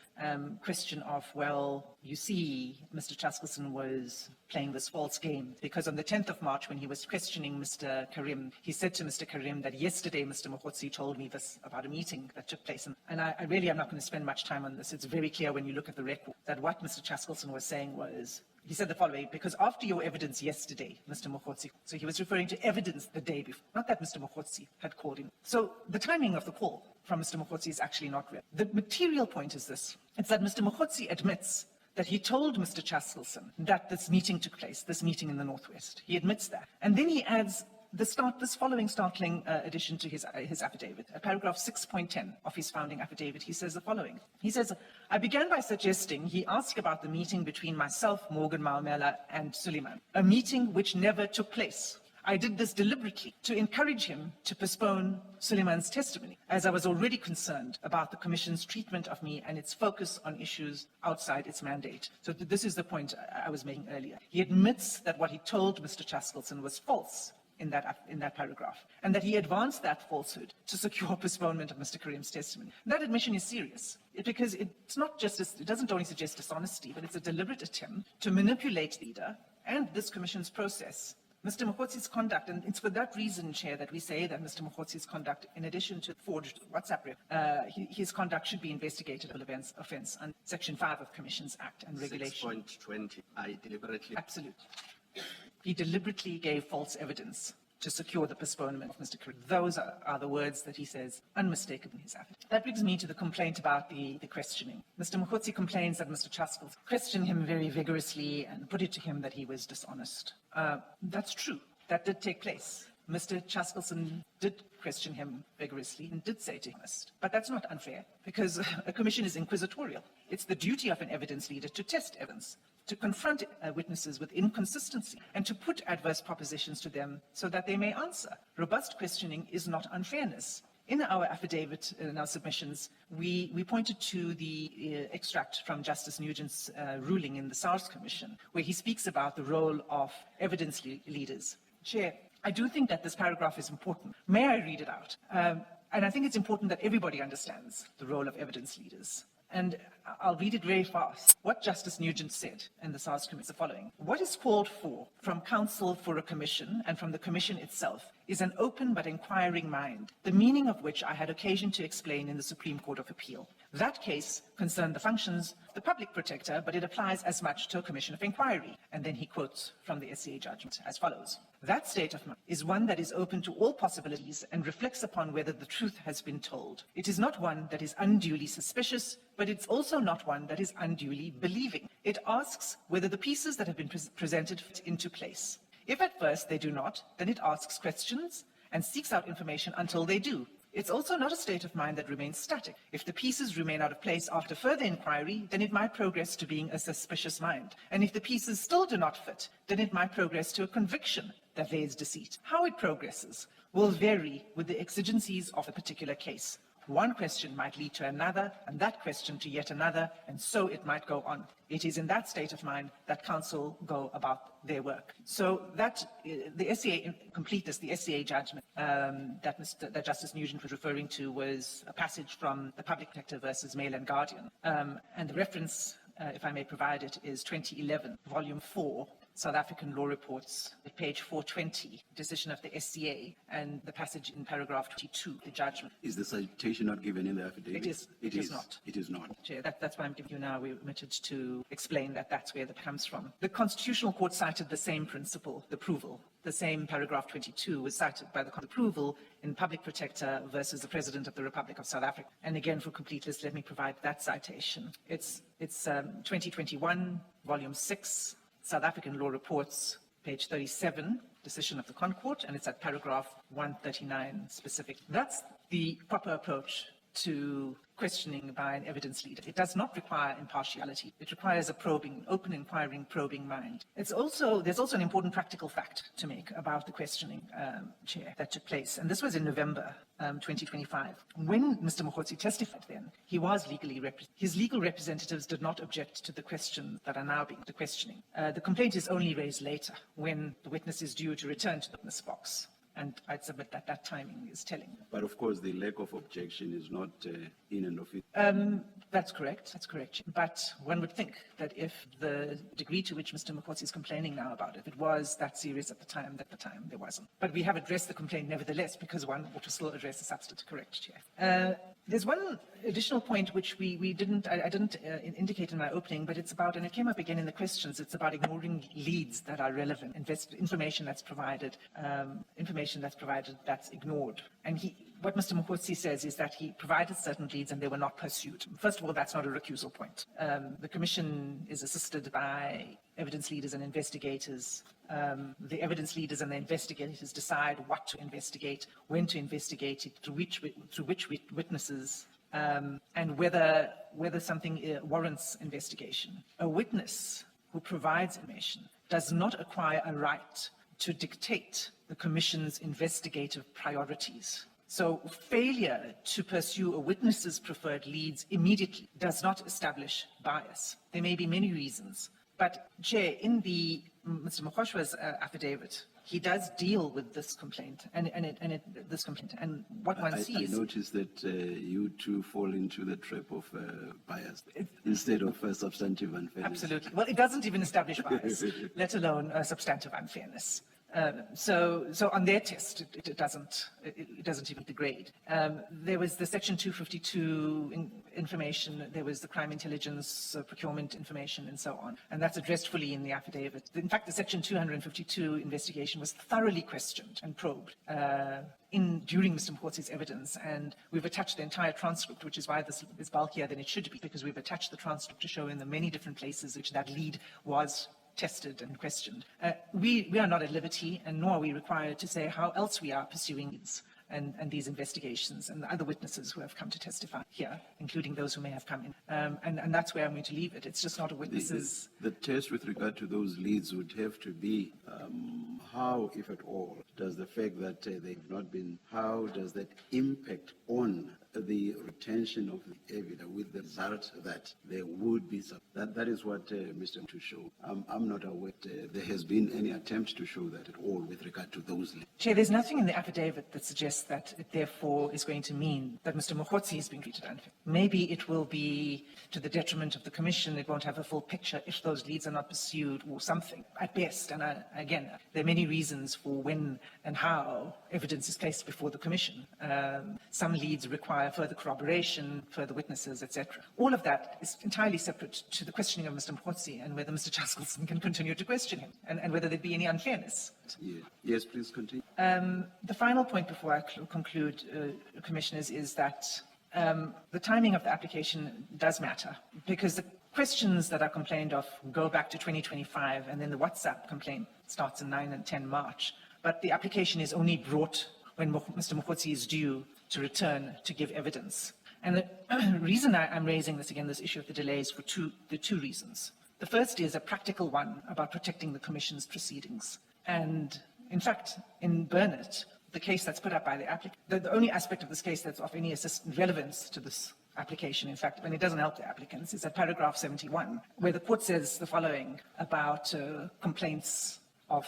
question of, well, you see, Mr. Chaskalson was playing this false game because on the 10th of March, when he was questioning Mr. Carrim, he said to Mr. Carrim that yesterday Mr. Mogotsi told me this about a meeting that took place. And I really am not going to spend much time on this. It's very clear when you look at the record that what Mr. Chaskalson was saying was, he said the following, because after your evidence yesterday, Mr. Mogotsi, so he was referring to evidence the day before, not that Mr. Mogotsi had called him. So the timing of the call from Mr. Mogotsi is actually not real. The material point is this. It's that Mr. Mogotsi admits that he told Mr. Chaskalson that this meeting took place, this meeting in the Northwest. He admits that. And then he adds this following startling addition to his affidavit, paragraph 6.10 of his founding affidavit. He says the following. He says, I began by suggesting he asked about the meeting between myself, Morgan Maumela, and Suleiman, a meeting which never took place. I did this deliberately to encourage him to postpone Suleiman's testimony, as I was already concerned about the Commission's treatment of me and its focus on issues outside its mandate. So this is the point I was making earlier. He admits that what he told Mr. Chaskalson was false in that paragraph, and that he advanced that falsehood to secure postponement of Mr. Carrim's testimony. That admission is serious, because it's not just, it doesn't only suggest dishonesty, but it's a deliberate attempt to manipulate the leader and this Commission's process. Mr. Mogotsi's conduct, and it's for that reason, Chair, that we say that Mr. Mogotsi's conduct, in addition to forged WhatsApp, his conduct should be investigated as offence under Section 5 of Commissions Act and Regulation. 6.20, I deliberately... Absolutely. He deliberately gave false evidence to secure the postponement of Mr. Carrim. Those are the words that he says unmistakably in his affidavit. That brings me to the complaint about the questioning. Mr. Mogotsi complains that Mr. Chaskalson questioned him very vigorously and put it to him that he was dishonest. That's true. That did take place. Mr. Chaskalson did question him vigorously and did say to him, but that's not unfair, because a commission is inquisitorial. It's the duty of an evidence leader to test evidence, to confront witnesses with inconsistency, and to put adverse propositions to them so that they may answer. Robust questioning is not unfairness. In our affidavit, in our submissions, we pointed to the extract from Justice Nugent's ruling in the SARS Commission, where he speaks about the role of evidence leaders. Chair, I do think that this paragraph is important. May I read it out? And I think it's important that everybody understands the role of evidence leaders. And I'll read it very fast. What Justice Nugent said in the SARS Commission is the following. What is called for from counsel for a commission and from the commission itself is an open but inquiring mind, the meaning of which I had occasion to explain in the Supreme Court of Appeal. That case concerned the functions of the public protector, but it applies as much to a commission of inquiry. And then he quotes from the SCA judgment as follows. That state of mind is one that is open to all possibilities and reflects upon whether the truth has been told. It is not one that is unduly suspicious, but it's also not one that is unduly believing. It asks whether the pieces that have been presented fit into place. If at first they do not, then it asks questions and seeks out information until they do. It's also not a state of mind that remains static. If the pieces remain out of place after further inquiry, then it might progress to being a suspicious mind. And if the pieces still do not fit, then it might progress to a conviction that there is deceit. How it progresses will vary with the exigencies of a particular case. One question might lead to another, and that question to yet another, and so it might go on. It is in that state of mind that counsel go about their work. So that the SCA completeness, the SCA judgment that Justice Nugent was referring to was a passage from the Public Protector versus Mail and Guardian, and the reference, if I may provide it, is 2011, Volume 4. South African Law Reports, at page 420, decision of the SCA, and the passage in paragraph 22, the judgment. Is the citation not given in the affidavit? It is not. It is not. Chair, that's why I'm giving you now. We omitted to explain that that's where that comes from. The Constitutional Court cited the same principle, the approval. The same paragraph 22 was cited by the approval in Public Protector versus the President of the Republic of South Africa. And again, for completeness, let me provide that citation. It's 2021, volume 6, South African Law Reports, page 37, decision of the Concourt, and it's at paragraph 139 specific. That's the proper approach to questioning by an evidence leader. It does not require impartiality. It requires a probing, open, inquiring, probing mind. There's also an important practical fact to make about the questioning, Chair, that took place. And this was in November 2025. When Mr. Mogotsi testified then, he was legally represented. His legal representatives did not object to the questions that are now being the questioning. The complaint is only raised later when the witness is due to return to the witness box. And I'd submit that that timing is telling. But of course, the lack of objection is not in and of it. That's correct. That's correct. But one would think that if the degree to which Mr. Mogotsi is complaining now about it, if it was that serious at the time there wasn't. But we have addressed the complaint nevertheless because one ought to still address the substance. Correct, Chair. There's one additional point which I didn't indicate in my opening, but it's about, and it came up again in the questions, it's about ignoring leads that are relevant, information that's provided that's ignored. And what Mr. Mogotsi says is that he provided certain leads and they were not pursued. First of all, that's not a recusal point. The Commission is assisted by evidence leaders and investigators. The evidence leaders and the investigators decide what to investigate, when to investigate it, through which witnesses, and whether something warrants investigation. A witness who provides information does not acquire a right to dictate the Commission's investigative priorities. So failure to pursue a witness's preferred leads immediately does not establish bias. There may be many reasons, but Chair, in Mr. Mogotsi's affidavit, he does deal with this complaint, and what one sees. I noticed that you too fall into the trap of bias instead of substantive unfairness. Absolutely. Well, it doesn't even establish bias, let alone substantive unfairness. So on their test, it doesn't even degrade. There was the Section 252 information, there was the crime intelligence procurement information, and so on, and that's addressed fully in the affidavit. In fact, the Section 252 investigation was thoroughly questioned and probed during Mr. Mogotsi's evidence, and we've attached the entire transcript, which is why this is bulkier than it should be, because we've attached the transcript to show in the many different places which that lead was tested and questioned. We are not at liberty, and nor are we required to say how else we are pursuing these and these investigations and the other witnesses who have come to testify here, including those who may have come in. And that's where I'm going to leave it. It's just not a witness's... The test with regard to those leads would have to be how, if at all, does the fact that they've not been, how does that impact on the retention of the evidence with the result that there would be some. That is what Mr. to show. I'm not aware there has been any attempt to show that at all with regard to those leads. Chair, there's nothing in the affidavit that suggests that it therefore is going to mean that Mr. Mogotsi is being treated unfairly. Maybe it will be to the detriment of the Commission. It won't have a full picture if those leads are not pursued or something at best. And again, there are many reasons for when and how evidence is placed before the Commission. Some leads require further corroboration, further witnesses, etc. All of that is entirely separate to the questioning of Mr. Mogotsi and whether Mr. Chaskalson can continue to question him and whether there'd be any unfairness. Yeah. Yes, please continue. The final point before I conclude, Commissioners, is that the timing of the application does matter because the questions that are complained of go back to 2025 and then the WhatsApp complaint starts on 9 and 10 March. But the application is only brought when Mr. Mogotsi is due to return to give evidence. And the reason I'm raising this again, this issue of the delays, for two reasons. The first is a practical one about protecting the Commission's proceedings. And in fact, in Burnett, the case that's put up by the applicant, the only aspect of this case that's of any relevance to this application, in fact, and it doesn't help the applicants, is at paragraph 71, where the court says the following about complaints of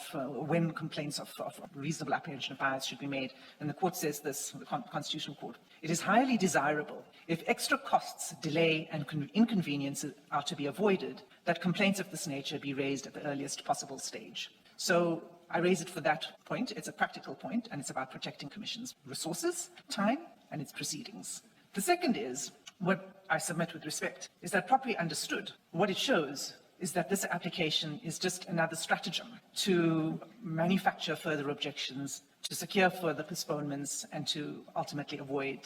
when complaints of reasonable apprehension of bias should be made. And the court says this, the Constitutional Court: it is highly desirable, if extra costs, delay, and inconveniences are to be avoided, that complaints of this nature be raised at the earliest possible stage. So I raise it for that point. It's a practical point, and it's about protecting Commission's resources, time, and its proceedings. The second is, what I submit with respect, is that properly understood, what it shows is that this application is just another stratagem to manufacture further objections, to secure further postponements, and to ultimately avoid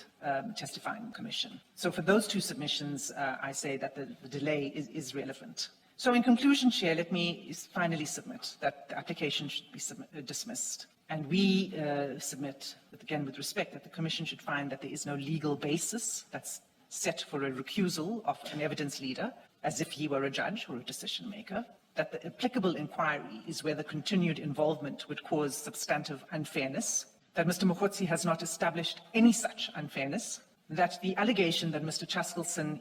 testifying in Commission. So for those two submissions, I say that the delay is relevant. So in conclusion, Chair, let me finally submit that the application should be dismissed. And we submit, again with respect, that the Commission should find that there is no legal basis that's set for a recusal of an evidence leader, as if he were a judge or a decision maker, that the applicable inquiry is whether continued involvement would cause substantive unfairness, that Mr. Mogotsi has not established any such unfairness, that the allegation that Mr. Chaskalson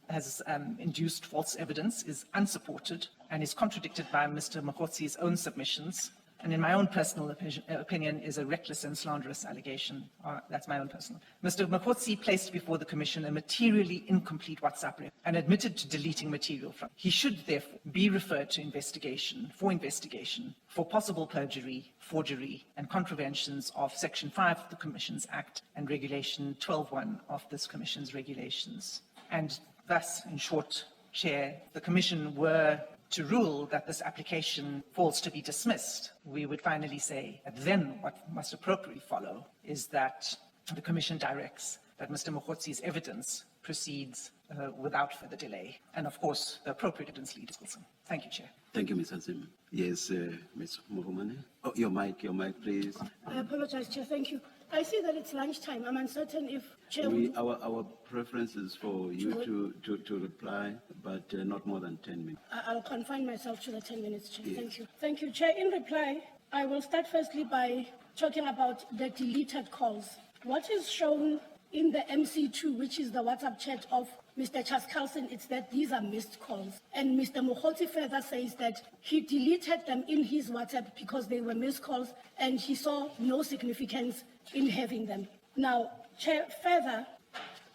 has induced false evidence is unsupported and is contradicted by Mr. Mogotsi's own submissions, and in my own personal opinion is a reckless and slanderous allegation. That's my own personal. Mr. Mogotsi placed before the Commission a materially incomplete WhatsApp record and admitted to deleting material from it. He should therefore be referred to investigation for possible perjury, forgery, and contraventions of Section 5 of the Commission's Act and Regulation 12.1 of this Commission's regulations. And thus, in short, Chair, the Commission were to rule that this application falls to be dismissed, we would finally say that then what must appropriately follow is that the Commission directs that Mr. Mogotsi's evidence proceeds without further delay. And of course, the appropriate evidence leader. Thank you, Chair. Thank you, Ms. Azim. Yes, Ms. Mohomane. Oh, your mic, please. I apologize, Chair. Thank you. I see that it's lunchtime. I'm uncertain if Chair Our preference is for you to reply, but not more than 10 minutes. I'll confine myself to the 10 minutes, Chair. Yes. Thank you. Thank you, Chair. In reply, I will start firstly by talking about the deleted calls. What is shown in the MC2, which is the WhatsApp chat of Mr. Chaskalson, it's that these are missed calls. And Mr. Mogotsi further says that he deleted them in his WhatsApp because they were missed calls and he saw no significance in having them. Now, Chair, further,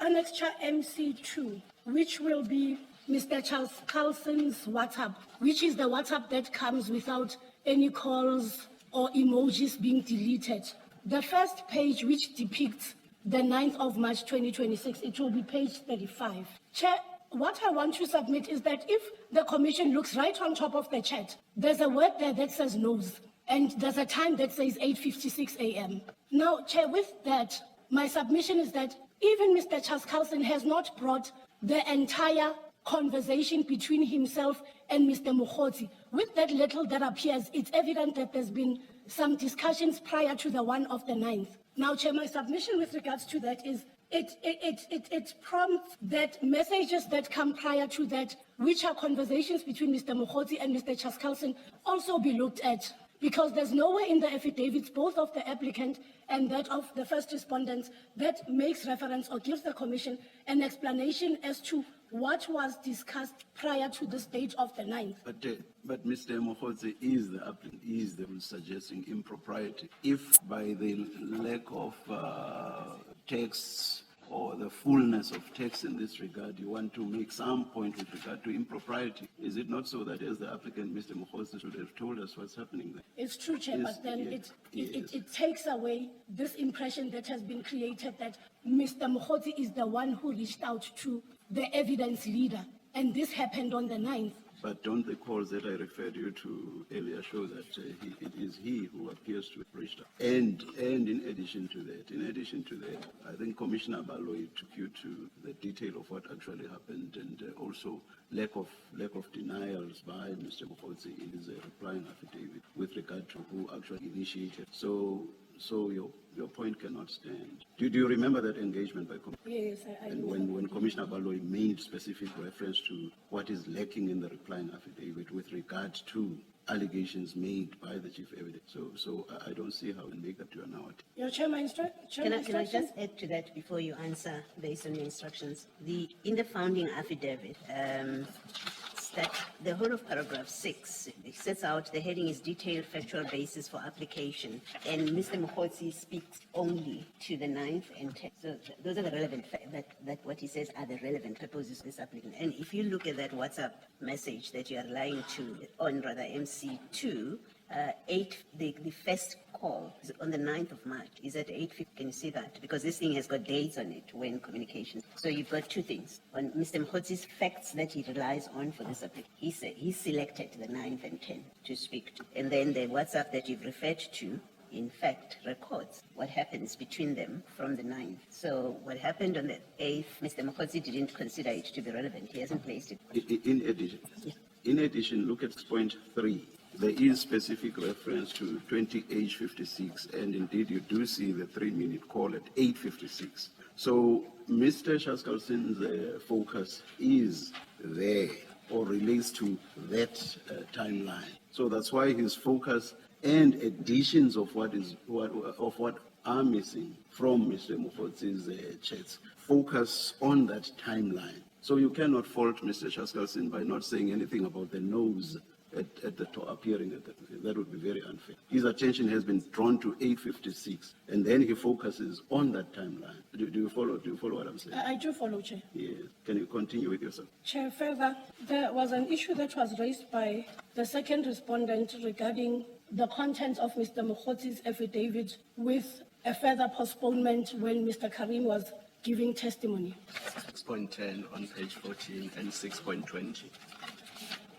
Annexure MC2, which will be Mr. Chaskalson's WhatsApp, which is the WhatsApp that comes without any calls or emojis being deleted. The first page, which depicts the 9th of March 2026, it will be page 35. Chair, what I want to submit is that if the Commission looks right on top of the chat, there's a word there that says nose, and there's a time that says 8:56 a.m. Now, Chair, with that, my submission is that even Mr. Chaskalson has not brought the entire conversation between himself and Mr. Mogotsi. With that little that appears, it's evident that there's been some discussions prior to the one of the 9th. Now, Chair, my submission with regards to that is it prompts that messages that come prior to that, which are conversations between Mr. Mogotsi and Mr. Chaskalson, also be looked at. Because there's nowhere in the affidavits, both of the applicant and that of the first respondents, that makes reference or gives the Commission an explanation as to what was discussed prior to the date of the 9th. But Mr. Mogotsi is the applicant, is the one suggesting impropriety. If by the lack of texts or the fullness of text in this regard, you want to make some point with regard to impropriety, is it not so that as the applicant, Mr. Mogotsi should have told us what's happening there? It's true, Chair, Yes, but then yes, it takes away this impression that has been created that Mr. Mogotsi is the one who reached out to the evidence leader, and this happened on the 9th. But don't the calls that I referred you to earlier show that it is he who appears to have reached out? And in addition to that, I think Commissioner Baloyi took you to the detail of what actually happened, and also lack of denials by Mr. Mogotsi in his replying affidavit with regard to who actually initiated. So So your point cannot stand. Do you remember that engagement by Commissioner? Yes, I And do. when Commissioner Baloyi made specific reference to what is lacking in the replying affidavit with regard to allegations made by the chief evidence. So I don't see how we make that to an hour. Your chairman Can I just add to that before you answer based on the instructions? In the founding affidavit, that the whole of paragraph 6, it sets out the heading is detailed factual basis for application, and Mr. Mogotsi speaks only to the 9th and 10th. So those are the relevant, that what he says are the relevant purposes of this applicant. And if you look at that WhatsApp message that you are relying on MC2, the first call is on the 9th of March. Is at 8:50. Can you see that? Because this thing has got dates on it when communications. So you've got two things. On Mr. Mogotsi's facts that he relies on for this application, he said he selected the 9th and 10th to speak to. And then the WhatsApp that you've referred to, in fact, records what happens between them from the 9th. So what happened on the 8th, Mr. Mogotsi didn't consider it to be relevant. He hasn't placed it. In addition, look at point 3. There is specific reference to 20H56, and indeed you do see the 3-minute call at 8:56. So Mr. Chaskalson's focus is there or relates to that timeline. So that's why his focus and additions of what are missing from Mr. Mogotsi's chats focus on that timeline. So you cannot fault Mr. Chaskalson by not saying anything about the nose at the top, appearing at that would be very unfair. His attention has been drawn to 8:56, and then he focuses on that timeline. Do you follow what I'm saying? I do follow, Chair. Yes. Can you continue with yourself? Chair, further, there was an issue that was raised by the second respondent regarding the contents of Mr. Mogotsi's affidavit with a further postponement when Mr. Carrim was giving testimony. 6.10 on page 14 and 6.20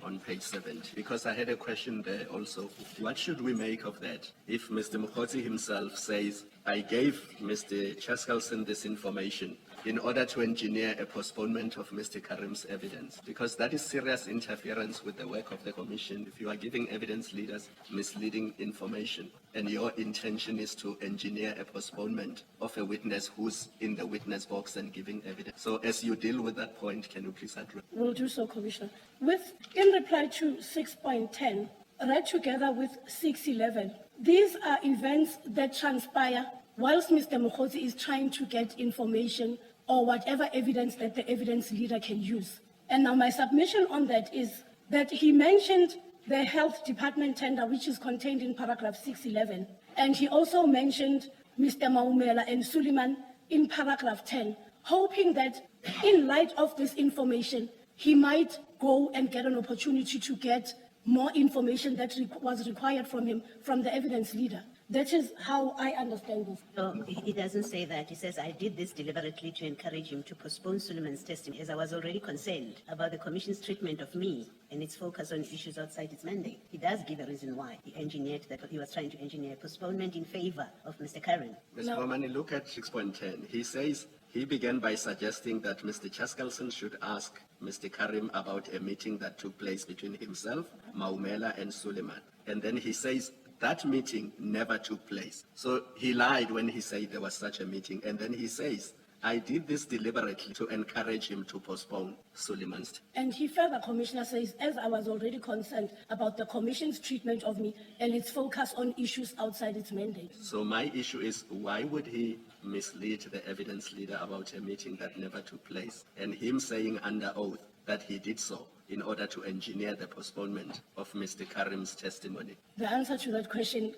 on page 70. Because I had a question there also. What should we make of that? If Mr. Mogotsi himself says, I gave Mr. Chaskalson this information in order to engineer a postponement of Mr. Carrim's evidence, because that is serious interference with the work of the commission. If you are giving evidence leaders misleading information and your intention is to engineer a postponement of a witness who's in the witness box and giving evidence. So as you deal with that point, can you please address? Will do so, Commissioner. In reply to 6.10, read together with 6.11, these are events that transpire whilst Mr. Mogotsi is trying to get information or whatever evidence that the evidence leader can use. And now my submission on that is that he mentioned the health department tender, which is contained in paragraph 6.11. And he also mentioned Mr. Maumela and Suleiman in paragraph 10, hoping that in light of this information, he might go and get an opportunity to get more information that was required from him, from the evidence leader. That is how I understand this. So he doesn't say that. He says, I did this deliberately to encourage him to postpone Suleiman's testimony, as I was already concerned about the commission's treatment of me and its focus on issues outside its mandate. He does give a reason why he engineered that. He was trying to engineer a postponement in favor of Mr. Carrim. Ms. Bomani, look at 6.10. He says he began by suggesting that Mr. Chaskalson should ask Mr. Carrim about a meeting that took place between himself, Maumela, and Suleiman. And then he says that meeting never took place. So he lied when he said there was such a meeting. And then he says, I did this deliberately to encourage him to postpone Suleiman's. And he further, Commissioner, says, as I was already concerned about the commission's treatment of me and its focus on issues outside its mandate. So my issue is, why would he mislead the evidence leader about a meeting that never took place? And him saying under oath that he did so in order to engineer the postponement of Mr. Carrim's testimony? The answer to that question,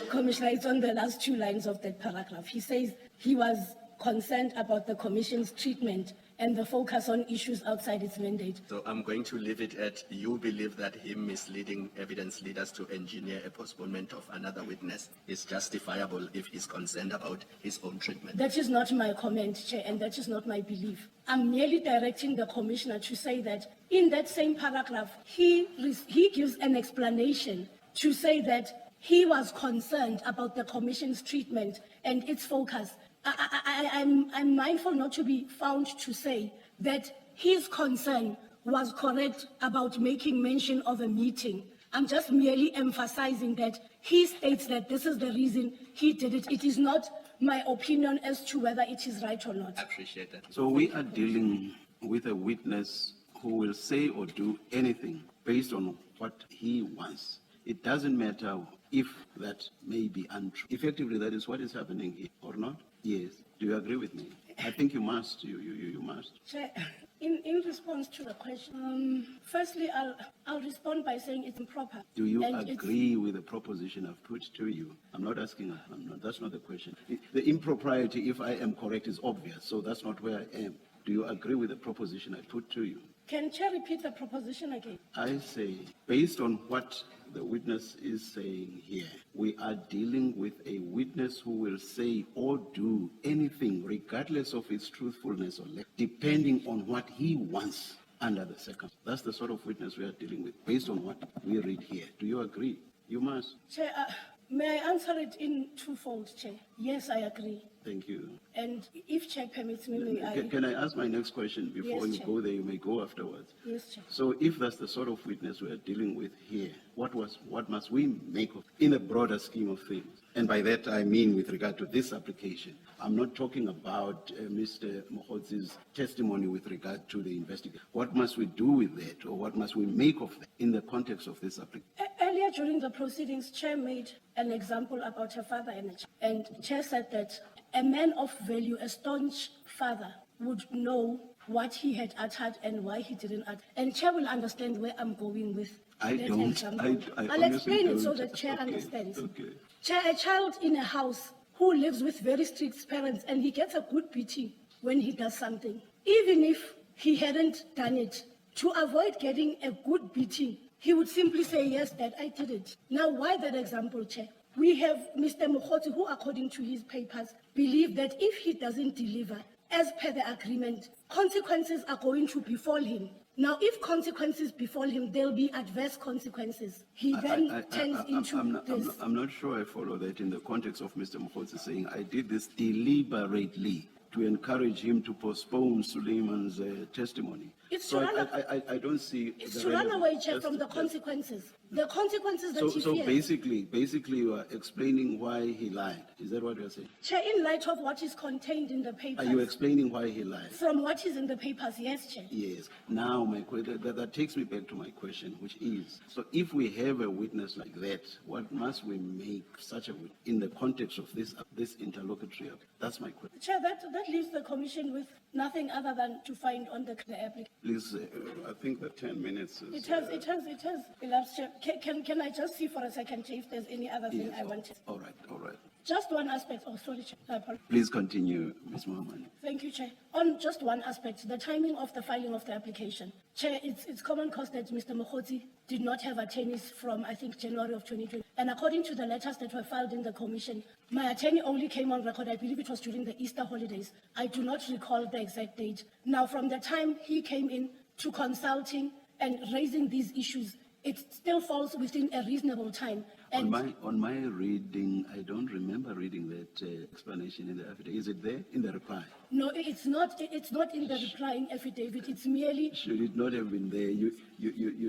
Commissioner, is on the last 2 lines of that paragraph. He says he was concerned about the commission's treatment and the focus on issues outside its mandate. So I'm going to leave it at, you believe that him misleading evidence leaders to engineer a postponement of another witness is justifiable if he's concerned about his own treatment? That is not my comment, Chair, and that is not my belief. I'm merely directing the Commissioner to say that in that same paragraph, he gives an explanation to say that he was concerned about the Commission's treatment and its focus. I'm mindful not to be found to say that his concern was correct about making mention of a meeting. I'm just merely emphasizing that he states that this is the reason he did it. It is not my opinion as to whether it is right or not. I appreciate that. So we are dealing with a witness who will say or do anything based on what he wants. It doesn't matter if that may be untrue. Effectively, that is what is happening here, or not? Yes. Do you agree with me? I think you must. You must. Chair, in response to the question, firstly, I'll respond by saying it's improper. Do you And it's- agree with the proposition I've put to you? I'm not asking, that's not the question. The impropriety, if I am correct, is obvious, so that's not where I am. Do you agree with the proposition I put to you? Can Chair repeat the proposition again? I say, based on what the witness is saying here, we are dealing with a witness who will say or do anything, regardless of its truthfulness or lack, depending on what he wants under the circumstances. That's the sort of witness we are dealing with, based on what we read here. Do you agree? You must. Chair, may I answer it in twofold, Chair? Yes, I agree. Thank you. And if Chair permits me, may I? Can I ask my next question before Yes, you Chair. go there? You may go afterwards. Yes, Chair. So if that's the sort of witness we are dealing with here, what must we make of in the broader scheme of things? And by that I mean with regard to this application. I'm not talking about Mr. Mogotsi's testimony with regard to the investigation. What must we do with that, or what must we make of that in the context of this application? Earlier during the proceedings, Chair made an example about her father and Chair said that a man of value, a staunch father, would know what he had uttered and why he didn't utter. And Chair will understand where I'm going with I that don't. example. I I'll honestly explain it so don't. that Chair Okay, understands. okay. Chair, a child in a house who lives with very strict parents and he gets a good beating when he does something, even if he hadn't done it, to avoid getting a good beating, he would simply say, yes, Dad, I did it. Now, why that example, Chair? We have Mr. Mogotsi, who, according to his papers, believe that if he doesn't deliver, as per the agreement, consequences are going to befall him. Now, if consequences befall him, there'll be adverse consequences. He then turns into this. I'm not sure I follow that in the context of Mr. Mogotsi saying, I did this deliberately to encourage him to postpone Suleiman's testimony. It's So to run I don't see. It's the to run relevance. away, Chair, Just- from the just- consequences. The consequences that he So fears. basically you are explaining why he lied. Is that what you're saying? Chair, in light of what is contained in the Are papers, you explaining why he lied? from what is in the papers, yes, Chair. Yes. Now, that takes me back to my question, which is, so if we have a witness like that, what must we make such a witness in the context of this interlocutory? That's my question. Chair, that leaves the Commission with nothing other than to find on the application. Please, I think that 10 minutes is... It has elapsed, Chair. Can I just see for a second, Chair, if there's any other thing yes, I wanted? all right. Just one aspect. Oh, sorry, Chair. I apologize. Please continue, Ms. Mohammed. Thank you, Chair. On just one aspect, the timing of the filing of the application. Chair, it's common cause that Mr. Mogotsi did not have attorneys from, I think, January of 2020. And according to the letters that were filed in the commission, my attorney only came on record, I believe it was during the Easter holidays. I do not recall the exact date. Now, from the time he came in to consulting and raising these issues, it still falls within a reasonable time. And On my reading, I don't remember reading that explanation in the affidavit. Is it there in the reply? no, it's not in the replying affidavit. It's merely Should it not have been there? You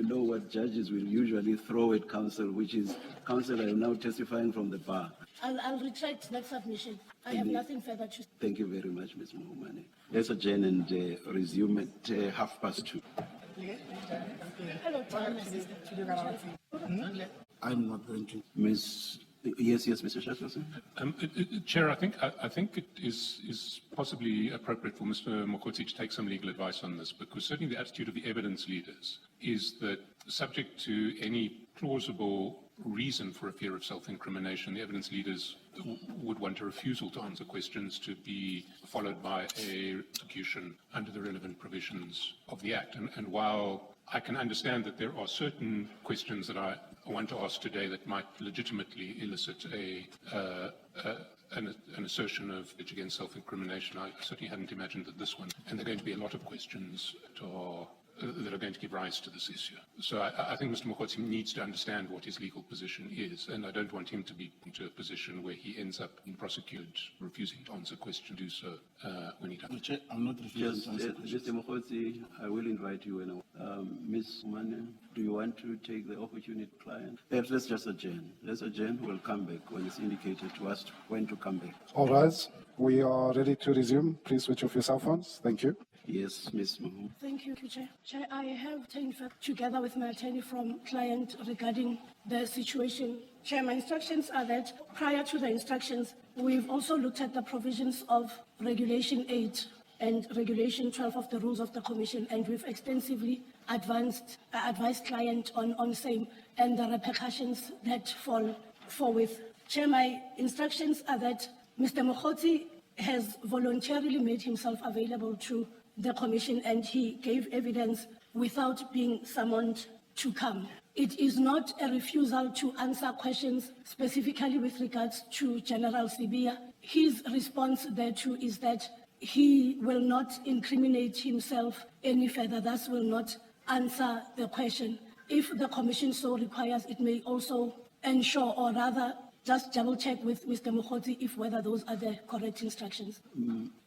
know what judges will usually throw at counsel, which is, counsel, I am now testifying from the bar. I'll retract that submission. I have nothing further to say. Thank you very much, Ms. Mohammed. Let's adjourn and resume at 2:30. Hello, Chair. I'm not going to. Yes, Mr. Chaskalson. Chair, I think it is possibly appropriate for Mr. Mogotsi to take some legal advice on this, because certainly the attitude of the evidence leaders is that, subject to any plausible reason for a fear of self-incrimination, the evidence leaders would want a refusal to answer questions to be followed by a prosecution under the relevant provisions of the Act. And while I can understand that there are certain questions that I want to ask today that might legitimately elicit an assertion of against self-incrimination, I certainly hadn't imagined that this one. And there are going to be a lot of questions that are going to give rise to this issue. So I think Mr. Mogotsi needs to understand what his legal position is, and I don't want him to be into a position where he ends up being prosecuted, refusing to answer questions, do so when he does. Chair, I'm not refusing Just, to answer questions. Mr. Mogotsi, I will invite you when Ms. Umane, do you want to take the opportunity, client? Perhaps let's just adjourn. Let's adjourn. We'll come back when it's indicated to us when to come back. All rise. We are ready to resume. Please switch off your cell phones. Thank you. Yes, Ms. Mahu. Thank you, Chair. Chair, I have obtained fact together with my attorney from client regarding the situation. Chair, my instructions are that prior to the instructions, we've also looked at the provisions of Regulation 8 and Regulation 12 of the Rules of the Commission, and we've extensively advised client on same and the repercussions that fall forthwith. Chair, my instructions are that Mr. Mogotsi has voluntarily made himself available to the Commission, and he gave evidence without being summoned to come. It is not a refusal to answer questions specifically with regards to General Sibia. His response thereto is that he will not incriminate himself any further, thus will not answer the question. If the Commission so requires, it may also ensure, or rather just double check with Mr. Mogotsi if whether those are the correct instructions.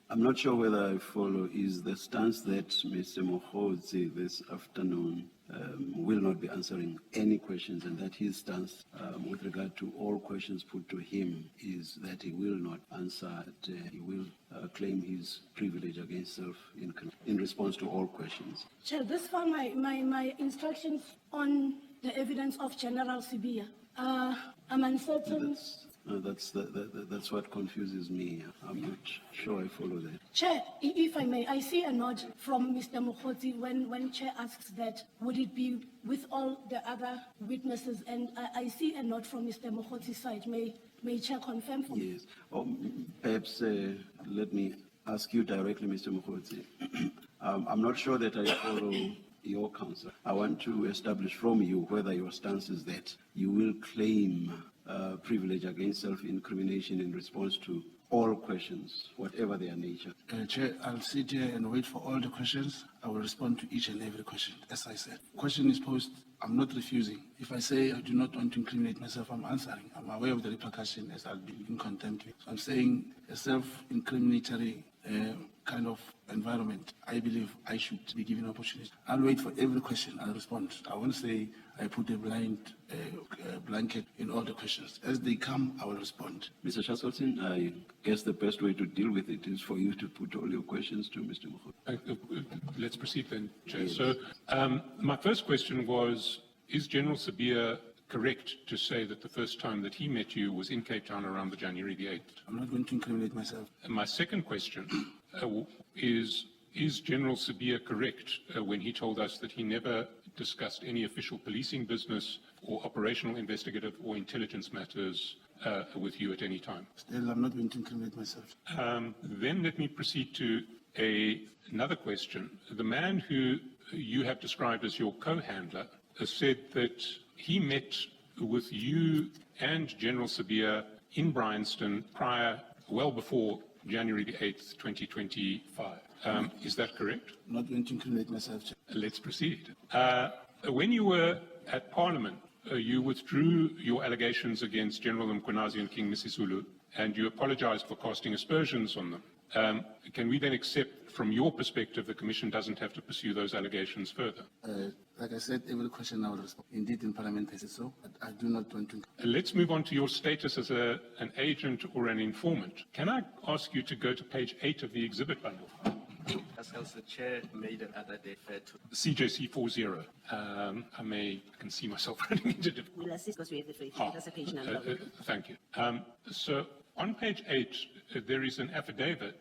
I'm not sure whether I follow. Is the stance that Mr. Mogotsi this afternoon will not be answering any questions, and that his stance with regard to all questions put to him is that he will not answer, he will claim his privilege against self in response to all questions? Chair, this for my instructions on the evidence of General Sibia. I'm uncertain. That's what confuses me. I'm not sure I follow that. Chair, if I may, I see a nod from Mr. Mogotsi when Chair asks that, would it be with all the other witnesses? And I see a nod from Mr. Mogotsi's side. May Chair confirm for me? Yes. Perhaps let me ask you directly, Mr. Mogotsi. I'm not sure that I follow your counsel. I want to establish from you whether your stance is that you will claim privilege against self-incrimination in response to all questions, whatever their nature. Chair, I'll sit here and wait for all the questions. I will respond to each and every question, as I said. Question is posed, I'm not refusing. If I say I do not want to incriminate myself, I'm answering. I'm aware of the repercussion as I'll be in contempt. So I'm saying a self-incriminatory kind of environment, I believe I should be given opportunity. I'll wait for every question, I'll respond. I won't say I put a blanket in all the questions. As they come, I will respond. Mr. Chaskalson, I guess the best way to deal with it is for you to put all your questions to Mr. Mogotsi. Let's proceed then, Chair. Yes. So my first question was, is General Sibia correct to say that the first time that he met you was in Cape Town around the January the 8th? I'm not going to incriminate myself. And my second question is General Sibia correct when he told us that he never discussed any official policing business or operational investigative or intelligence matters with you at any time? Still, I'm not going to incriminate myself. Then let me proceed to another question. The man who you have described as your co-handler said that he met with you and General Sibia in Bryanston well before January the 8th, 2025. Is that correct? Not going to incriminate myself, Chair. Let's proceed. When you were at Parliament, you withdrew your allegations against General Mkhwanazi and King Misisulu, and you apologized for casting aspersions on them. Can we then accept, from your perspective, the Commission doesn't have to pursue those allegations further? Like I said, every question I will respond. Indeed, in Parliament I said so, but I do not want to. Let's move on to your status as an agent or an informant. Can I ask you to go to page 8 of the exhibit bundle? As the Chair made it other day fair to CJC 40. I can see myself running into difficulty. We'll assist because we have the page. That's a page number. Thank you. So on page 8, there is an affidavit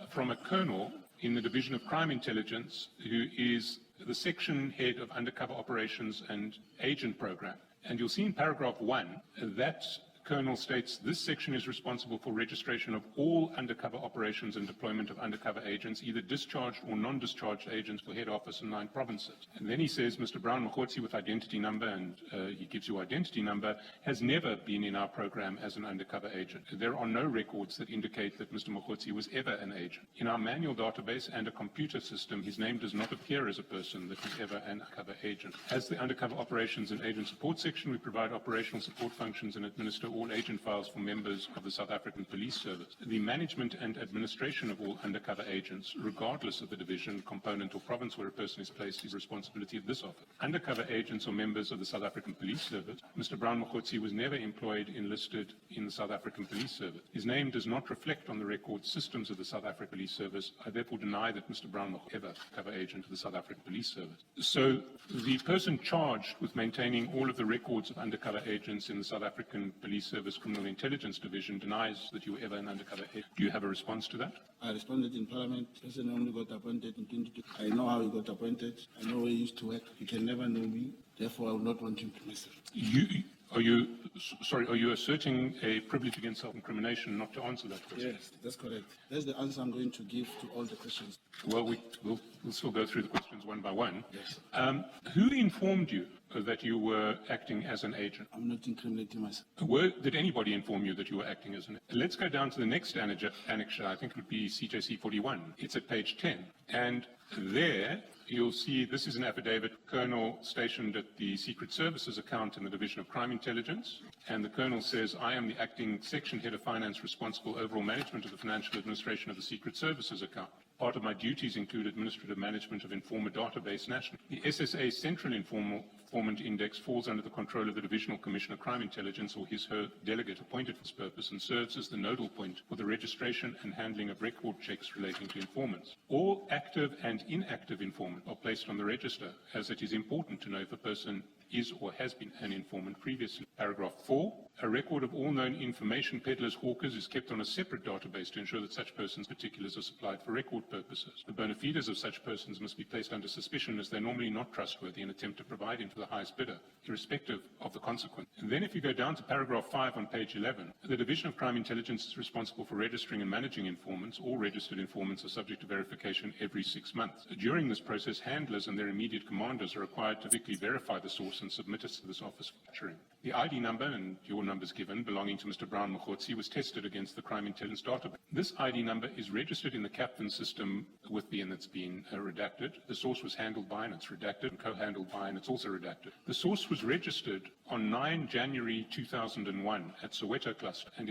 from a colonel in the Division of Crime Intelligence who is the section head of Undercover Operations and Agent Program. And you'll see in paragraph 1 that colonel states this section is responsible for registration of all undercover operations and deployment of undercover agents, either discharged or non-discharged agents for head office in 9 provinces. And then he says Mr. Brown Mogotsi with identity number, and he gives you identity number, has never been in our program as an undercover agent. There are no records that indicate that Mr. Mogotsi was ever an agent. In our manual database and a computer system, his name does not appear as a person that was ever an undercover agent. As the Undercover Operations and Agent Support section, we provide operational support functions and administer all agent files for members of the South African Police Service. The management and administration of all undercover agents, regardless of the division, component or province where a person is placed, is responsibility of this office. Undercover agents or members of the South African Police Service. Mr. Brown Mogotsi was never employed, enlisted in the South African Police Service. His name does not reflect on the record systems of the South African Police Service. I therefore deny that Mr. Brown was ever a cover agent of the South African Police Service. So the person charged with maintaining all of the records of undercover agents in the South African Police Service Criminal Intelligence Division denies that you were ever an undercover agent. Do you have a response to that? I responded in Parliament. The person only got appointed in 2022. I know how he got appointed. I know where he used to work. He can never know me. Therefore, I will not want him to myself. Are you asserting a privilege against self-incrimination not to answer that question? Yes, that's correct. That's the answer I'm going to give to all the questions. Well, we'll still go through the questions one by one. Yes. Who informed you that you were acting as an agent? I'm not incriminating myself. Did anybody inform you that you were acting as an agent? Let's go down to the next annexure. I think it would be CJC 41. It's at page 10. And there you'll see this is an affidavit, colonel stationed at the Secret Services account in the Division of Crime Intelligence. And the colonel says, I am the acting section head of finance responsible overall management of the financial administration of the Secret Services account. Part of my duties include administrative management of Informer Database National. The SSA Central Informant Index falls under the control of the Divisional Commissioner of Crime Intelligence or his/her delegate appointed for this purpose and serves as the nodal point for the registration and handling of record checks relating to informants. All active and inactive informants are placed on the register, as it is important to know if a person is or has been an informant previously. Paragraph 4, a record of all known information peddlers, hawkers is kept on a separate database to ensure that such persons' particulars are supplied for record purposes. The bona fides of such persons must be placed under suspicion as they're normally not trustworthy and attempt to provide into the highest bidder, irrespective of the consequence. And then if you go down to paragraph 5 on page 11, the Division of Crime Intelligence is responsible for registering and managing informants. All registered informants are subject to verification every 6 months. During this process, handlers and their immediate commanders are required to quickly verify the source and submit it to this office for capturing. The ID number and your numbers given belonging to Mr. Brown Mogotsi was tested against the crime intelligence database. This ID number is registered in the captain system with the and it's been redacted. The source was handled by and it's redacted, and co-handled by and it's also redacted. The source was registered on 9 January 2001 at Soweto cluster, and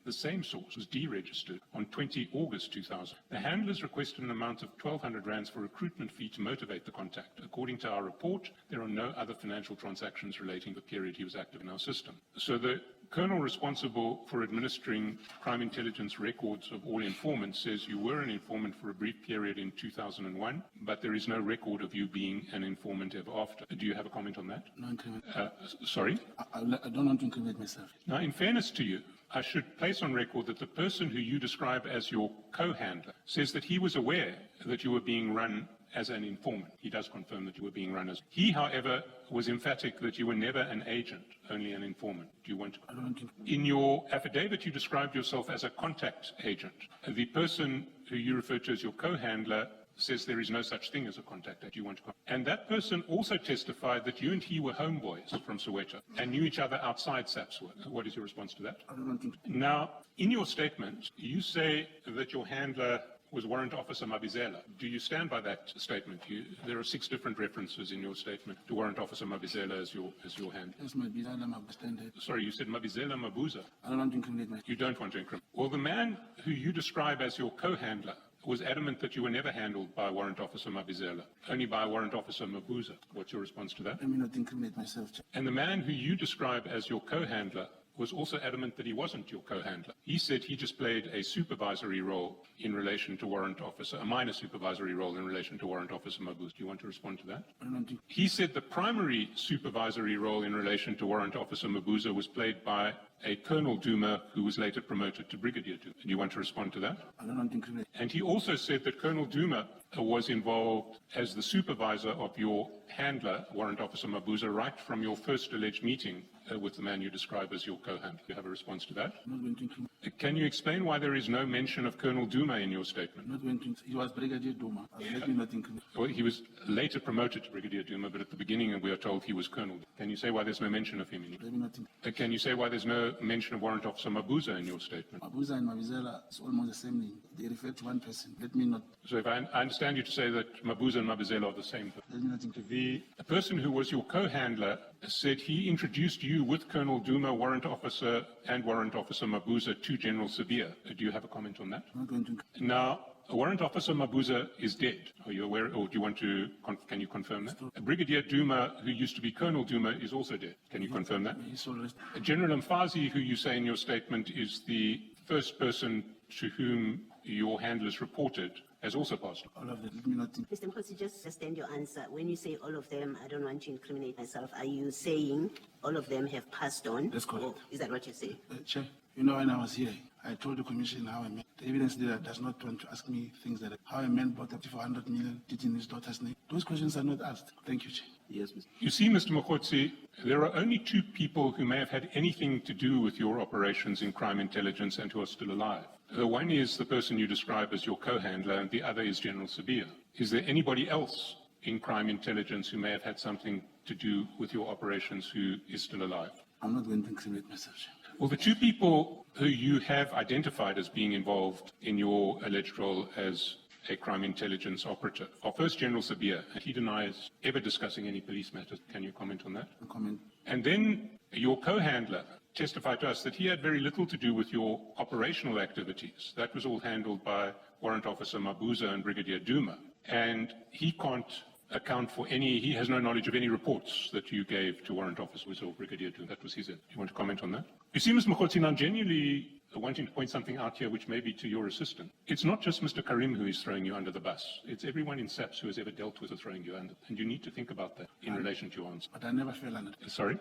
the same source was deregistered on 20 August 2000. The handlers requested an amount of 1,200 rands for recruitment fee to motivate the contact. According to our report, there are no other financial transactions relating to the period he was active in our system. So the colonel responsible for administering crime intelligence records of all informants says you were an informant for a brief period in 2001, but there is no record of you being an informant ever after. Do you have a comment on that? No, incriminate. Sorry? I don't want to incriminate myself. Now, in fairness to you, I should place on record that the person who you describe as your co-handler says that he was aware that you were being run as an informant. He does confirm that you were being run as. He, however, was emphatic that you were never an agent, only an informant. Do you want to? I don't want to. In your affidavit, you described yourself as a contact agent. The person who you refer to as your co-handler says there is no such thing as a contact agent. Do you want to? And that person also testified that you and he were homeboys from Soweto and knew each other outside Sapsworth. What is your response to that? I don't want to. Now, in your statement, you say that your handler was Warrant Officer Mbuyiseli. Do you stand by that statement? There are 6 different references in your statement to Warrant Officer Mbuyiseli as your handler. Yes, Mbuyiseli Madlanga. Sorry, you said Mbuyiseli Mabuza. I don't want to incriminate myself. You don't want to incriminate. Well, the man who you describe as your co-handler was adamant that you were never handled by Warrant Officer Mbuyiseli, only by Warrant Officer Mabuza. What's your response to that? Let me not incriminate myself. And the man who you describe as your co-handler was also adamant that he wasn't your co-handler. He said he just played a supervisory role in relation to Warrant Officer, a minor supervisory role in relation to Warrant Officer Mabuza. Do you want to respond to that? I don't want to. He said the primary supervisory role in relation to Warrant Officer Mabuza was played by a Colonel Duma who was later promoted to Brigadier Duma. Do you want to respond to that? I don't want to incriminate. And he also said that Colonel Duma was involved as the supervisor of your handler, Warrant Officer Mabuza, right from your first alleged meeting with the man you describe as your co-handler. Do you have a response to that? I'm not going to incriminate. Can you explain why there is no mention of Colonel Duma in your statement? I'm not going to. He was Brigadier Duma. Let me not incriminate. Well, he was later promoted to Brigadier Duma, but at the beginning we are told he was Colonel. Can you say why there's no mention of him in your? Let me not incriminate. Can you say why there's no also mention of Warrant Officer Mabuza in your statement. Mabuza and Mabizela is almost the same name. They refer to one person. Let me not. So if I understand you to say that Mabuza and Mabizela are the same person. Let me not include. The person who was your co-handler said he introduced you with Colonel Duma, Warrant Officer, and Warrant Officer Mabuza to General Sabia. Do you have a comment on that? I'm not going to. Now, Warrant Officer Mabuza is dead. Are you aware, or do you want to, can you confirm that? Brigadier Duma, who used to be Colonel Duma, is also dead. Can you confirm that? He's all rest. General Mfazi, who you say in your statement is the first person to whom your handlers reported, has also passed. All of them. Let me not. Mr. Mogotsi, just understand your answer. When you say all of them, I don't want to incriminate myself. Are you saying all of them have passed on? That's correct. Or is that what you're saying? Chair, you know, when I was here, I told the commission how I met. The evidence leader does not want to ask me things that how a man bought up to 400 million, did in his daughter's name. Those questions are not asked. Thank you, Chair. Yes, Mr. You see, Mr. Mogotsi, there are only two people who may have had anything to do with your operations in crime intelligence and who are still alive. The one is the person you describe as your co-handler, and the other is General Sabia. Is there anybody else in crime intelligence who may have had something to do with your operations who is still alive? I'm not going to incriminate myself, Chair. Well, the two people who you have identified as being involved in your alleged role as a crime intelligence operative are first General Sabia, and he denies ever discussing any police matters. Can you comment on that? No comment. And then your co-handler testified to us that he had very little to do with your operational activities. That was all handled by Warrant Officer Mabuza and Brigadier Duma. And he can't account for any, he has no knowledge of any reports that you gave to Warrant Officer or Brigadier Duma. That was his end. Do you want to comment on that? You see, Mr. Mogotsi, now genuinely wanting to point something out here which may be to your assistant. It's not just Mr. Carrim who is throwing you under the bus. It's everyone in SAPS who has ever dealt with throwing you under. And you need to think about that in relation to your answer. But I never fell under. Sorry?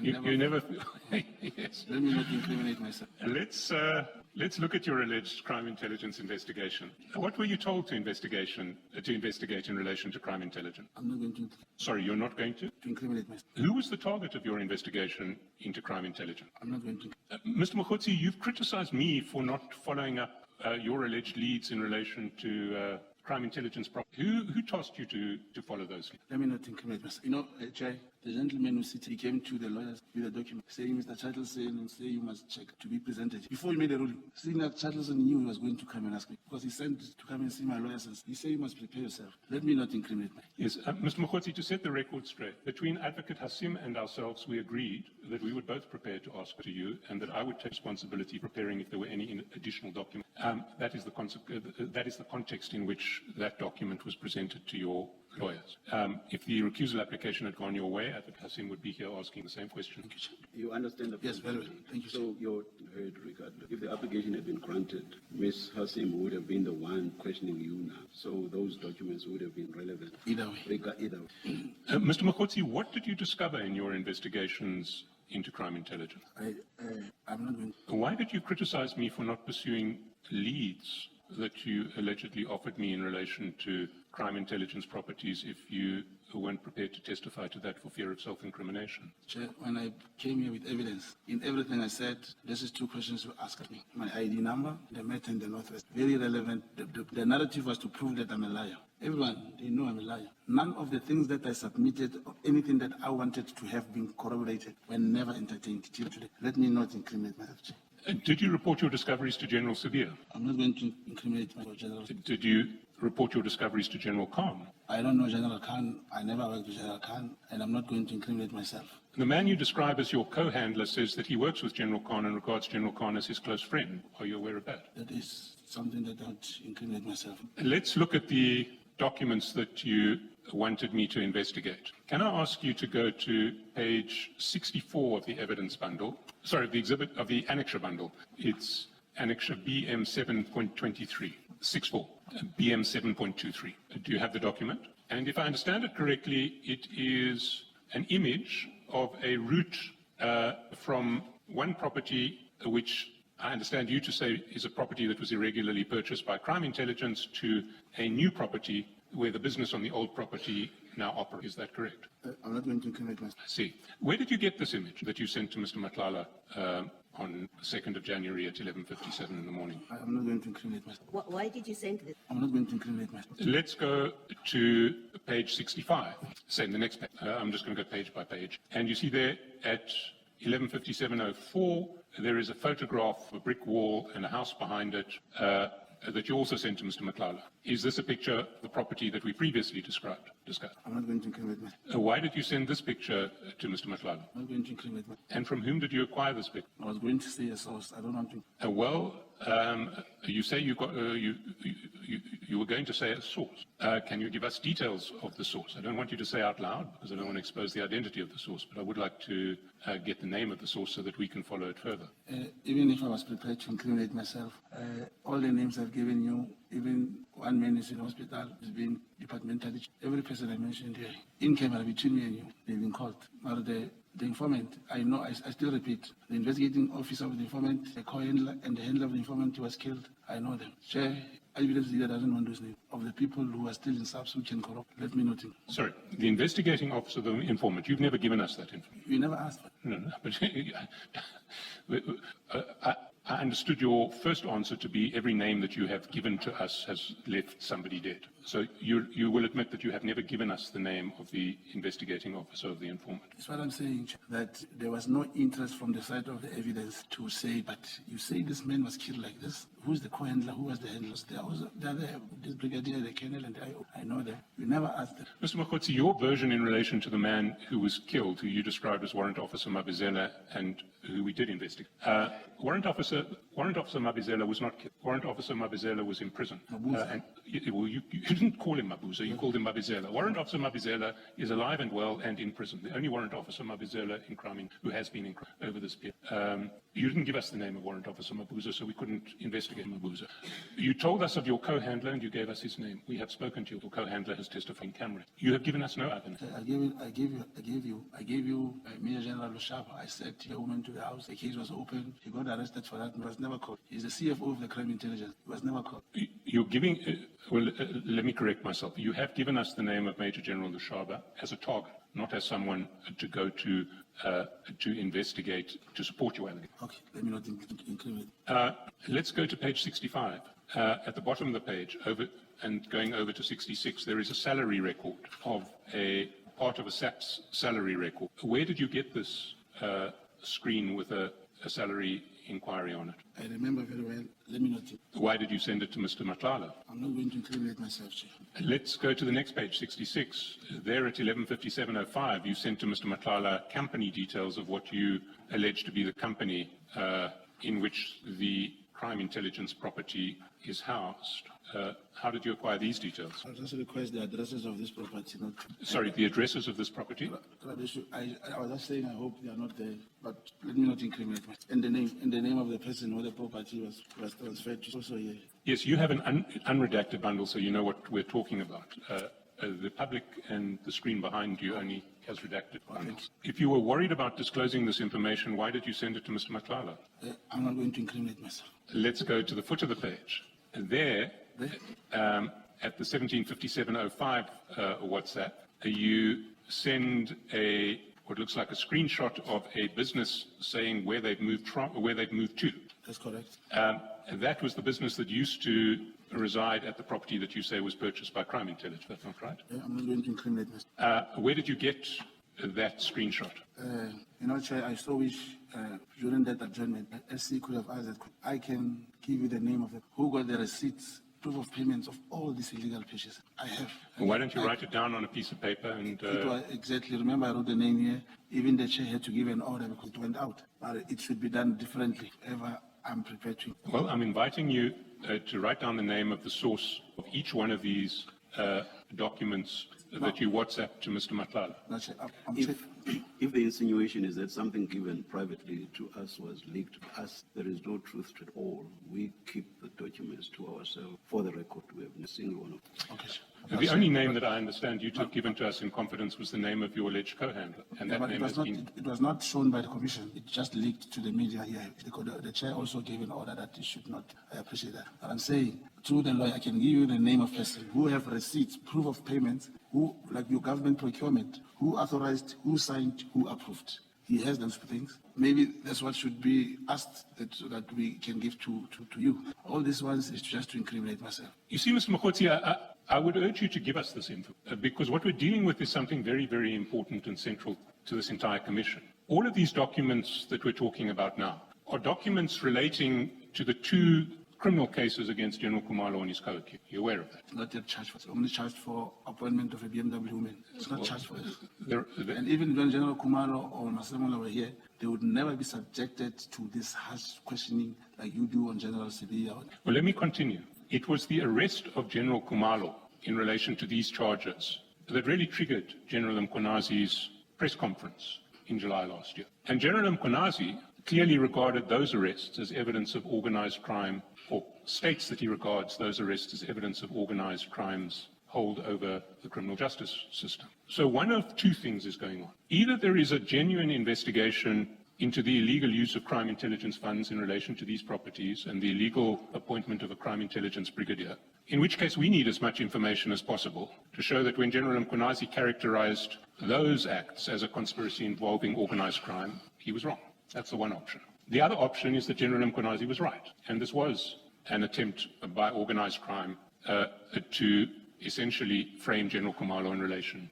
You never yes. Let me not incriminate myself. Let's look at your alleged crime intelligence investigation. What were you told to investigate in relation to crime intelligence? I'm not going to. Sorry, you're not going to? To incriminate myself. Who was the target of your investigation into crime intelligence? I'm not going to. Mr. Mogotsi, you've criticized me for not following up your alleged leads in relation to crime intelligence. Who tasked you to follow those leads? Let me not incriminate myself. You know, Jai, the gentleman who said he came to the lawyers with a document saying Mr. Chaskalson and say you must check to be presented. Before he made a ruling, seeing that Chaskalson knew he was going to come and ask me because he sent to come and see my lawyers and he said you must prepare yourself. Let me not incriminate myself. Yes, Mr. Mogotsi, to set the record straight, between Advocate Hassim and ourselves, we agreed that we would both prepare to ask to you and that I would take responsibility preparing if there were any additional documents. That is the context in which that document was presented to your lawyers. If the recusal application had gone your way, Advocate Hassim would be here asking the same question. Thank you, Chair. You understand the Yes, very well. Thank you, Chair. So your heard regardless. If the application had been granted, Ms. Hassim would have been the one questioning you now. So those documents would have been relevant. Either way. Either way. Mr. Mogotsi, what did you discover in your investigations into crime intelligence? I'm not going to. Why did you criticize me for not pursuing leads that you allegedly offered me in relation to crime intelligence properties if you weren't prepared to testify to that for fear of self-incrimination? Chair, when I came here with evidence, in everything I said, this is two questions you asked me. My ID number, the Met and the Northwest. Very relevant. The narrative was to prove that I'm a liar. Everyone, they know I'm a liar. None of the things that I submitted or anything that I wanted to have been corroborated were never entertained till today. Let me not incriminate myself, Chair. Did you report your discoveries to General Sabia? I'm not going to incriminate myself, General. Did you report your discoveries to General Khan? I don't know General Khan. I never worked with General Khan, and I'm not going to incriminate myself. The man you describe as your co-handler says that he works with General Khan and regards General Khan as his close friend. Are you aware of that? That is something that I don't incriminate myself. Let's look at the documents that you wanted me to investigate. Can I ask you to go to page 64 of the evidence bundle? Sorry, the exhibit of the annexure bundle. It's annexure BM 7.23, 64, BM 7.23. Do you have the document? And if I understand it correctly, it is an image of a route from one property, which I understand you to say is a property that was irregularly purchased by crime intelligence, to a new property where the business on the old property now operates. Is that correct? I'm not going to incriminate myself. I see. Where did you get this image that you sent to Mr. Matlala on the 2nd of January at 11:57 in the morning? I'm not going to incriminate myself. Why did you send this? I'm not going to incriminate myself. Let's go to page 65. Say in the next page. I'm just going to go page by page. And you see there at 115704, there is a photograph of a brick wall and a house behind it that you also sent to Mr. Madlanga. Is this a picture of the property that we previously discussed? I'm not going to incriminate myself. Why did you send this picture to Mr. Madlanga? I'm not going to incriminate myself. And from whom did you acquire this picture? I was going to say a source. I don't want to. You say you were going to say a source. Can you give us details of the source? I don't want you to say out loud because I don't want to expose the identity of the source, but I would like to get the name of the source so that we can follow it further. Even if I was prepared to incriminate myself, all the names I've given you, even one man is in hospital, is being departmentally. Every person I mentioned here, in camera between me and you, they've been called. Now the informant, I know, I still repeat, the investigating officer of the informant, the co-handler, and the handler of the informant who was killed, I know them. Chair, evidence leader doesn't want those names. Of the people who are still in subs who can corrupt, let me know him. Sorry, the investigating officer, the informant, you've never given us that information. You never asked for it. No, but I understood your first answer to be every name that you have given to us has left somebody dead. So you will admit that you have never given us the name of the investigating officer of the informant. That's what I'm saying, that there was no interest from the side of the evidence to say, but you say this man was killed like this. Who's the co-handler? Who was the handler? This brigadier, the colonel, and I know them. We never asked them. Mr. Mogotsi, your version in relation to the man who was killed, who you described as Warrant Officer Mbuyiseli, and who we did investigate. Warrant Officer Mbuyiseli was not killed. Warrant Officer Mbuyiseli was in prison. You didn't call him Mabuza, you called him Mbuyiseli. Warrant Officer Mbuyiseli is alive and well and in prison. The only Warrant Officer Mbuyiseli in crime who has been in crime over this period. You didn't give us the name of Warrant Officer Mabuza, so we couldn't investigate Mabuza. You told us of your co-handler and you gave us his name. We have spoken to you. Your co-handler has testified in camera. You have given us no evidence. I gave you Major General Lushaba. I said the woman to the house. The case was open. He got arrested for that. He was never caught. He's the CFO of the crime intelligence. He was never caught. You're giving. Let me correct myself. You have given us the name of Major General Lushaba as a target, not as someone to go to investigate, to support your allegation. Okay, let me not incriminate. Let's go to page 65. At the bottom of the page, going over to 66, there is a salary record of a part of a SAP's salary record. Where did you get this screen with a salary inquiry on it? I remember very well. Let me not. Why did you send it to Mr. Madlanga? I'm not going to incriminate myself, Chief. Let's go to the next page, 66. There at 115705, you sent to Mr. Madlanga company details of what you allege to be the company in which the crime intelligence property is housed. How did you acquire these details? I'll just request the addresses of this property. Sorry, the addresses of this property? I was just saying I hope they are not there, but let me not incriminate myself. And the name of the person where the property was transferred to also here. Yes, you have an unredacted bundle, so you know what we're talking about. The public and the screen behind you only has redacted bundles. If you were worried about disclosing this information, why did you send it to Mr. Madlanga? I'm not going to incriminate myself. Let's go to the foot of the page. There, at the 175705 WhatsApp, you send what looks like a screenshot of a business saying where they've moved from, or where they've moved to. That's correct. That was the business that used to reside at the property that you say was purchased by crime intelligence. That's not right. I'm not going to incriminate myself. Where did you get that screenshot? Chair, I so wish during that adjournment, SC could have asked that. I can give you the name of who got the receipts, proof of payments of all these illegal purchases. I have. Why don't you write it down on a piece of paper? And it was exactly. Remember, I wrote the name here. Even the chair had to give an order because it went out. But it should be done differently. Ever, I'm prepared to. Well, I'm inviting you to write down the name of the source of each one of these documents that you WhatsApp to Mr. Madlanga. If the insinuation is that something given privately to us was leaked to us, there is no truth to it all. We keep the documents to ourselves. For the record, we have a single one of them. Okay. The only name that I understand you took given to us in confidence was the name of your alleged co-handler. And that name has been... It was not shown by the commission. It just leaked to the media here. The chair also gave an order that it should not. I appreciate that. But I'm saying, through the lawyer, I can give you the name of person who have receipts, proof of payments, who, like your government procurement, who authorized, who signed, who approved. He has those things. Maybe that's what should be asked so that we can give to you. All these ones is just to incriminate myself. You see, Mr. Mogotsi, I would urge you to give us this info, because what we're dealing with is something very, very important and central to this entire commission. all of these documents that we're talking about now are documents relating to the two criminal cases against General Kumalo and his co-accused. You're aware of that? It's not yet charged for. It's only charged for appointment of a BMW woman. It's not charged for this. And even when General Kumalo or Masemola were here, they would never be subjected to this harsh questioning like you do on General Sibiya. Well, let me continue. It was the arrest of General Kumalo in relation to these charges that really triggered General Mkonazi's press conference in July last year. And General Mkonazi clearly regarded those arrests as evidence of organized crime, or states that he regards those arrests as evidence of organized crimes hold over the criminal justice system. So one of two things is going on. Either there is a genuine investigation into the illegal use of crime intelligence funds in relation to these properties and the illegal appointment of a crime intelligence brigadier, in which case we need as much information as possible to show that when General Mkonazi characterized those acts as a conspiracy involving organized crime, he was wrong. That's the one option. The other option is that General Mkonazi was right, and this was an attempt by organized crime to essentially frame General Kumalo in relation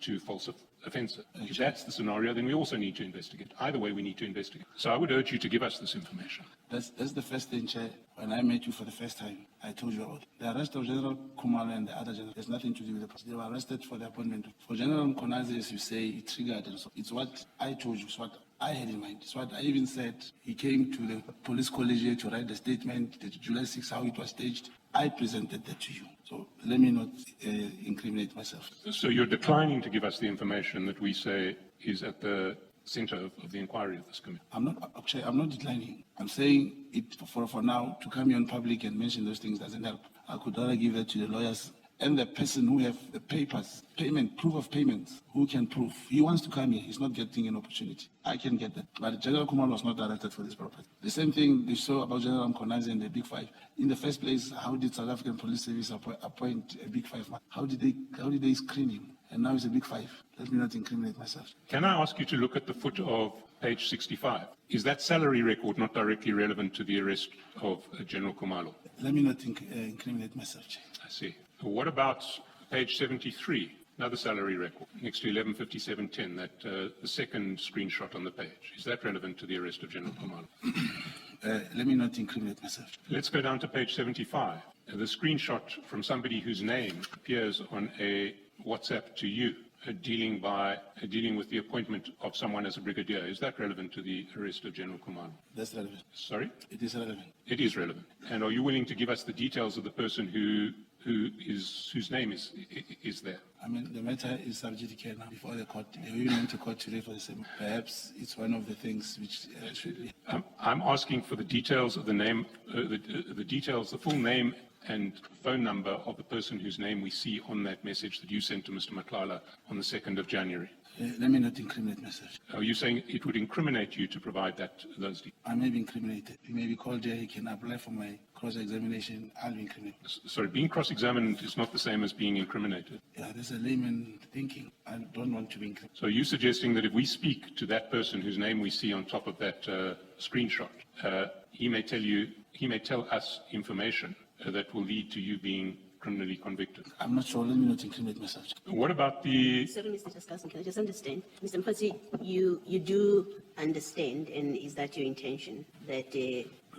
to false offences. If that's the scenario, then we also need to investigate. Either way, we need to investigate. So I would urge you to give us this information. That's the first thing, Chair. When I met you for the first time, I told you about it. The arrest of General Kumalo and the other general has nothing to do with the process. They were arrested for the appointment. For General Mkonazi, as you say, it triggered. And so it's what I told you, it's what I had in mind. It's what I even said. He came to the police college to write the statement, the July 6, how it was staged. I presented that to you. So let me not incriminate myself. So you're declining to give us the information that we say is at the center of the inquiry of this committee? I'm not declining. I'm saying it for now, to come here in public and mention those things doesn't help. I could rather give that to the lawyers and the person who have the papers, proof of payments, who can prove. He wants to come here. He's not getting an opportunity. I can get that. But General Kumalo was not arrested for this property. The same thing they saw about General Mkonazi and the Big Five. In the first place, how did South African Police Service appoint a Big Five man? How did they screen him? And now he's a Big Five. Let me not incriminate myself. Can I ask you to look at the foot of page 65? Is that salary record not directly relevant to the arrest of General Kumalo? Let me not incriminate myself, Chair. I see. What about page 73, another salary record, next to 115710, that the second screenshot on the page? Is that relevant to the arrest of General Kumalo? Let me not incriminate myself. Let's go down to page 75. The screenshot from somebody whose name appears on a WhatsApp to you, dealing with the appointment of someone as a brigadier. Is that relevant to the arrest of General Kumalo? That's relevant. Sorry? It is relevant. It is relevant. And are you willing to give us the details of the person whose name is there? I mean, the matter is sub judice now before the court. We went to court today for the same. Perhaps it's one of the things which should be. I'm asking for the details of the name, the full name and phone number of the person whose name we see on that message that you sent to Mr. Matlala on the 2nd of January. Let me not incriminate myself. Are you saying it would incriminate you to provide those details? I may be incriminated. He may be called here. He can apply for my cross-examination. I'll be incriminated. Sorry, being cross-examined is not the same as being incriminated. Yeah, there's a layman thinking. I don't want to be incriminated. So are you suggesting that if we speak to that person whose name we see on top of that screenshot, he may tell us information that will lead to you being criminally convicted? I'm not sure. Let me not incriminate myself. What about the... Sorry, Mr. Chaskalson, can I just understand? Mr. Mbuyiseli, you do understand, and is that your intention, that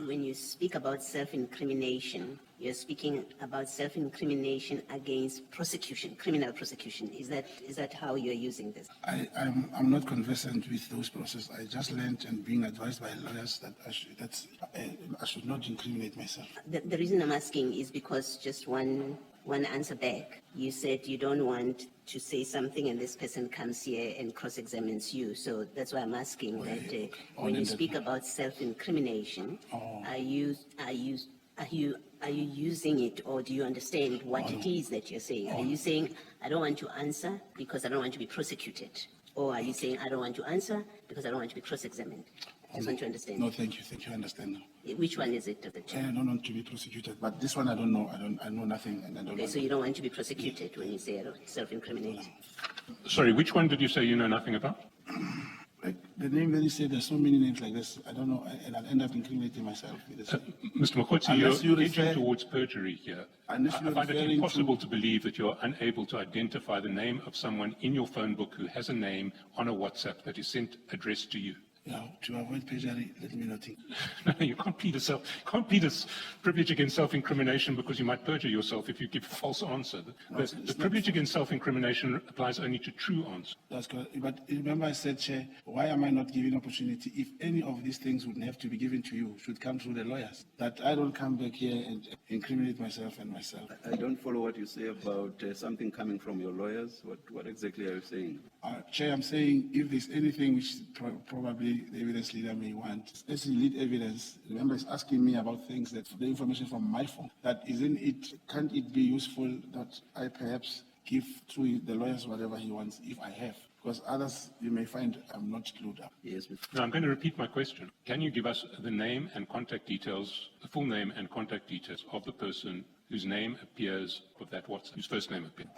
when you speak about self-incrimination, you're speaking about self-incrimination against prosecution, criminal prosecution. Is that how you're using this? I'm not conversant with those processes. I just learned and being advised by lawyers that I should not incriminate myself. The reason I'm asking is because just one answer back, you said you don't want to say something and this person comes here and cross-examines you. So that's why I'm asking that when you speak about self-incrimination, are you using it, or do you understand what it is that you're saying? Are you saying, I don't want to answer because I don't want to be prosecuted? Or are you saying, I don't want to answer because I don't want to be cross-examined? I just want to understand. No, thank you. Thank you. I understand now. Which one is it? I don't want to be prosecuted, but this one I don't know. I know nothing, and I don't know. Okay, so you don't want to be prosecuted when you say self-incriminate? Sorry, which one did you say you know nothing about? Like the name that you said, there's so many names like this. I don't know, and I'll end up incriminating myself with the same. Mr. Mogotsi, Unless you're you edging refer- towards perjury here. Unless I you're find it referring impossible to believe that you're unable to identify the name of someone in your phone book who has a name on a WhatsApp that is sent addressed to you. Yeah, to avoid perjury, let me not think. No, you can't plead a privilege against self-incrimination because you might perjure yourself if you give a false answer. The privilege against self-incrimination applies only to true answers. That's correct. But remember I said, Chair, why am I not giving opportunity? If any of these things would have to be given to you, should come through the lawyers. That I don't come back here and incriminate myself and myself. I don't follow what you say about something coming from your lawyers. What exactly are you saying? Chair, I'm saying if there's anything which probably the evidence leader may want, as the lead evidence, remember, it's asking me about things that the information from my phone. That isn't it? Can't it be useful that I perhaps give to the lawyers whatever he wants if I have? Because others you may find I'm not clued up. Yes, Mr. Now, I'm going to repeat my question. Can you give us the name and contact details, the full name and contact details of the person whose name appears of that WhatsApp, whose first name appears?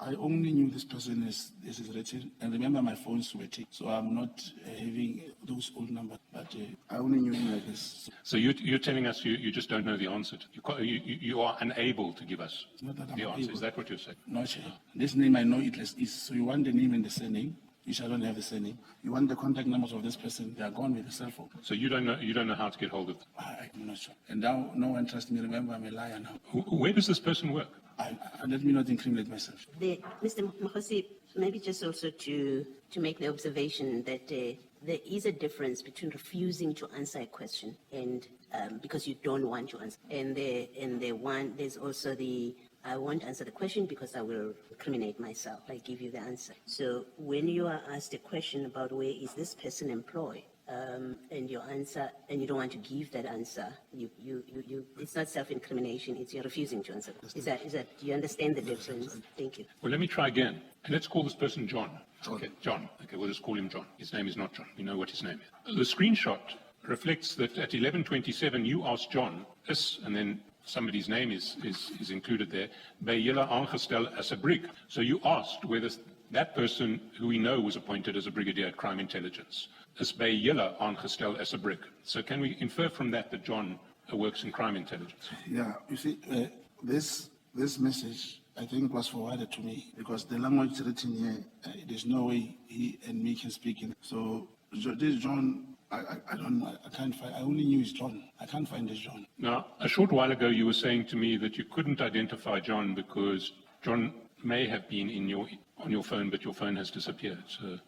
I only knew this person as this is written, and remember my phone's waiting, so I'm not having those old numbers, but I only knew him like this. So you're telling us you just don't know the answer. You are unable to give us Not that I'm the answer. able. Is that what you're saying? No, Chair. This name I know it is, so you want the name and the surname, which I don't have the surname. You want the contact numbers of this person, they are gone with the cell phone. So you don't know how to get hold of them. I'm not sure. And now no one trusts me. Remember, I'm a liar now. Where does this person work? Let me not incriminate myself. Mr. Mogotsi, maybe just also to make the observation that there is a difference between refusing to answer a question and because you don't want to answer, and there's also the I won't answer the question because I will incriminate myself. I give you the answer. So when you are asked a question about where is this person employed, and your answer, and you don't want to give that answer, it's not self-incrimination, it's you're refusing to answer. Is that, do you understand the difference? Thank you. Well, let me try again. And let's call this person John. Okay, John. Okay, we'll just call him John. His name is not John. We know what his name is. The screenshot reflects that at 11:27, you asked John, and then somebody's name is included there, Mbuyiseli aangestel as a brig. So you asked whether that person who we know was appointed as a brigadier at Crime Intelligence is Mbuyiseli aangestel as a brig. So can we infer from that that John works in Crime Intelligence? Yeah, you see, this message, I think, was forwarded to me because the language written here, there's no way he and me can speak in. So this John, I don't know, I can't find, I only knew it's John. I can't find this John. Now, a short while ago, you were saying to me that you couldn't identify John because John may have been on your phone, but your phone has disappeared. So,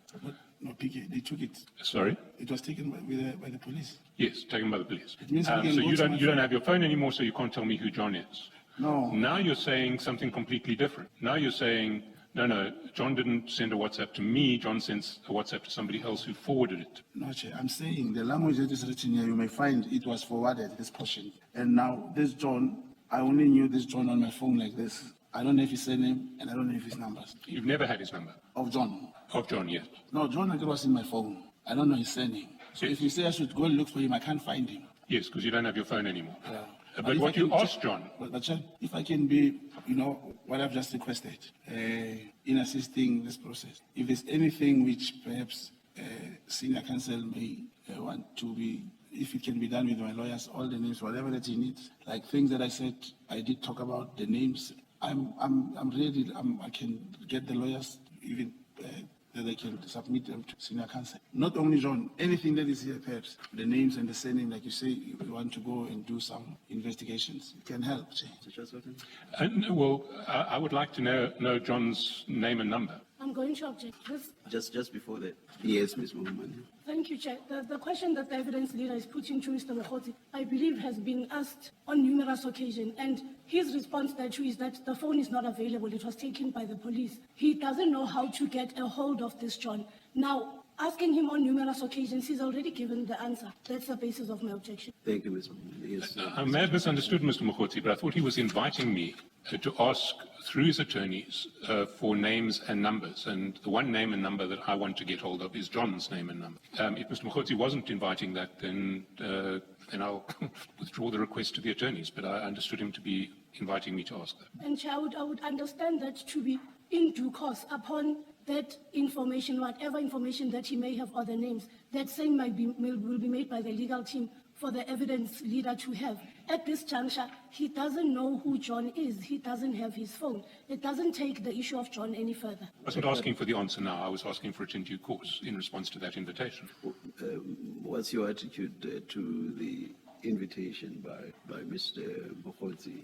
no, PK, they took it. Sorry? It was taken by the police. Yes, taken by the police. It means So you don't have your phone anymore, so you can't tell me who John is. No. Now you're saying something completely different. Now you're saying, no, John didn't send a WhatsApp to me. John sends a WhatsApp to somebody else who forwarded it. No, Chair, I'm saying the language that is written here, you may find it was forwarded, this portion. And now this John, I only knew this John on my phone like this. I don't know if his surname and I don't know if his numbers. You've never had his number? Of John. Of John, yes. No, John was in my phone. I don't know his surname. So if you say I should go and look for him, I can't find him. Yes, because you don't have your phone anymore. Yeah. But what you asked John... But Chair, if I can be, what I've just requested in assisting this process, if there's anything which perhaps senior counsel may want to be, if it can be done with my lawyers, all the names, whatever that he needs, like things that I said, I did talk about the names. I'm ready. I can get the lawyers even that they can submit them to senior counsel. Not only John, anything that is here, perhaps the names and the surname, like you say, you want to go and do some investigations. It can help. Well, I would like to know John's name and number. I'm going to object. Just before that. Yes, Ms. Muhammad. Thank you, Chair. The question that the evidence leader is putting to Mr. Mogotsi, I believe, has been asked on numerous occasions, and his response thereto is that the phone is not available. It was taken by the police. He doesn't know how to get a hold of this John. Now, asking him on numerous occasions, he's already given the answer. That's the basis of my objection. Thank you, Ms. Muhammad. Yes. I may have misunderstood Mr. Mogotsi, but I thought he was inviting me to ask through his attorneys for names and numbers. And the one name and number that I want to get hold of is John's name and number. If Mr. Mogotsi wasn't inviting that, then I'll withdraw the request to the attorneys. But I understood him to be inviting me to ask that. And Chair, I would understand that to be in due course upon that information, whatever information that he may have, or the names, that same will be made by the legal team for the evidence leader to have. At this juncture, he doesn't know who John is. He doesn't have his phone. It doesn't take the issue of John any further. I wasn't asking for the answer now. I was asking for it in due course in response to that invitation. What's your attitude to the invitation by Mr. Mogotsi?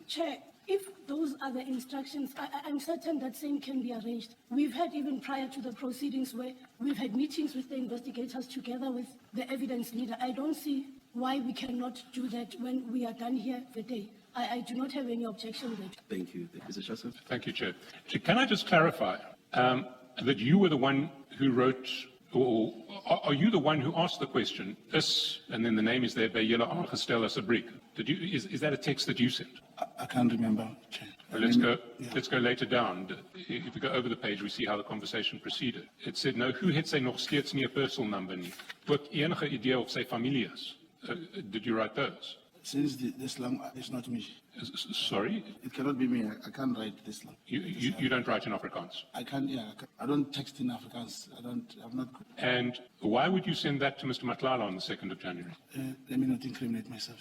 Chair, if those are the instructions, I'm certain that same can be arranged. We've had, even prior to the proceedings, where we've had meetings with the investigators together with the evidence leader. I don't see why we cannot do that when we are done here today. I do not have any objection with that. Thank you. Mr. Chaskalson? Thank you, Chair. Can I just clarify that you were the one who wrote, or are you the one who asked the question, this, and then the name is there, Mbuyiseli Madlanga? Is that a text that you sent? I can't remember, Chair. Well, let's go later down. If we go over the page, we see how the conversation proceeded. It said, no, who het sy nog steeds nie 'n personal number nie? Ook enige idee of sy familie is. Did you write those? Since this long, it's not me. Sorry? It cannot be me. I can't write this long. You don't write in Afrikaans? I can't, yeah. I don't text in Afrikaans. I'm not good. And why would you send that to Mr. Madlanga on the 2nd of January? Let me not incriminate myself.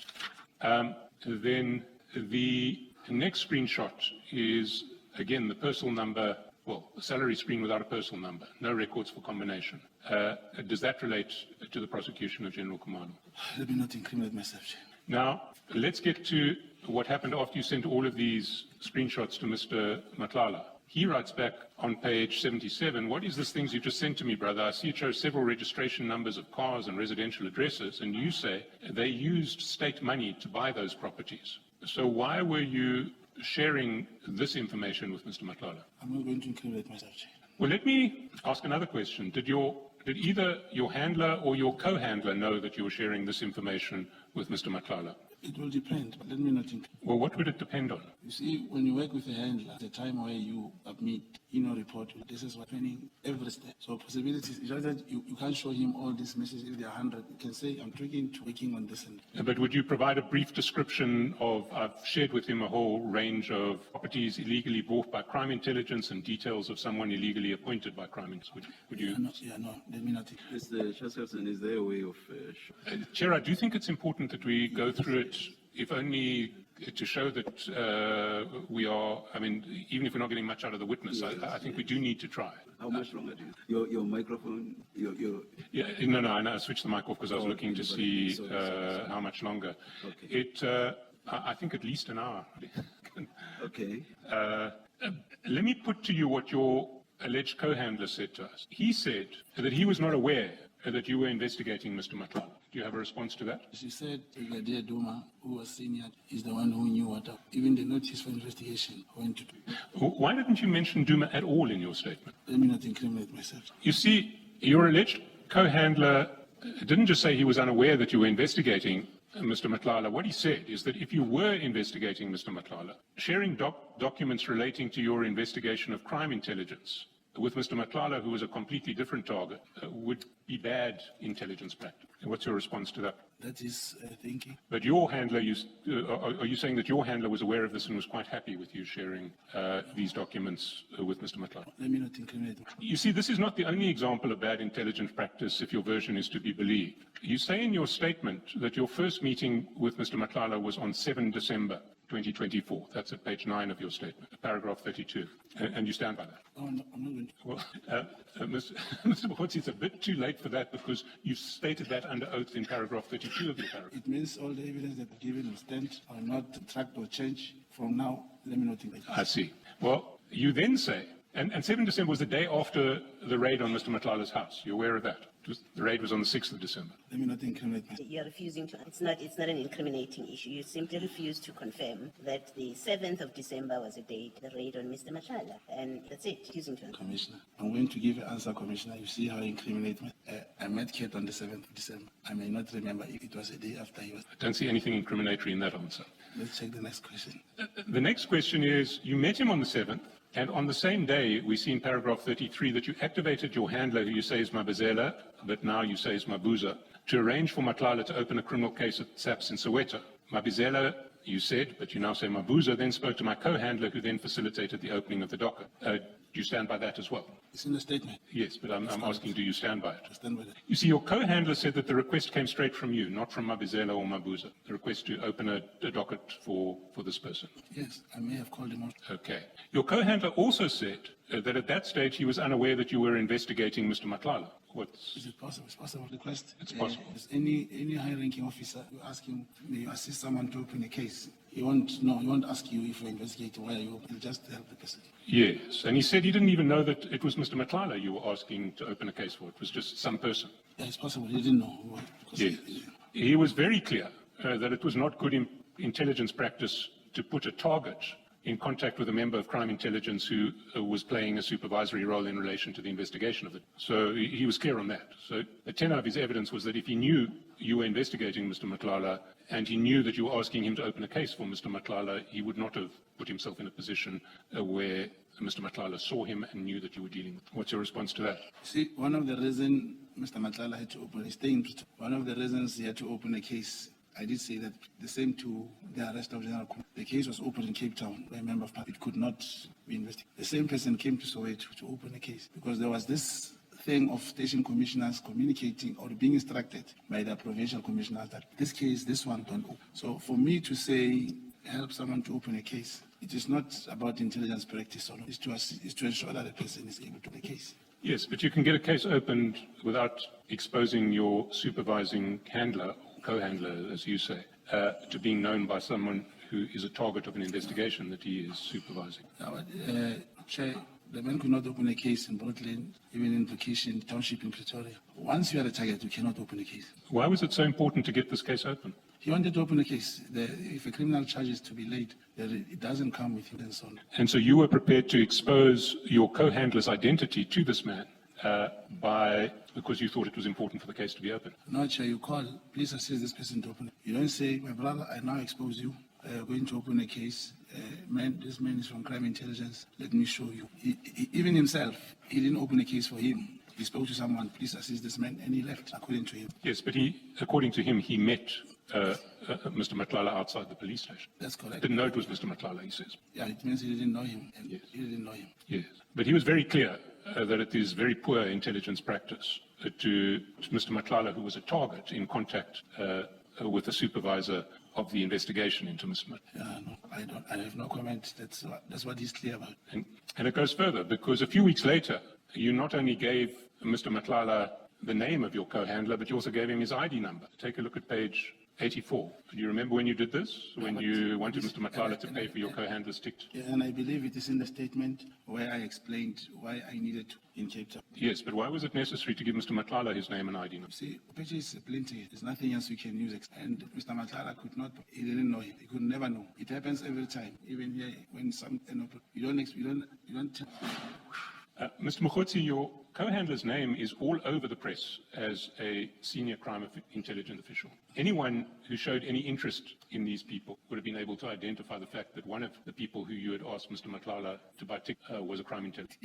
Then the next screenshot is, again, the personal number, well, a salary screen without a personal number, no records for combination. Does that relate to the prosecution of General Kumano? Let me not incriminate myself, Chair. Now, let's get to what happened after you sent all of these screenshots to Mr. Madlanga. He writes back on page 77, what is this things you just sent to me, brother? I see it shows several registration numbers of cars and residential addresses, and you say they used state money to buy those properties. So why were you sharing this information with Mr. Madlanga? I'm not going to incriminate myself, Chair. Well, let me ask another question. Did either your handler or your co-handler know that you were sharing this information with Mr. Madlanga? It will depend, but let me not incriminate. Well, what would it depend on? You see, when you work with a handler, the time where you submit, report, this is what's happening every step. So possibilities, it's just that you can't show him all these messages if there are 100. You can say, I'm working on this. But would you provide a brief description of, I've shared with him a whole range of properties illegally bought by crime intelligence and details of someone illegally appointed by crime intelligence. Would you? No, let me not. Mr. Chaskalson, is there a way of... Chair, I do think it's important that we go through it, if only to show that we are, even if we're not getting much out of the witness, I think we do need to try. How much longer do you? Your microphone, Yeah, no, I know. I switched the mic off because I was looking to see how much longer. Okay. I think at least an hour. Okay. Let me put to you what your alleged co-handler said to us. He said that he was not aware that you were investigating Mr. Madlanga. Do you have a response to that? She said Brigadier Duma, who was senior, is the one who knew what even the notice for investigation went to do. Why didn't you mention Duma at all in your statement? Let me not incriminate myself. You see, your alleged co-handler didn't just say he was unaware that you were investigating Mr. Madlanga. What he said is that if you were investigating Mr. Madlanga, sharing documents relating to your investigation of crime intelligence with Mr. Madlanga, who was a completely different target, would be bad intelligence practice. What's your response to that? That is thinking. But your handler, are you saying that your handler was aware of this and was quite happy with you sharing these documents with Mr. Madlanga? Let me not incriminate. You see, this is not the only example of bad intelligence practice if your version is to be believed. You say in your statement that your first meeting with Mr. Madlanga was on 7 December 2024. That's at page 9 of your statement, paragraph 32. And you stand by that? Oh, no, I'm not going to. Well, Mr. Mogotsi, it's a bit too late for that because you stated that under oath in paragraph 32 of your paragraph. It means all the evidence that given or stand are not tracked or changed from now. Let me not think like that. I see. Well, you then say, and 7 December was the day after the raid on Mr. Madlanga's house. You're aware of that? The raid was on the 6th of December. Let me not incriminate myself. You're refusing to, it's not an incriminating issue. You simply refuse to confirm that the 7th of December was the date the raid on Mr. Madlanga. And that's it, refusing to. Commissioner, I'm going to give an answer, Commissioner. You see how I incriminate me. I met Kate on the 7th of December. I may not remember if it was a day after he was. I don't see anything incriminatory in that answer. Let's check the next question. The next question is, you met him on the 7th, and on the same day, we see in paragraph 33 that you activated your handler, who you say is Mbuyiseli, but now you say is Mabuza, to arrange for Madlanga to open a criminal case at SAPS in Soweto. Mbuyiseli, you said, but you now say Mabuza, then spoke to my co-handler, who then facilitated the opening of the docket. Do you stand by that as well? It's in the statement. Yes, but I'm asking, do you stand by it? I stand with it. You see, your co-handler said that the request came straight from you, not from Mbuyiseli or Mabuza, the request to open a docket for this person. Yes, I may have called him out. Okay. Your co-handler also said that at that stage he was unaware that you were investigating Mr. Matlala. Is it possible? It's possible request. It's possible. Is any high-ranking officer, you ask him, may you assist someone to open a case? He won't ask you if you're investigating why you open, he'll just help the person. Yes, and he said he didn't even know that it was Mr. Matlala you were asking to open a case for. It was just some person. Yeah, it's possible. He didn't know. Yes. He was very clear that it was not good intelligence practice to put a target in contact with a member of crime intelligence who was playing a supervisory role in relation to the investigation of it. So he was clear on that. So the tenor of his evidence was that if he knew you were investigating Mr. Matlala and he knew that you were asking him to open a case for Mr. Matlala, he would not have put himself in a position where Mr. Matlala saw him and knew that you were dealing with. What's your response to that? See, one of the reasons Mr. Matlala had to open, one of the reasons he had to open a case, I did say that the same to the arrest of General Kumalo. The case was opened in Cape Town by a member of parliament. It could not be investigated. The same person came to Soweto to open a case because there was this thing of station commissioners communicating or being instructed by the provincial commissioners that this case, this one, don't open. So for me to say, help someone to open a case, it is not about intelligence practice, or it's to ensure that the person is able to open the case. Yes, but you can get a case opened without exposing your supervising handler, or co-handler, as you say, to being known by someone who is a target of an investigation that he is supervising. Now, Chair, the man could not open a case in Brooklyn, even in Vacation Township in Pretoria. Once you are a target, you cannot open a case. Why was it so important to get this case open? He wanted to open a case. If a criminal charge is to be laid, it doesn't come with him and so on. And so you were prepared to expose your co-handler's identity to this man because you thought it was important for the case to be open? No, Chair, you call, please assist this person to open it. You don't say, my brother, I now expose you. I am going to open a case. This man is from crime intelligence. Let me show you. Even himself, he didn't open a case for him. He spoke to someone, please assist this man, and he left, according to him. Yes, but according to him, he met Mr. Matlala outside the police station. That's correct. Didn't know it was Mr. Matlala, he says. Yeah, it means he didn't know him. Yes. He didn't know him. Yes, but he was very clear that it is very poor intelligence practice to Mr. Matlala, who was a target in contact with the supervisor of the investigation into Mr. Matlala. Yeah, no, I have no comment. That's what he's clear about. And it goes further, because a few weeks later, you not only gave Mr. Matlala the name of your co-handler, but you also gave him his ID number. Take a look at page 84. Do you remember when you did this? When you wanted Mr. Matlala to pay for your co-handler's ticket? Yeah, and I believe it is in the statement where I explained why I needed to in Cape Town. Yes, but why was it necessary to give Mr. Matlala his name and ID number? See, pages plenty. There's nothing else you can use. And Mr. Matlala could not. He didn't know him. He could never know. It happens every time. Even here, when you don't tell. Mr. Mogotsi, your co-handler's name is all over the press as a senior crime intelligence official. Anyone who showed any interest in these people would have been able to identify the fact that one of the people who you had asked Mr. Matlala to buy tickets was a crime intelligence.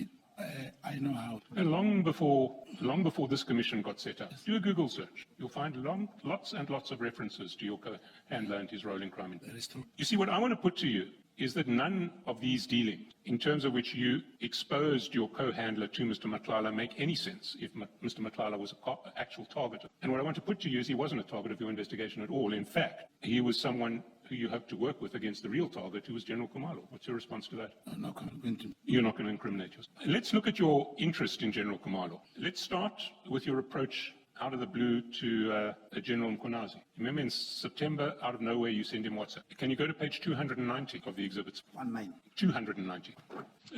I know how. Long before this commission got set up, do a Google search. You'll find lots and lots of references to your co-handler and his role in crime intelligence. That is true. You see, what I want to put to you is that none of these dealings, in terms of which you exposed your co-handler to Mr. Matlala, make any sense if Mr. Matlala was an actual target. And what I want to put to you is he wasn't a target of your investigation at all. In fact, he was someone who you hope to work with against the real target, who was General Kumalo. What's your response to that? I'm not going to. You're not going to incriminate yourself. Let's look at your interest in General Kumalo. Let's start with your approach out of the blue to General Mkhonazi. Remember in September, out of nowhere, you send him WhatsApp. Can you go to page 290 of the exhibits? 290.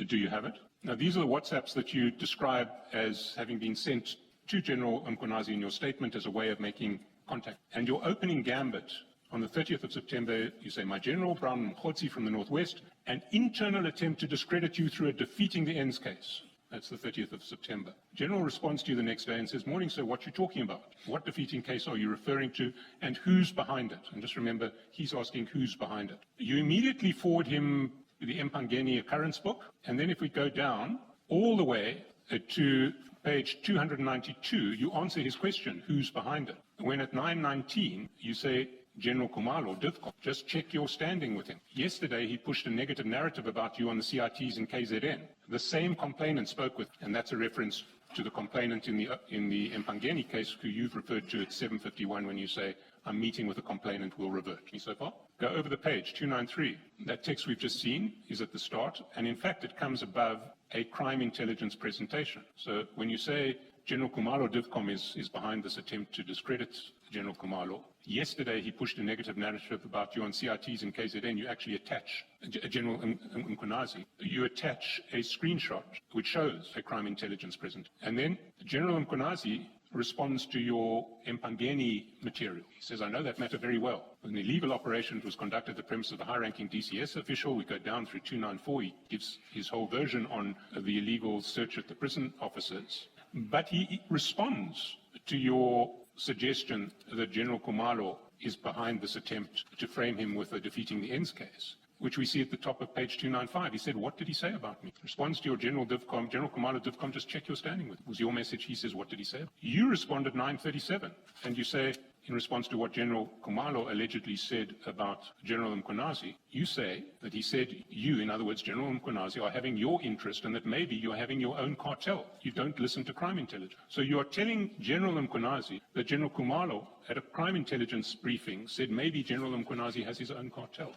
Do you have it? Now, these are the WhatsApps that you describe as having been sent to General Mkhonazi in your statement as a way of making contact. And your opening gambit on the 30th of September, you say, my General, Brown Mogotsi from the Northwest, an internal attempt to discredit you through a defeating the ends case. That's the 30th of September. General responds to you the next day and says, morning, sir, what you talking about? What defeating case are you referring to and who's behind it? And just remember, he's asking who's behind it. You immediately forward him the Mpangeni occurrence book. And then if we go down all the way to page 292, you answer his question, who's behind it? When at 9:19, you say, General Kumalo DIVCOM. Just check your standing with him. Yesterday, he pushed a negative narrative about you on the CITs in KZN. The same complainant spoke with, and that's a reference to the complainant in the Mpangeni case, who you've referred to at 7:51 when you say, I'm meeting with the complainant, will revert. Me so far? Go over the page, 293. That text we've just seen is at the start, and in fact, it comes above a crime intelligence presentation. So when you say General Kumalo DIVCOM is behind this attempt to discredit General Kumalo, yesterday he pushed a negative narrative about you on CITs in KZN, you actually attach, General Mkunazi, you attach a screenshot which shows a crime intelligence present. And then General Mkunazi responds to your Mpangeni material. He says, I know that matter very well. When the illegal operation was conducted at the premise of a high-ranking DCS official, we go down through 294, he gives his whole version on the illegal search at the prison officers. But he responds to your suggestion that General Kumalo is behind this attempt to frame him with a defeating the ends case, which we see at the top of page 295. He said, what did he say about me? Responds to your General DIVCOM, General Kumalo DIVCOM, just check your standing with it. Was your message, he says, what did he say? You respond at 937, and you say, in response to what General Kumalo allegedly said about General Mkunazi, you say that he said you, in other words, General Mkunazi, are having your interest and that maybe you're having your own cartel. You don't listen to crime intelligence. So you are telling General Mkunazi that General Kumalo at a crime intelligence briefing said maybe General Mkunazi has his own cartel.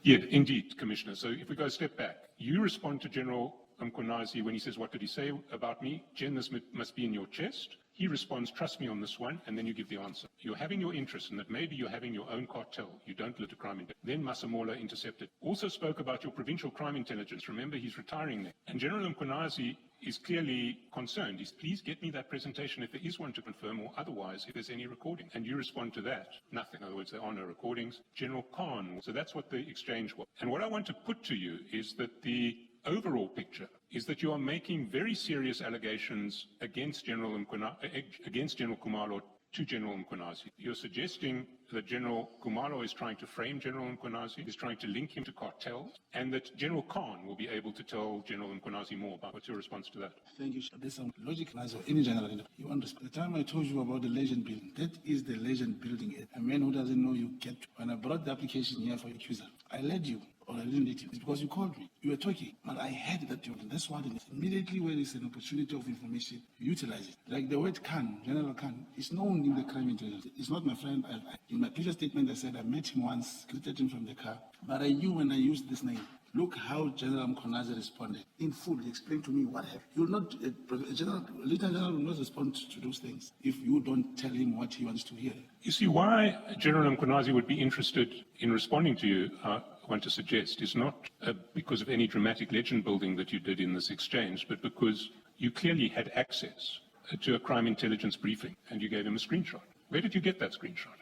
Yeah, indeed, Commissioner. So if we go a step back, you respond to General Mkunazi when he says, what did he say about me? Jen, this must be in your chest. He responds, trust me on this one, and then you give the answer. You're having your interest in that maybe you're having your own cartel. You don't let a crime intelligence. Then Masamola intercepted. Also spoke about your provincial crime intelligence. Remember, he's retiring there. And General Mkunazi is clearly concerned. He's, please get me that presentation if there is one to confirm, or otherwise if there's any recording. And you respond to that. Nothing. In other words, there are no recordings. General Khan. So that's what the exchange was. And what I want to put to you is that the overall picture is that you are making very serious allegations against General Kumalo to General Mkunazi. You're suggesting that General Kumalo is trying to frame General Mkunazi, is trying to link him to cartels, and that General Khan will be able to tell General Mkunazi more about. What's your response to that? Thank you. There's some logic in general. You understand? The time I told you about the legend building, that is the legend building. A man who doesn't know you get. When I brought the application here for recusal, I led you. Or I didn't let you. It's because you called me. You were talking, but I heard that you. That's what it is. Immediately when there's an opportunity of information, you utilize it. Like the word Khan, General Khan, is known in the crime intelligence. It's not my friend. In my previous statement, I said I met him once, greeted him from the car, but I knew when I used this name. Look how General Mkunazi responded. In full, he explained to me what happened. You will not, Lieutenant General will not respond to those things if you don't tell him what he wants to hear. You see, why General Mkunazi would be interested in responding to you, I want to suggest, is not because of any dramatic legend building that you did in this exchange, but because you clearly had access to a crime intelligence briefing and you gave him a screenshot. Where did you get that screenshot?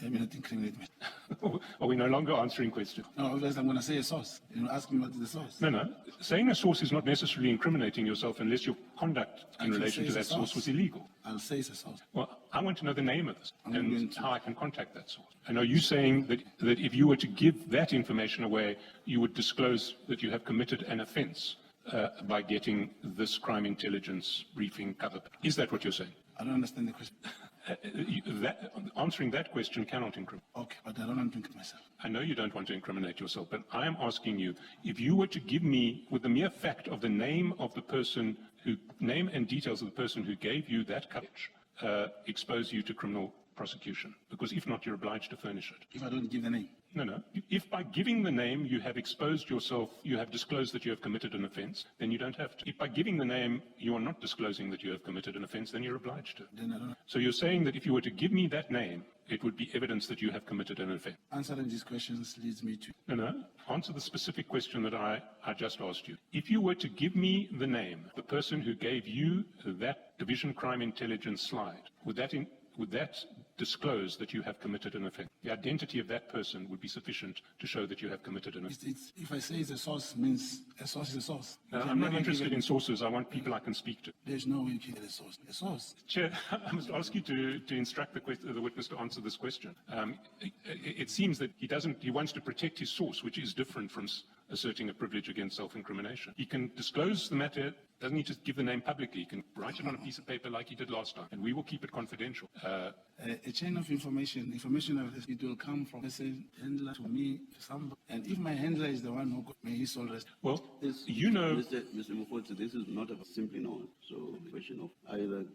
Let me not incriminate me. Are we no longer answering questions? No, otherwise I'm going to say a source. You ask me what is the source. No. Saying a source is not necessarily incriminating yourself unless your conduct in relation to that source was illegal. I'll say it's a source. Well, I want to know the name of this and how I can contact that source. And are you saying that if you were to give that information away, you would disclose that you have committed an offense by getting this crime intelligence briefing covered? Is that what you're saying? I don't understand the question. Answering that question cannot incriminate. Okay, but I don't want to incriminate myself. I know you don't want to incriminate yourself, but I am asking you, if you were to give me, with the mere fact of the name of the person name and details of the person who gave you that coverage, expose you to criminal prosecution, because if not, you're obliged to furnish it. If I don't give the name? No. If by giving the name you have exposed yourself, you have disclosed that you have committed an offense, then you don't have to. If by giving the name you are not disclosing that you have committed an offense, then you're obliged to. Then I don't. So you're saying that if you were to give me that name, it would be evidence that you have committed an offense. Answering these questions leads me to... No. Answer the specific question that I just asked you. If you were to give me the name, the person who gave you that Division Crime Intelligence slide, would that disclose that you have committed an offense? The identity of that person would be sufficient to show that you have committed an offense. If I say it's a source, means a source is a source. I'm not interested in sources. I want people I can speak to. There's no way you can get a source. A source. Chair, I must ask you to instruct the witness to answer this question. It seems that he wants to protect his source, which is different from asserting a privilege against self-incrimination. He can disclose the matter, doesn't need to give the name publicly. He can write it on a piece of paper like he did last time, and we will keep it confidential. A chain of information of this, it will come from a handler to me, to somebody. And if my handler is the one who got me his soul rest. Well, This, you know... Mr. Mogotsi, this is not about simply known. So the question of either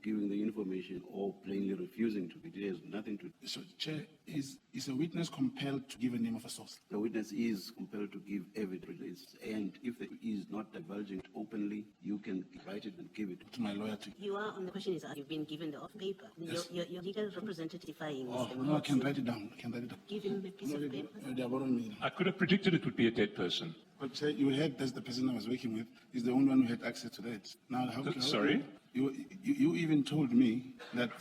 giving the information or plainly refusing to, it has nothing to do. So, Chair, is a witness compelled to give a name of a source? The witness is compelled to give evidence, and if he is not divulging it openly, you can write it and give it To my lawyer to. You are, on the question is, you've been given the off paper. Yes. Your legal representative testifying. Oh, Mr. no, I can Mogotsi. write it down. I can write it down. Give him a piece of paper. They are borrowing me. I could have predicted it would be a dead person. But Chair, you heard that's the person I was working with. Is the only one who had access to that. Now, Sorry? You even told me that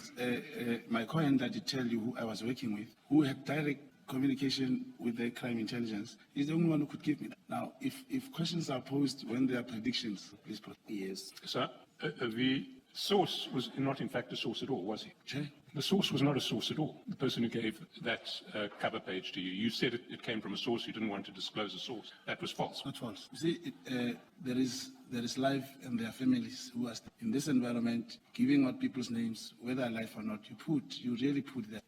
my co-handler did tell you who I was working with, who had direct communication with the crime intelligence, is the only one who could give me that. Now, if questions are posed when there are predictions, please proceed. Yes. So the source was not in fact a source at all, was he? Chair? The source was not a source at all. The person who gave that cover page to you, you said it came from a source. You didn't want to disclose a source. That was false. Not false. You see, there is life and there are families who are in this environment, giving out people's names, whether alive or not. You really put that.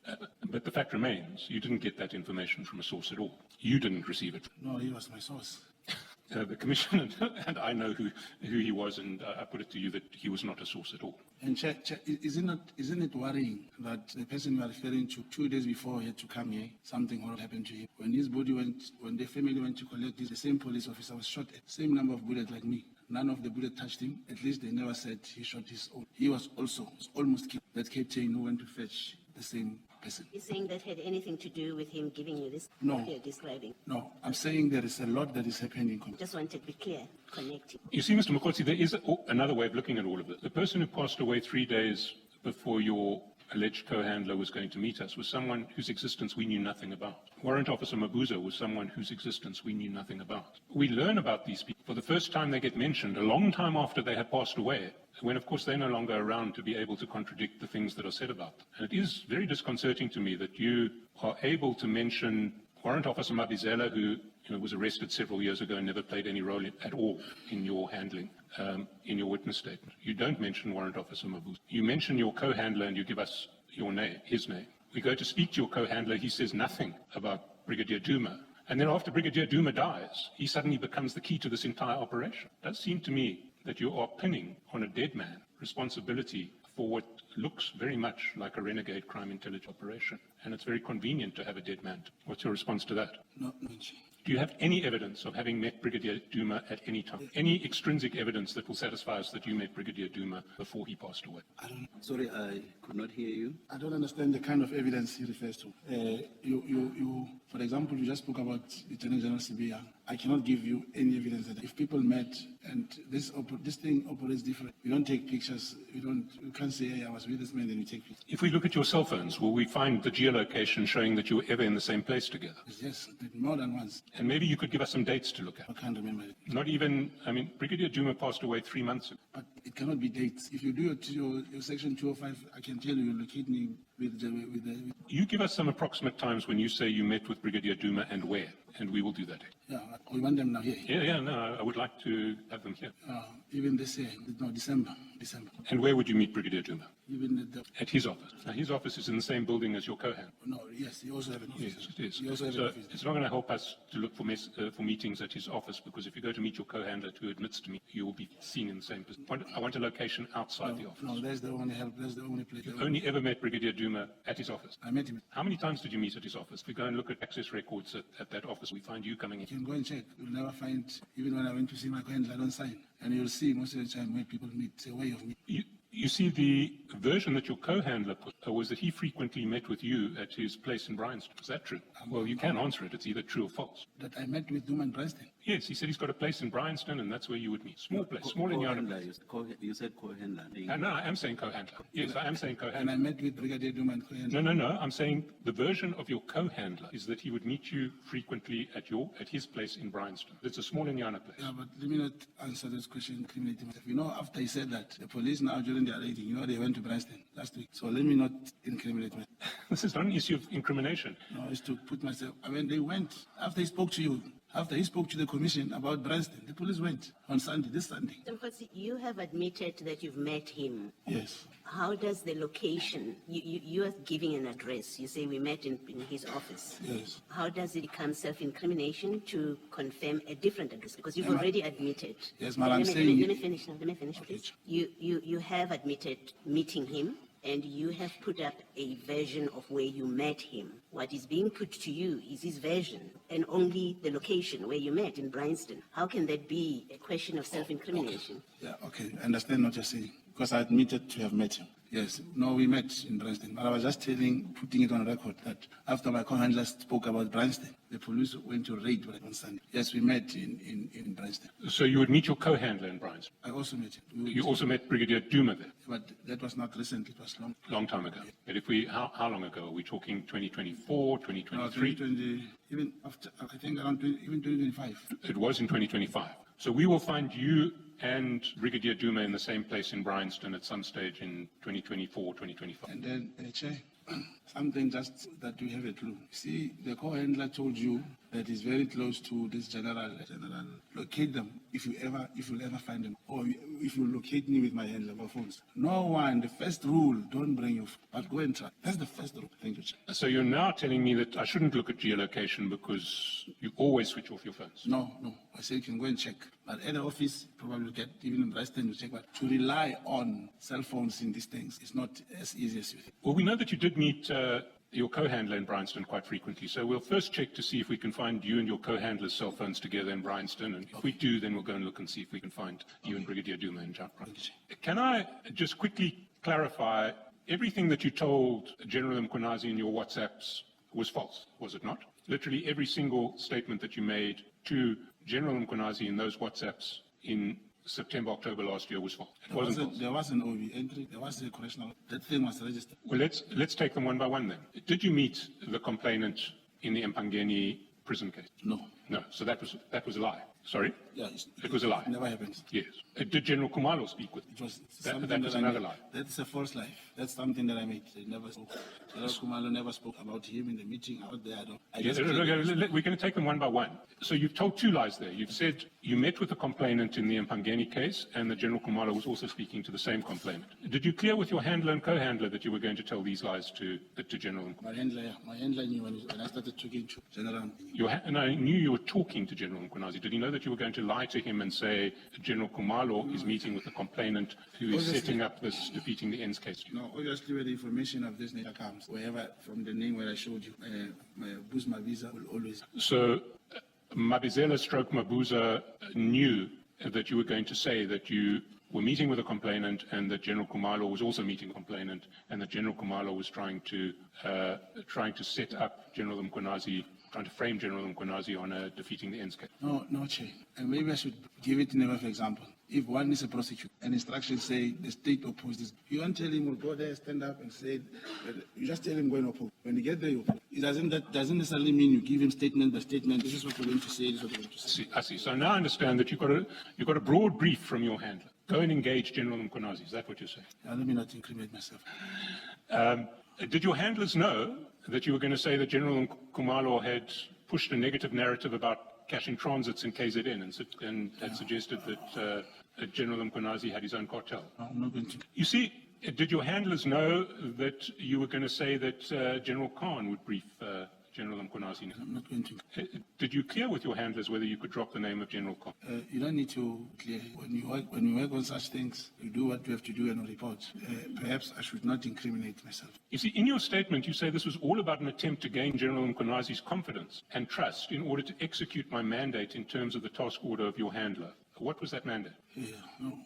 But the fact remains, you didn't get that information from a source at all. You didn't receive it. No, he was my source. The Commissioner and I know who he was, and I put it to you that he was not a source at all. And Chair, isn't it worrying that the person you are referring to 2 days before he had to come here, something horrible happened to him? When his body when the family went to collect this, the same police officer was shot at, same number of bullets like me. None of the bullets touched him. At least they never said he shot his own. He was almost killed. That captain who went to fetch the same person. You're saying that had anything to do with him giving you this? No. You're describing. No, I'm saying there is a lot that is happening. Just wanted to be clear, connecting. You see, Mr. Mogotsi, there is another way of looking at all of this. The person who passed away 3 days before your alleged co-handler was going to meet us was someone whose existence we knew nothing about. Warrant Officer Mabuza was someone whose existence we knew nothing about. We learn about these people for the first time they get mentioned a long time after they had passed away, when of course they're no longer around to be able to contradict the things that are said about them. And it is very disconcerting to me that you are able to mention Warrant Officer Mbuyiseli, who was arrested several years ago and never played any role at all in your handling, in your witness statement. You don't mention Warrant Officer Mabuza. You mention your co-handler and you give us your name, his name. We go to speak to your co-handler, he says nothing about Brigadier Duma. And then after Brigadier Duma dies, he suddenly becomes the key to this entire operation. It does seem to me that you are pinning on a dead man responsibility for what looks very much like a renegade crime intelligence operation. And it's very convenient to have a dead man. What's your response to that? No. Do you have any evidence of having met Brigadier Duma at any time? Any extrinsic evidence that will satisfy us that you met Brigadier Duma before he passed away? Sorry, I could not hear you. I don't understand the kind of evidence he refers to. For example, you just spoke about Lieutenant General Sibiya. I cannot give you any evidence that if people met and this thing operates different, we don't take pictures. You can't say, hey, I was with this man, then you take pictures. If we look at your cell phones, will we find the geolocation showing that you were ever in the same place together? Yes, more than once. And maybe you could give us some dates to look at. I can't remember it. Not even, Brigadier Duma passed away 3 months ago. But it cannot be dates. If you do your section 205, I can tell you locate me with the. You give us some approximate times when you say you met with Brigadier Duma and where, and we will do that. Yeah, we want them now here. No, I would like to have them here. Even this year, no, December. And where would you meet Brigadier Duma? Even at his office. Now, his office is in the same building as your co-hand. No, yes, he also has an office. Yes, it is. He also has an office. It's not going to help us to look for meetings at his office, because if you go to meet your co-handler who admits to me, you will be seen in the same position. I want a location outside the office. No, that's the only help. That's the only place. You only ever met Brigadier Duma at his office? I met him. How many times did you meet at his office? If we go and look at access records at that office, we find you coming in. You can go and check. You'll never find, even when I went to see my co-handler, I don't sign. And you'll see most of the time when people meet, it's a way of meeting. You see, the version that your co-handler put was that he frequently met with you at his place in Bryanston. Is that true? Well, you can answer it. It's either true or false. That I met with Duma in Bryanston? Yes, he said he's got a place in Bryanston, and that's where you would meet. Small place, small in Yana place. You said co-handler. No, I am saying co-handler. Yes, I am saying And co-handler. I met with Brigadier Duma and co-handler. No, I'm saying the version of your co-handler is that he would meet you frequently at his place in Bryanston. It's a small Inyana place. Yeah, but let me not answer this question incriminating myself. You know, after he said that, the police now during their raiding, you know, they went to Bryanston last week. So let me not incriminate myself. This is not an issue of incrimination. No, it's to put myself. I mean, they went after he spoke to you. After he spoke to the commission about Bryanston, the police went on Sunday, this Sunday. Mbuyiseli, you have admitted that you've met him. Yes. How does the location, you are giving an address, you say we met in his office. Yes. How does it become self-incrimination to confirm a different address? Because you've already admitted. Yes, ma'am, I'm Let saying- me finish now, please. You have admitted meeting him, and you have put up a version of where you met him. What is being put to you is his version and only the location where you met in Bryanston. How can that be a question of self-incrimination? Yeah, okay. I understand what you're saying. Because I admitted to have met him. Yes. No, we met in Bryanston. But I was just putting it on record that after my co-handler spoke about Bryanston, the police went to raid on Sunday. Yes, we met in Bryanston. So you would meet your co-handler in Bryanston. I also met him. You also met Brigadier Duma there. But that was not recent. It was long. Long time ago. But if we, how long ago? Are we talking 2024, No, 2023? 2020, even after, I think around even 2025. It was in 2025. So we will find you and Brigadier Duma in the same place in Bryanston at some stage in 2024, 2025. And then, Chair, something just that we have a clue. See, the co-handler told you that he's very close to this general. Locate them if you will ever find them, or if you locate me with my handler of phones. No one. The first rule: don't bring your phone, but go and try. That's the first rule. Thank you, Chair. So you're now telling me that I shouldn't look at geolocation because you always switch off your phones. No. I say you can go and check. But at the office, probably get even in Bryanston you check. But to rely on cell phones in these things is not as easy as you think. Well, we know that you did meet your co-handler in Bryanston quite frequently. So we'll first check to see if we can find you and your co-handler's cell phones together in Bryanston. And if we do, then we'll go and look and see if we can find you and Brigadier Duma in Bryanston. Can I just quickly clarify, everything that you told General Mkhwanazi in your WhatsApps was false, was it not? Literally every single statement that you made to General Mkhwanazi in those WhatsApps in September, October last year was false. It wasn't false. There was an OB entry. There was a correctional. That thing was registered. Well, let's take them one by one then. Did you meet the complainant in the Mpangeni prison case? No. No. So that was a lie. Sorry? Yeah, It was a lie. Never happened. Yes. Did General Kumalo speak with you? It was That something was I another made. lie. That's a false lie. That's something that I made. They never spoke. General Kumalo never spoke about him in the meeting out there. Yes, we're going to take them one by one. So you've told two lies there. You've said you met with the complainant in the Mpangeni case and that General Kumalo was also speaking to the same complainant. Did you clear with your handler and co-handler that you were going to tell these lies to General Mkhwanazi? My handler knew when I started talking to General. And I knew you were talking to General Mkhwanazi. Did he know that you were going to lie to him and say General Kumalo is meeting with the complainant who is setting up this defeating the ends case? No, obviously where the information of this nature comes, wherever from the name where I showed you, Busma Visa will always. So Mabizela stroke Mabuza knew that you were going to say that you were meeting with a complainant and that General Kumalo was also meeting a complainant and that General Kumalo was trying to set up General Mkhwanazi, trying to frame General Mkhwanazi on a defeating the ends case. No, Chair. And maybe I should give it in a rough example. If one is a prosecutor and instructions say the state opposes, you don't tell him, well, go there, stand up and say, you just tell him go and oppose. When you get there, you oppose. That doesn't necessarily mean you give him statement by statement. This is what we're going to say, this is what we're going to say. I see. So now I understand that you've got a broad brief from your handler. Go and engage General Mkhwanazi. Is that what you're saying? Let me not incriminate myself. Did your handlers know that you were going to say that General Kumalo had pushed a negative narrative about cashing transits in KZN and had suggested that General Mkhwanazi had his own cartel? No, I'm not going to. You see, did your handlers know that you were going to say that General Khan would brief General Mkhwanazi? I'm not going to. Did you clear with your handlers whether you could drop the name of General Khan? You don't need to clear. When you work on such things, you do what you have to do and report. Perhaps I should not incriminate myself. You see, in your statement, you say this was all about an attempt to gain General Mkhwanazi's confidence and trust in order to execute my mandate in terms of the task order of your handler. What was that mandate? Yeah, no.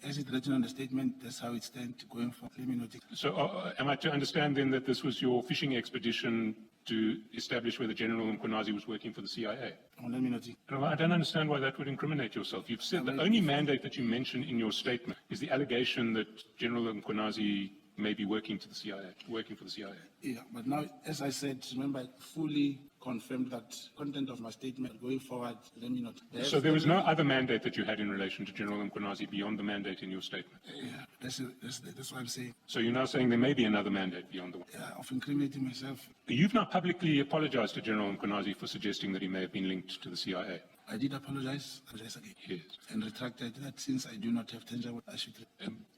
As it's written on the statement, that's how it stands going for. Let me not. So am I to understand then that this was your fishing expedition to establish whether General Mkhonazi was working for the CIA? Oh, let me not. No, I don't understand why that would incriminate yourself. You've said the only mandate that you mention in your statement is the allegation that General Mkhonazi may be working for the CIA. Yeah, but now, as I said, remember, I fully confirmed that content of my statement going forward. Let me not. So there was no other mandate that you had in relation to General Mkhonazi beyond the mandate in your statement? Yeah, that's what I'm saying. So you're now saying there may be another mandate beyond the one? Yeah, of incriminating myself. You've now publicly apologized to General Mkhonazi for suggesting that he may have been linked to the CIA. I did apologize again. Yes. And retracted that since I do not have tangible, I should.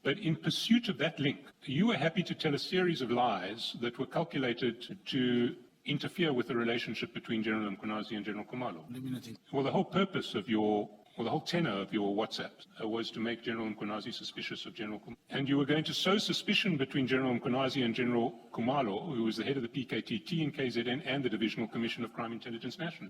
But in pursuit of that link, you were happy to tell a series of lies that were calculated to interfere with the relationship between General Mkhonazi and General Khumalo. Let me not think. Well, the whole purpose of the whole tenor of your WhatsApp was to make General Mkhonazi suspicious of General Khumalo. And you were going to sow suspicion between General Mkhonazi and General Khumalo, who was the head of the PKTT in KZN and the Divisional Commission of Crime Intelligence National.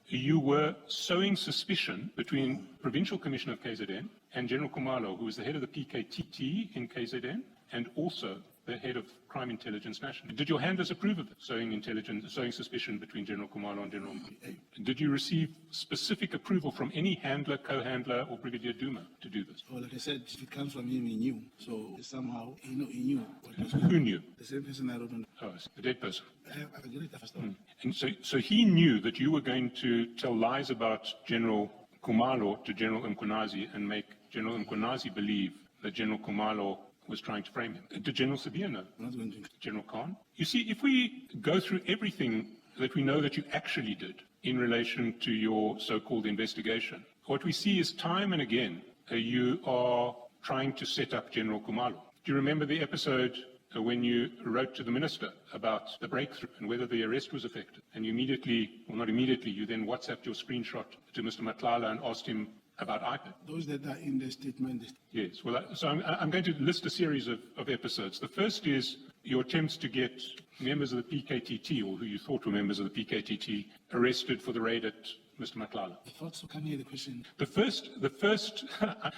You were sowing suspicion between Provincial Commissioner of KZN and General Khumalo, who was the head of the PKTT in KZN and also the head of Crime Intelligence National. Did your handlers approve of it, sowing suspicion between General Khumalo and General Mkhonazi? Did you receive specific approval from any handler, co-handler, or Brigadier Duma to do this? Well, like I said, if it comes from him, he knew. So somehow, he knew. Who knew? The same person I wrote on. Oh, the dead person. I agree with that first of all. And so he knew that you were going to tell lies about General Khumalo to General Mkhonazi and make General Mkhonazi believe that General Khumalo was trying to frame him. Did General Sabia know? I'm not going to. General Khan? You see, if we go through everything that we know that you actually did in relation to your so-called investigation, what we see is time and again you are trying to set up General Khumalo. Do you remember the episode when you wrote to the minister about the breakthrough and whether the arrest was effective? And you you then WhatsApped your screenshot to Mr. Matlala and asked him about IPAD. Those that are in the statement. Yes, well, so I'm going to list a series of episodes. The first is your attempts to get members of the PKTT, or who you thought were members of the PKTT, arrested for the raid at Mr. Matlala. I thought so. Can you hear the question? The first,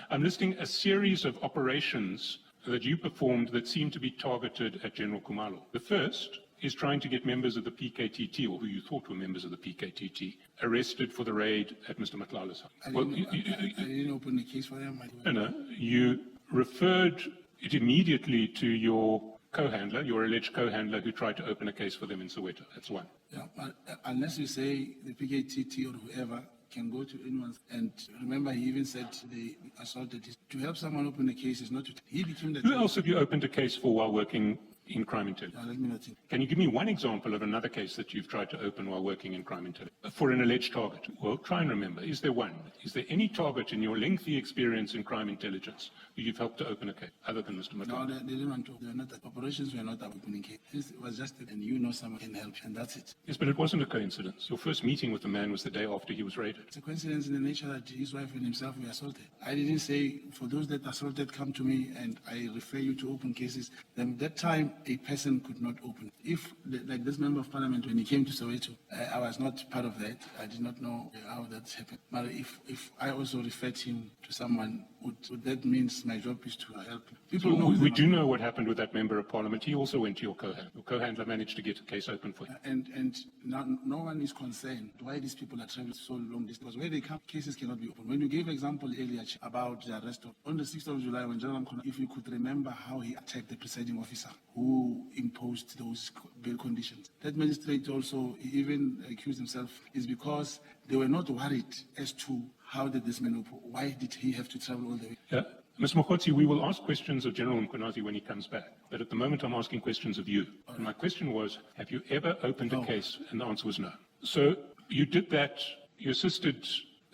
I'm listing a series of operations that you performed that seemed to be targeted at General Khumalo. The first is trying to get members of the PKTT, or who you thought were members of the PKTT, arrested for the raid at Mr. Matlala's house. I didn't open the case for them. No, you referred it immediately to your co-handler, your alleged co-handler, who tried to open a case for them in Soweto. That's one. Yeah, but unless you say the PKTT or whoever can go to anyone, and remember he even said the assaulted to help someone open a case is not to. He became the. Who else have you opened a case for while working in crime intelligence? Let me not think. Can you give me one example of another case that you've tried to open while working in crime intelligence for an alleged target? Well, try and remember. Is there one? Is there any target in your lengthy experience in crime intelligence who you've helped to open a case other than Mr. Matlala? No, they didn't want to. They were not. Operations were not opening case. It was just that, and you know someone can help, and that's it. Yes, but it wasn't a coincidence. Your first meeting with the man was the day after he was raided. It's a coincidence in the nature that his wife and himself were assaulted. I didn't say, for those that assaulted, come to me and I refer you to open cases. Then at that time, a person could not open. If, like this member of parliament, when he came to Soweto, I was not part of that. I did not know how that happened. But if I also referred him to someone, would that means my job is to help people know. We do know what happened with that member of parliament. He also went to your co-handler. Your co-handler managed to get a case open for you. And now no one is concerned why these people are traveling so long distance. Because where they come, cases cannot be opened. When you gave example earlier about the arrest on the 6th of July, when General Mkhonazi, if you could remember how he attacked the presiding officer who imposed those bail conditions. That magistrate also even accused himself is because they were not worried as to how did this man open. Why did he have to travel all the way? Yeah. Ms. Mogotsi, we will ask questions of General Mkhonazi when he comes back. But at the moment, I'm asking questions of you. And my question was, have you ever opened a case? And the answer was no. So you did that. You assisted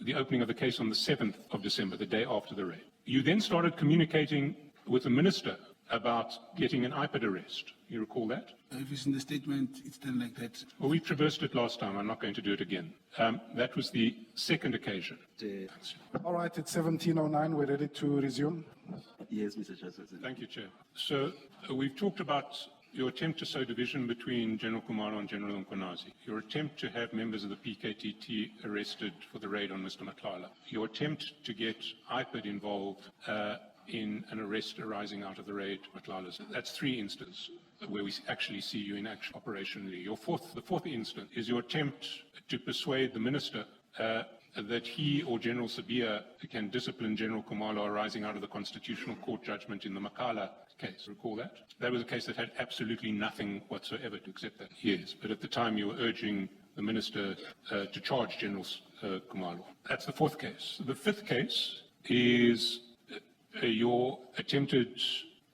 the opening of the case on the 7th of December, the day after the raid. You then started communicating with the minister about getting an IPAD arrest. You recall that? If it's in the statement, it's done like that. Well, we traversed it last time. I'm not going to do it again. That was the second occasion. All right, it's 17:09. We're ready to resume. Yes, Mr. Chaskalson. Thank you, Chair. So we've talked about your attempt to sow division between General Kumalo and General Nkonyasi, your attempt to have members of the PKTT arrested for the raid on Mr. Matlala, your attempt to get IPID involved in an arrest arising out of the raid on Matlala's. That's 3 instances where we actually see you in action operationally. The fourth instance is your attempt to persuade the minister that he or General Sabia can discipline General Kumalo arising out of the Constitutional Court judgment in the Makala case. Recall that? That was a case that had absolutely nothing whatsoever to accept that. Yes, but at the time you were urging the minister to charge General Kumalo. That's the 4th case. The 5th case is your attempted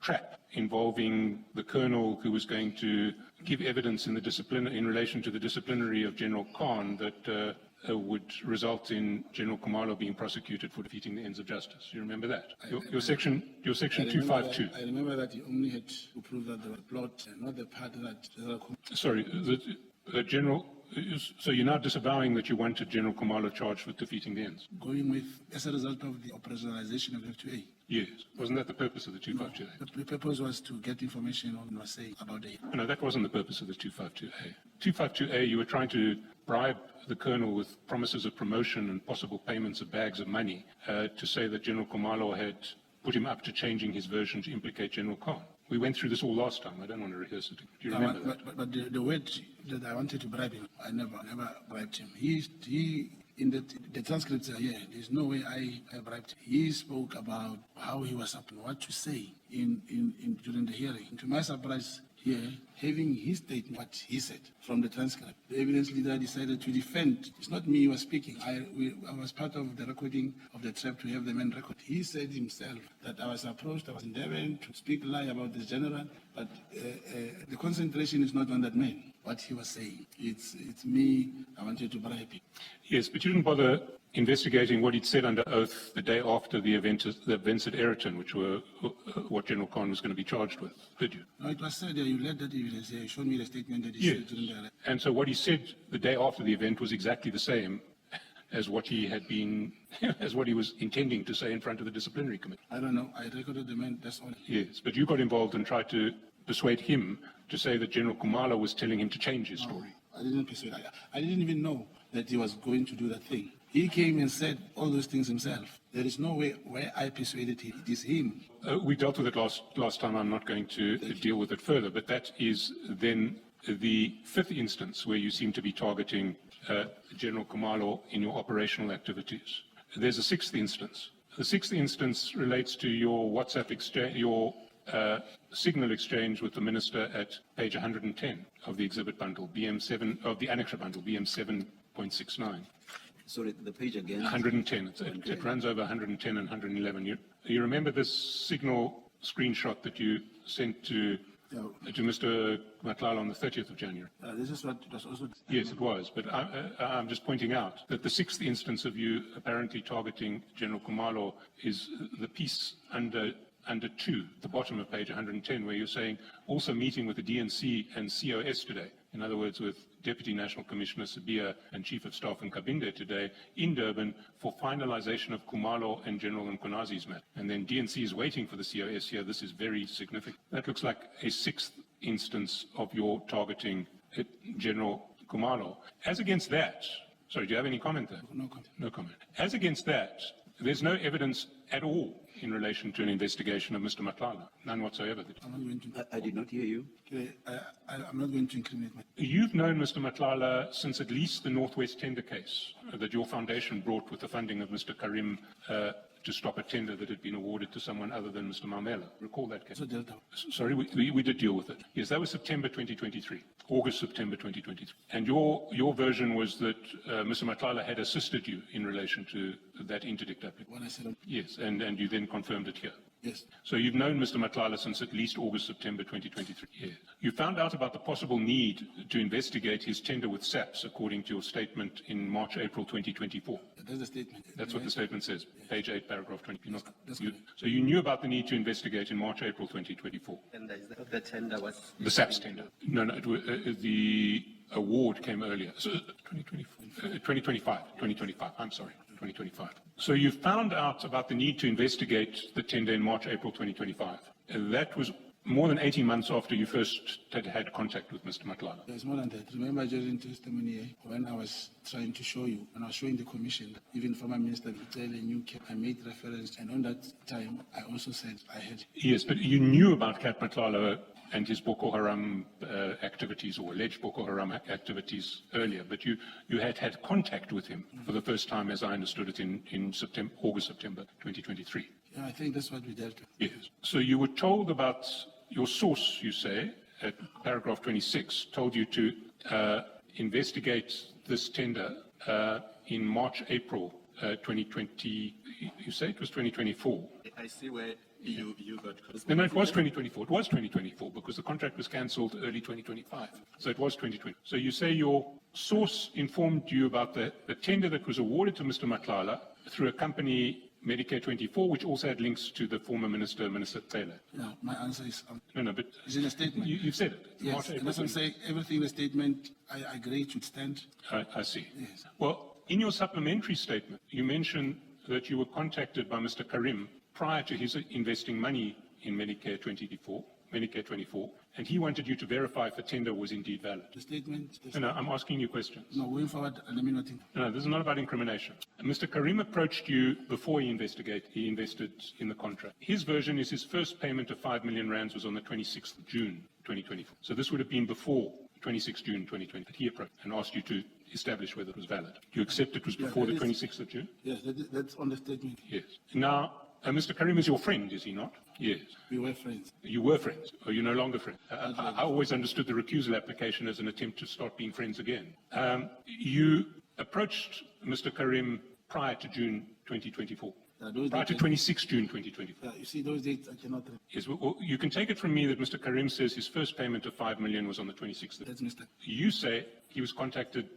trap involving the colonel who was going to give evidence in relation to the disciplinary of General Khan that would result in General Kumalo being prosecuted for defeating the ends of justice. You remember that? Your section 252. I remember that you only had to prove that there was plot, not the part that... Sorry, the General... So you're now disavowing that you wanted General Kumalo charged with defeating the ends? Going with, as a result of the operationalization of F2A. Yes. Wasn't that the purpose of the 252A? No, the purpose was to get information on what was saying about the... No, that wasn't the purpose of the 252A. 252A, you were trying to bribe the colonel with promises of promotion and possible payments of bags of money to say that General Kumalo had put him up to changing his version to implicate General Khan. We went through this all last time. I don't want to rehearse it. Do you remember that? But the word that I wanted to bribe him, I never bribed him. He in the transcripts are here. There's no way I bribed him. He spoke about how he was up and what to say during the hearing. To my surprise, here, having his statement, what he said from the transcript. The evidence leader decided to defend. It's not me who was speaking. I was part of the recording of the trap to have the man record. He said himself that I was approached, I was endeavoring to speak lie about this general, but the concentration is not on that man, what he was saying. It's me, I wanted to bribe him. Yes, but you didn't bother investigating what he'd said under oath the day after the events at Ayrton, which were what General Khan was going to be charged with, did you? No, it was said there, you led that evidence here, you showed me the statement that he said during the arrest. And so what he said the day after the event was exactly the same as what he had been, as what he was intending to say in front of the disciplinary committee. I don't know, I recorded the man, that's all. Yes, but you got involved and tried to persuade him to say that General Kumalo was telling him to change his story. I didn't persuade. I didn't even know that he was going to do that thing. He came and said all those things himself. There is no way where I persuaded him. It is him. We dealt with it last time. I'm not going to deal with it further, but that is then the 5th instance where you seem to be targeting General Kumalo in your operational activities. There's a 6th instance. The 6th instance relates to your WhatsApp exchange, your signal exchange with the minister at page 110 of the exhibit bundle, BM7, of the annexure bundle, BM7.69. Sorry, the page again. 110. It runs over 110 and 111. You remember this signal screenshot that you sent to Mr. Matlala on the 30th of January? This is what it was also... Yes, it was. But I'm just pointing out that the 6th instance of you apparently targeting General Kumalo is the piece under 2, the bottom of page 110, where you're saying, also meeting with the DNC and COS today, in other words, with Deputy National Commissioner Sabia and Chief of Staff Nkabinde today in Durban for finalization of Kumalo and General Nkonyasi's matter. And then DNC is waiting for the COS here. This is very significant. That looks like a 6th instance of your targeting General Kumalo. As against that, sorry, do you have any comment there? No comment. No comment. As against that, there's no evidence at all in relation to an investigation of Mr. Matlala. None whatsoever. I'm not going to... I did not hear you. I'm not going to incriminate myself. You've known Mr. Matlala since at least the Northwest tender case that your foundation brought with the funding of Mr. Carrim to stop a tender that had been awarded to someone other than Mr. Mamela. Recall that case? So Delta. Sorry, we did deal with it. Yes, that was September 2023, August, September 2023. And your version was that Mr. Matlala had assisted you in relation to that interdict application. When I said... Yes, and you then confirmed it here. Yes. So you've known Mr. Matlala since at least August, September 2023. Yes. You found out about the possible need to investigate his tender with SAPS, according to your statement in March, April 2024. That's the statement. That's what the statement says, page 8, paragraph 20. That's so you knew about the need to investigate in March, April 2024. And the tender was... The SAPS tender. No, the award came earlier. So 2025, I'm sorry. 2025. So you found out about the need to investigate the tender in March, April 2025. That was more than 18 months after you first had contact with Mr. Madlanga. There's more than that. Remember during testimony when I was trying to show you, when I was showing the commission, even former Minister Victoria Nyuke, I made reference, and on that time, I also said I had. Yes, but you knew about Kat Madlanga and his Boko Haram activities, or alleged Boko Haram activities earlier, but you had contact with him for the first time, as I understood it, in August, September 2023. Yeah, I think that's what we dealt with. Yes. So you were told about your source, you say, at paragraph 26, told you to investigate this tender in March, April 2020. You say it was 2024. I see where you got. No, it was 2024. It was 2024 because the contract was cancelled early 2025. So it was 2020. So you say your source informed you about the tender that was awarded to Mr. Madlanga through a company, Medicare 24, which also had links to the former Minister Taylor. No, my answer is No, but it's in a statement. you've said it. Yes, March, April, and that's what I'm saying. Everything in the statement, I agree to stand. I see. Yes. Well, in your supplementary statement, you mentioned that you were contacted by Mr. Carrim prior to his investing money in Medicare 24, and he wanted you to verify if the tender was indeed valid. The statement. No, I'm asking you questions. No, going forward, let me not think. No, this is not about incrimination. Mr. Carrim approached you before he invested in the contract. His version is his first payment of 5 million rands was on the 26th of June, 2024. So this would have been before 26th June, 2020, that he approached and asked you to establish whether it was valid. Do you accept it was before the 26th of June? Yes, that's on the statement. Yes. Now, Mr. Carrim is your friend, is he not? Yes. We were friends. You were friends, or you're no longer friends? I always understood the recusal application as an attempt to start being friends again. You approached Mr. Carrim prior to June 2024. Prior to 26 June 2024. You see, those dates I cannot. Yes, well, you can take it from me that Mr. Carrim says his first payment of 5 million was on the 26th. That's Mr. You say he contacted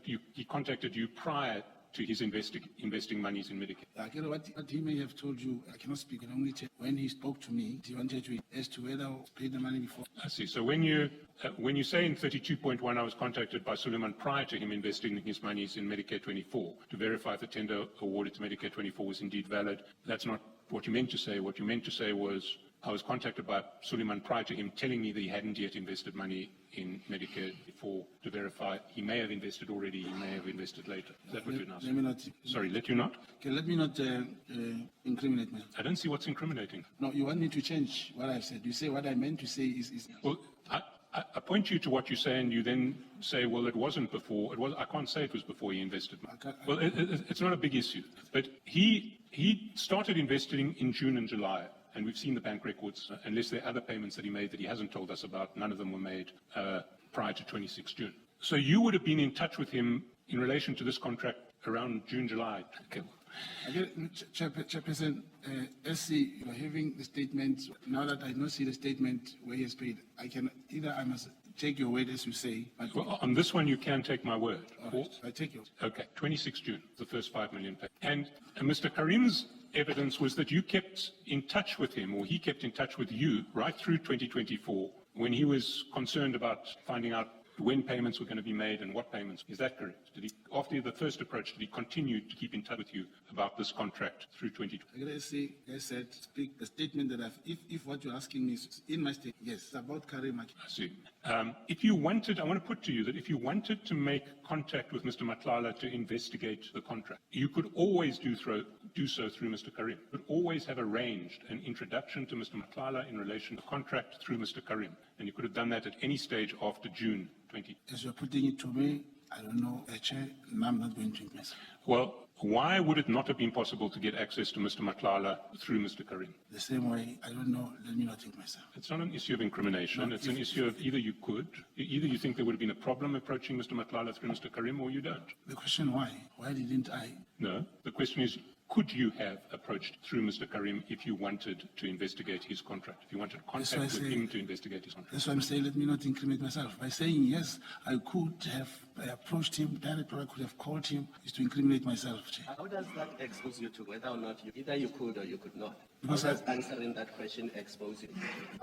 you prior to his investing monies in Medicare. I get what he may have told you. I cannot speak. I can only check. When he spoke to me, he wanted to as to whether I paid the money before. I see. So when you say in 32.1, I was contacted by Suleiman prior to him investing his monies in Medicare 24 to verify if the tender awarded to Medicare 24 was indeed valid. That's not what you meant to say. What you meant to say was I was contacted by Suleiman prior to him telling me that he hadn't yet invested money in Medicare before to verify he may have invested already, he may have invested later. Is that what you're now saying? Let me not. Sorry, let you not? Okay, let me not incriminate myself. I don't see what's incriminating. No, you want me to change what I've said. You say what I meant to say is. Well, I point you to what you say, and you then say, well, it wasn't before. I can't say it was before he invested. Well, it's not a big issue. But he started investing in June and July. And we've seen the bank records, unless there are other payments that he made that he hasn't told us about, none of them were made prior to 26 June. So you would have been in touch with him in relation to this contract around June, July. Okay. Chairperson, SC, you're having the statement. Now that I don't see the statement where he has paid, I must take your word as you say. Well, on this one, you can take my word. Right, I take yours. Okay, 26 June, the first 5 million paid. And Mr. Carrim's evidence was that you kept in touch with him, or he kept in touch with you right through 2024 when he was concerned about finding out when payments were going to be made and what payments. Is that correct? After the first approach, did he continue to keep in touch with you about this contract through 2020? I said, speak the statement that if what you're asking me is in my statement, yes, it's about Carrim. I see. If you wanted, I want to put to you that if you wanted to make contact with Mr. Madlanga to investigate the contract, you could always do so through Mr. Carrim. You could always have arranged an introduction to Mr. Madlanga in relation to the contract through Mr. Carrim, and you could have done that at any stage after June 20. As you're putting it to me, I don't know, Chair, and I'm not going to mess. Well, why would it not have been possible to get access to Mr. Madlanga through Mr. Carrim? The same way, I don't know, let me not think myself. It's not an issue of incrimination. It's an issue of either you think there would have been a problem approaching Mr. Madlanga through Mr. Carrim, or you don't. The question why? Why didn't I? No, the question is, could you have approached through Mr. Carrim if you wanted to investigate his contract, if you wanted contact with him to investigate his contract? That's why I'm saying let me not incriminate myself. By saying yes, I could have approached him directly, I could have called him, is to incriminate myself. Chair. How does that expose you to whether or not either you could or you could not? Because how does answering that question expose you?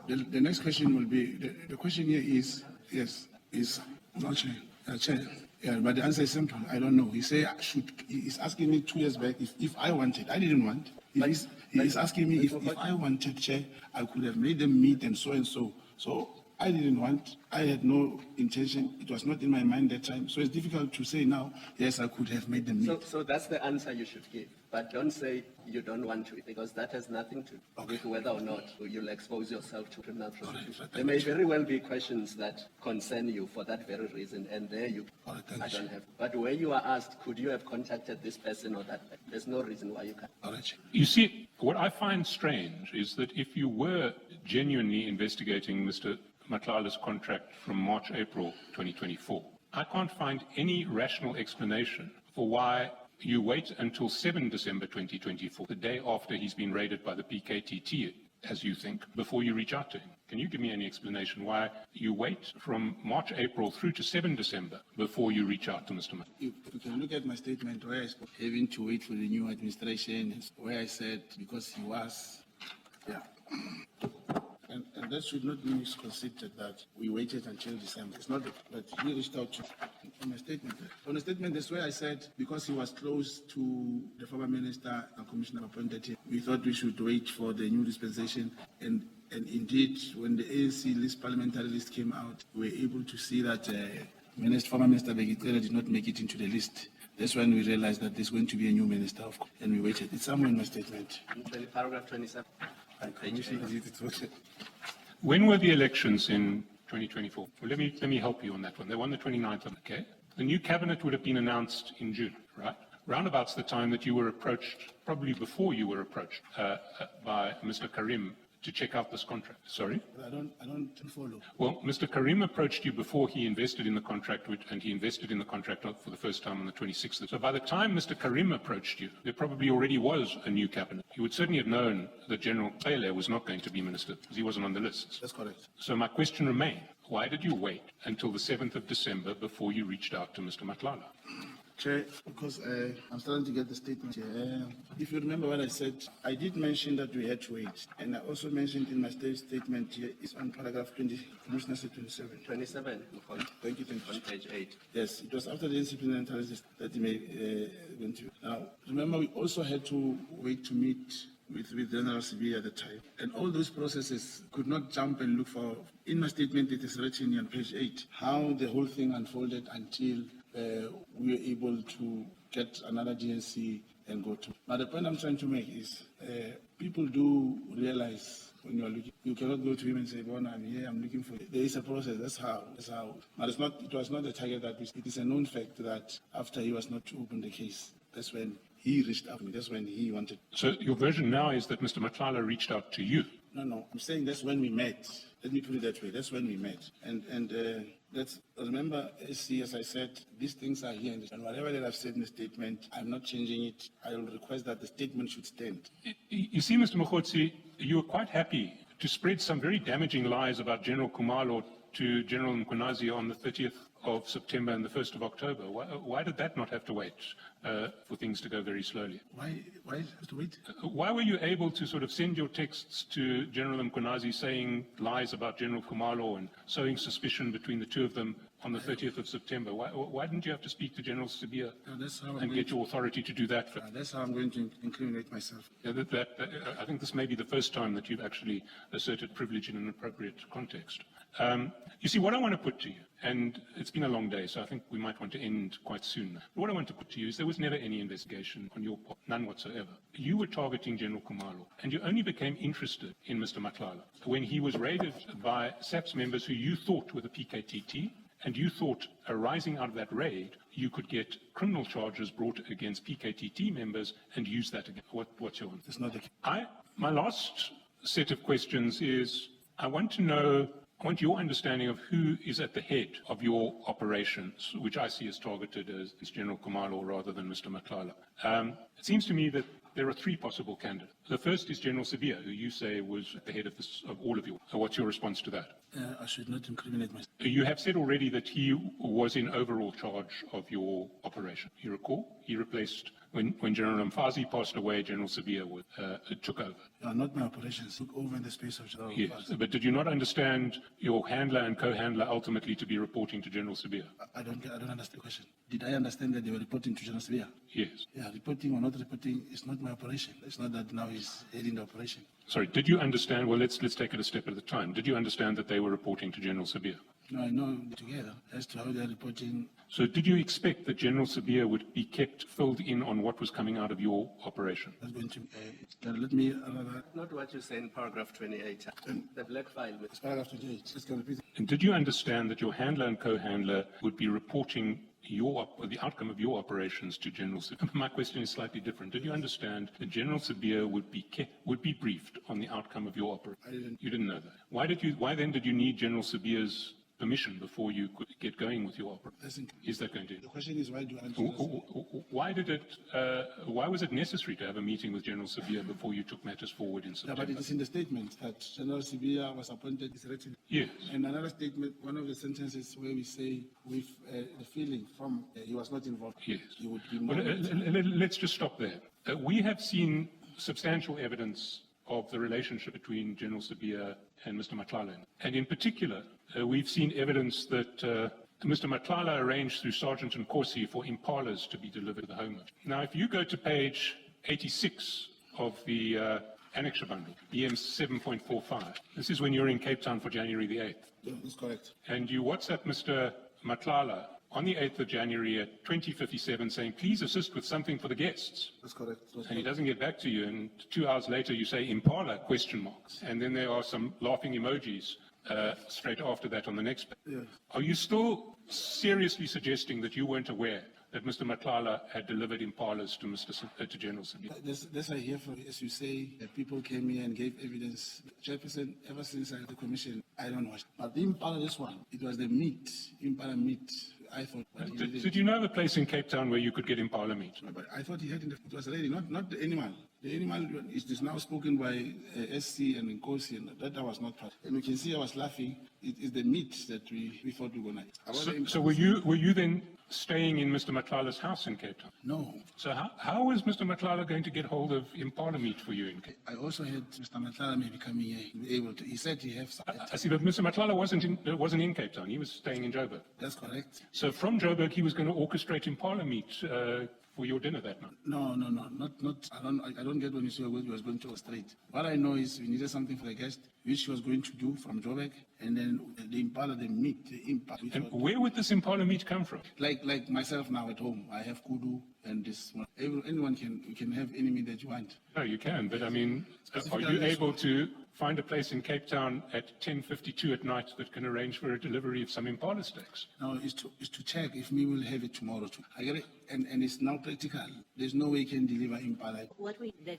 The next question will be, the question here is, yes, is not Chair. Yeah, but the answer is simple. I don't know. He's asking me 2 years back if I wanted. I didn't want. He's asking me if I wanted, Chair, I could have made them meet and so So I didn't want, I had no intention, it was not in my mind that time. So it's difficult to say now, yes, I could have made them meet. So that's the answer you should give. But don't say you don't want to, because that has nothing to do with whether or not you'll expose yourself to criminal prosecution. There may very well be questions that concern you for that very reason, and there you, I don't have. But where you are asked, could you have contacted this person or that person? There's no reason why you can't. All right. You see, what I find strange is that if you were genuinely investigating Mr. Matlala's contract from March, April 2024, I can't find any rational explanation for why you wait until 7 December 2024, the day after he's been raided by the PKTT, as you think, before you reach out to him. Can you give me any explanation why you wait from March, April through to 7 December before you reach out to Mr. Matlala? If you can look at my statement where I spoke, having to wait for the new administration, where I said because he was, yeah. And that should not be misconceived that we waited until December. It's not that, but he reached out to on my statement. On the statement, that's where I said because he was close to the former minister and commissioner appointed him, we thought we should wait for the new dispensation. And indeed, when the ANC list, parliamentary list came out, we were able to see that former Minister Begitela did not make it into the list. That's when we realized that there's going to be a new minister, of course, and we waited. It's somewhere in my statement. Paragraph 27. When were the elections in 2024? Well, let me help you on that one. They won the 29th, okay? The new cabinet would have been announced in June, right? Roundabout's the time that you were approached, probably before you were approached by Mr. Carrim to check out this contract. Sorry? I don't follow. Well, Mr. Carrim approached you before he invested in the contract, and he invested in the contract for the first time on the 26th. So by the time Mr. Carrim approached you, there probably already was a new cabinet. You would certainly have known that General Taylor was not going to be minister, because he wasn't on the list. That's correct. So my question remains, why did you wait until the 7th of December before you reached out to Mr. Matlala? Chair, because I'm starting to get the statement here. If you remember what I said, I did mention that we had to wait. And I also mentioned in my statement here, it's on paragraph 20, Commissioner said 27. 27. Thank you. On page 8. Yes, it was after the disciplinary list that he went to. Now, remember, we also had to wait to meet with General CB at the time. And all those processes could not jump and look for. In my statement, it is written on page 8, how the whole thing unfolded until we were able to get another GNC and go to. Now, the point I'm trying to make is people do realize when you are looking, you cannot go to him and say, "Bon, I'm here, I'm looking for you." There is a process. That's how. But it was not a target that it is a known fact that after he was not to open the case, that's when he reached out to me. That's when he wanted. So your version now is that Mr. Matlala reached out to you? No. I'm saying that's when we met. Let me put it that way. That's when we met. And that's, remember, as I said, these things are here. And whatever that I've said in the statement, I'm not changing it. I will request that the statement should stand. You see, Mr. Mogotsi, you were quite happy to spread some very damaging lies about General Khumalo to General Mkhwanazi on the 30th of September and the 1st of October. Why did that not have to wait for things to go very slowly? Why have to wait? Why were you able to sort of send your texts to General Mkhwanazi saying lies about General Khumalo and sowing suspicion between the two of them on the 30th of September? Why didn't you have to speak to General Sabia and get your authority to do that? That's how I'm going to incriminate myself. Yeah, I think this may be the first time that you've actually asserted privilege in an appropriate context. You see, what I want to put to you, and it's been a long day, so I think we might want to end quite soon. But what I want to put to you is there was never any investigation on your part, none whatsoever. You were targeting General Khumalo, and you only became interested in Mr. Matlala when he was raided by SAPS members who you thought were the PKTT, and you thought arising out of that raid, you could get criminal charges brought against PKTT members and use that again. What's your answer? It's not the case. My last set of questions is, I want your understanding of who is at the head of your operations, which I see as targeted as General Khumalo rather than Mr. Matlala. It seems to me that there are three possible candidates. The first is General Sabia, who you say was at the head of all of you. So what's your response to that? I should not incriminate myself. You have said already that he was in overall charge of your operation. You recall? He replaced When General Mfazi passed away, General Sabia took over. Not my operations, took over in the space of General Yes, Mfazi. but did you not understand your handler and co-handler ultimately to be reporting to General Sabia? I don't understand the question. Did I understand that they were reporting to General Sabia? Yes. Yeah, reporting or not reporting is not my operation. It's not that now he's heading the operation. Sorry, did you understand, well, let's take it a step at a time. Did you understand that they were reporting to General Sabia? No, I know together as to how they're reporting. So did you expect that General Sabia would be kept filled in on what was coming out of your operation? That's going to let me Not what you say in paragraph 28, the black file. it's paragraph 28. Just can repeat it. And did you understand that your handler and co-handler would be reporting the outcome of your operations to General Sabia? My question is slightly different. Did you understand that General Sabia would be briefed on the outcome of your operation? You didn't know that. Why then did you need General Sabia's permission before you could get going with your operation? Is that going to? The question is why do I Why was it necessary to have a meeting with General Sabia before you took matters forward in Yeah, September? but it is in the statement that General Sabia was appointed, is written. Yes. And another statement, one of the sentences where we say with the feeling from he was not involved. Yes. He would be Well, more. let's just stop there. We have seen substantial evidence of the relationship between General Sabia and Mr. Matlala. And in particular, we've seen evidence that Mr. Matlala arranged through Sergeant Nkosi for impalas to be delivered to the Home Office. Now, if you go to page 86 of the annexure bundle, EM 7.45, this is when you're in Cape Town for January the 8th. Yeah, that's correct. And you WhatsApp Mr. Matlala on the 8th of January at 20:57 saying, please assist with something for the guests. That's correct. And he doesn't get back to you, and 2 hours later you say Impala, question marks. And then there are some laughing emojis straight after that on the next page. Yeah. Are you still seriously suggesting that you weren't aware that Mr. Matlala had delivered Impalas to General Sabia? This I hear from, as you say, that people came here and gave evidence. Chairperson, ever since I had the commission, I don't watch. But the Impala, this one, it was the meat, Impala meat. I thought. Did you know of a place in Cape Town where you could get Impala meat? No, but I thought he had it was already, not the animal. The animal is now spoken by SC and Nkosi, and that was not part. And you can see I was laughing. It is the meat that we thought we were going to. So were you then staying in Mr. Matlala's house in Cape Town? No. So how was Mr. Matlala going to get hold of Impala meat for you in Cape Town? I also had Mr. Matlala maybe coming here, be able to. He said he has some. I see, but Mr. Matlala wasn't in Cape Town. He was staying in Joburg. That's correct. So from Joburg, he was going to orchestrate Impala meat for your dinner that night. No, not. I don't get when you say what he was going to orchestrate. What I know is we needed something for the guest, which he was going to do from Joburg, and then the Impala, the meat, the Impala. And where would this Impala meat come from? Like myself now at home, I have kudu and this one. Anyone can have any meat that you want. No, you can, but I mean, are you able to find a place in Cape Town at 10:52 at night that can arrange for a delivery of some Impala steaks? No, it's to check if we will have it tomorrow too. I get it, and it's now practical. There's no way you can deliver Impala.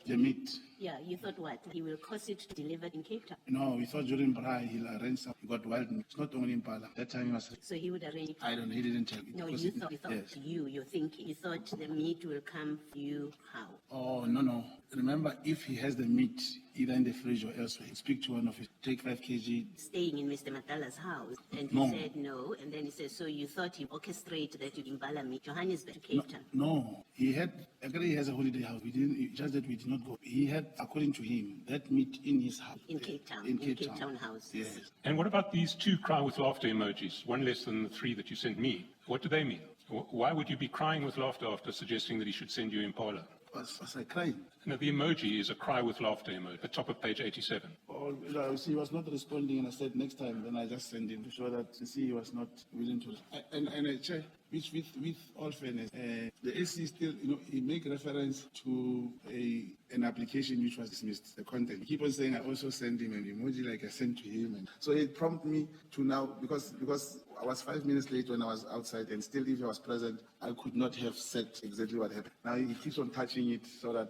The meat. Yeah, you thought what? He will cause it to deliver in Cape Town. No, we thought during Braai he'll arrange something. He got wild meat. It's not only Impala. That time he was. So he would arrange. He didn't tell me. No, Because you it- thought yes. you're thinking. You thought the meat will come for you how? Oh, no. Remember, if he has the meat either in the fridge or elsewhere, speak to one of his, take 5 kg. Staying in Mr. Matala's house, and he No. said no, and then he said, so you thought he orchestrated that you Impala meat, Johannesburg to Cape Town. No, he has a holiday house. We didn't, just that we did not go. He had, according to him, that meat in his house. In Cape Town, In in Cape Cape Town. Town houses. Yes. And what about these 2 cry with laughter emojis, one less than the 3 that you sent me? What do they mean? Why would you be crying with laughter after suggesting that he should send you Impala? Was I crying? No, the emoji is a cry with laughter emoji at the top of page 87. Oh, he was not responding, and I said next time. Then I just sent him to show that he was not willing to. And I checked, which with all fairness, the SC still, he make reference to an application which was dismissed. The content. He keep on saying I also sent him an emoji like I sent to him, and so it prompted me to now because I was 5 minutes late when I was outside, and still if I was present, I could not have said exactly what happened. Now he keeps on touching it so that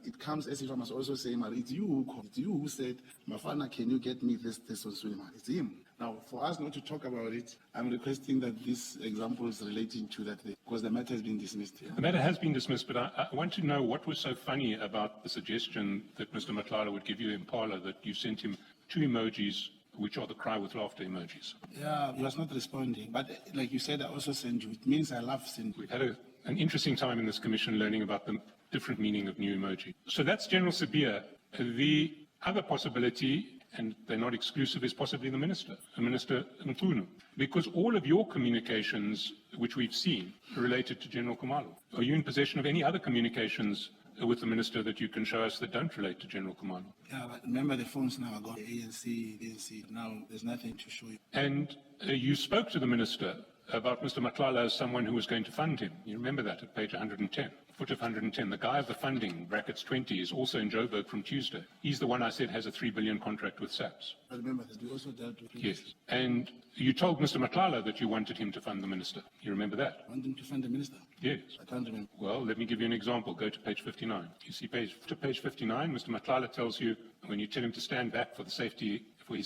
it comes as if I must also say, it's you who called. It's you who said, Mafana, can you get me this on Suleiman? It's him. Now, for us not to talk about it, I'm requesting that these examples relating to that, because the matter has been dismissed here. The matter has been dismissed, but I want to know what was so funny about the suggestion that Mr. Matlala would give you Impala that you sent him 2 emojis, which are the cry with laughter emojis. Yeah, he was not responding. But like you said, I also sent you. It means I love sending. We've had an interesting time in this commission learning about the different meaning of new emoji. So that's General Sabia. The other possibility, and they're not exclusive, is possibly the Minister Mfunu, because all of your communications, which we've seen, are related to General Khumalo. Are you in possession of any other communications with the Minister that you can show us that don't relate to General Khumalo? Yeah, but remember the phones now are gone. ANC, DNC, now there's nothing to show you. And you spoke to the Minister about Mr. Matlala as someone who was going to fund him. You remember that at page 110, foot of 110. The guy of the funding, brackets 20, is also in Joburg from Tuesday. He's the one I said has a 3 billion contract with SAPS. I remember that we also dealt with. Yes. And you told Mr. Matlala that you wanted him to fund the Minister. You remember that? Want him to fund the Minister? Yes. I can't remember. Well, let me give you an example. Go to page 59. You see page 59, Mr. Matlala tells you, when you tell him to stand back for his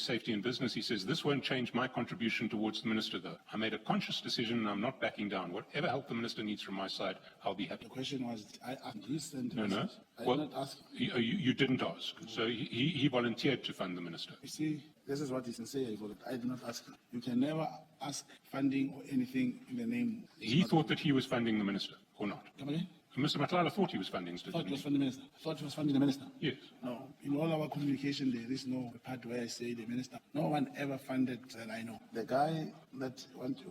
safety in business, he says, "This won't change my contribution towards the Minister, though. I made a conscious decision and I'm not backing down. Whatever help the Minister needs from my side, I'll be happy." The question was, he sent No. I Well, did not ask. you didn't ask. So he volunteered to fund the Minister. You see, this is what he sincere. I did not ask him. You can never ask funding or anything in the name. He thought that he was funding the Minister, or not? Come again? Mr. Matlala thought he was funding I thought it was Stefan. funding the Minister. I thought it was funding the Minister. Yes. No, in all our communication, there is no part where I say the Minister. No one ever funded that I know. The guy that went to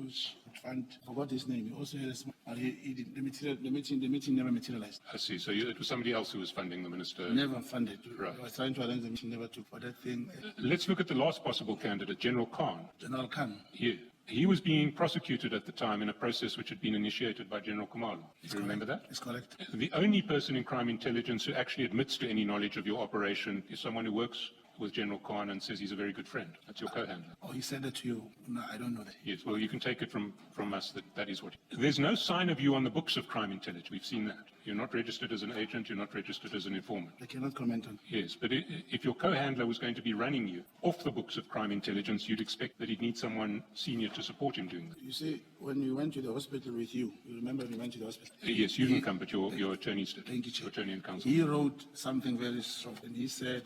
fund, forgot his name. He also had a small, he did, the meeting never materialized. I see. So it was somebody else who was funding the Minister. Never funded. Right. I was trying to arrange the meeting, never took for that thing. Let's look at the last possible candidate, General Khan. General Khan. Yeah. He was being prosecuted at the time in a process which had been initiated by General Khumalo. Do you remember that? That's correct. The only person in crime intelligence who actually admits to any knowledge of your operation is someone who works with General Khan and says he's a very good friend. That's your co-handler. Oh, he said that to you. No, I don't know that. Yes, well, you can take it from us that is what. There's no sign of you on the books of crime intelligence. We've seen that. You're not registered as an agent. You're not registered as an informant. I cannot comment on. Yes, but if your co-handler was going to be running you off the books of crime intelligence, you'd expect that he'd need someone senior to support him doing that. You see, when we went to the hospital with you, you remember we went to the hospital? Yes, you didn't come, but your attorneys did. Thank you, Chair. Your attorney and counsel. He wrote something very soft, and he said,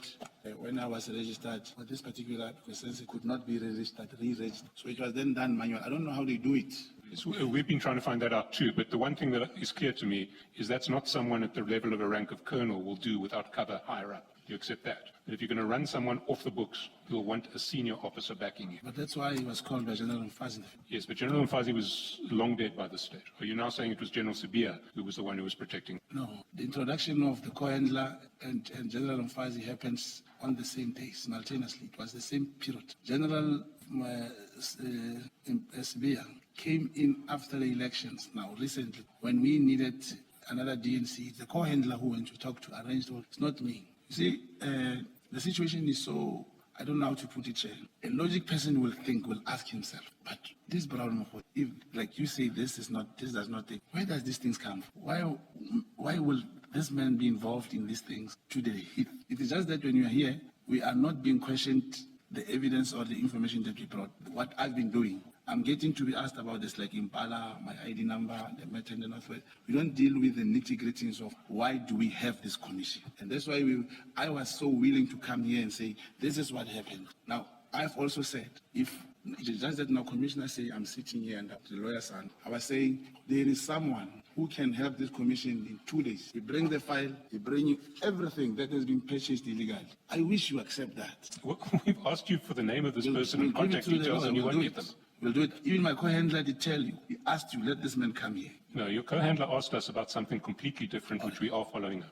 when I was registered, for this particular because it could not be re-registered. So it was then done manual. I don't know how they do it. Yes, we've been trying to find that out too, but the one thing that is clear to me is that's not someone at the level of a rank of colonel will do without cover higher up. You accept that? That if you're going to run someone off the books, you'll want a senior officer backing you. But that's why he was called by General Mfazi. Yes, but General Mfazi was long dead by this stage. Are you now saying it was General Sabia who was the one who was protecting? No, the introduction of the co-handler and General Mfazi happens on the same day, simultaneously. It was the same period. General Sabia came in after the elections now, recently, when we needed another DNC. The co-handler who went to talk to arranged all. It's not me. You see, the situation is so, I don't know how to put it, Chair. A logic person will ask himself, but this Brown Mogotsi, if, like you say, this does not take, where does these things come from? Why will this man be involved in these things today? It is just that when you are here, we are not being questioned the evidence or the information that we brought. What I've been doing, I'm getting to be asked about this, like Impala, my ID number, the matter in the Northwest. We don't deal with the nitty-gritties of why do we have this commission. And that's why I was so willing to come here and say, this is what happened. Now, I've also said, if it is just that now commissioners say I'm sitting here and the lawyer's hand, I was saying there is someone who can help this commission in 2 days. He brings the file, he brings you everything that has been purchased illegally. I wish you accept that. Well, we've asked you for the name of this person and contact details and you won't give them. We'll do it. Even my co-handler did tell you. He asked you, let this man come here. No, your co-handler asked us about something completely different, which we are following up.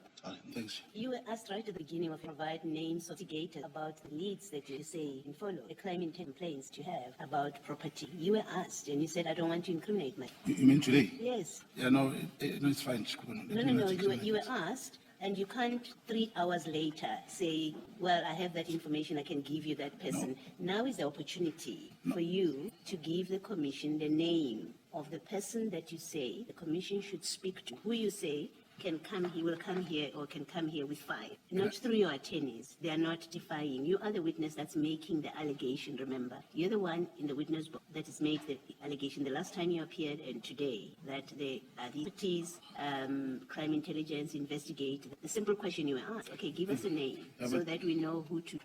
Thanks. You were asked right at the beginning of provide names of litigators about the leads that you say and follow, the claiming complaints you have about property. You were asked and you said, I don't want to incriminate myself. You mean today? Yes. Yeah, no, it's fine. No. You were asked and you can't 3 hours later say, well, I have that information, I can give you that person. No. Now is the opportunity for you to give the commission the name of the person that you say the commission should speak to, who you say he will come here or can come here with 5, not through your attorneys. They are not defying. You are the witness that's making the allegation, remember. You're the one in the witness book that is making the allegation the last time you appeared and today, that the authorities, crime intelligence, investigate. The simple question you were asked, okay, give us a name so that we know who to.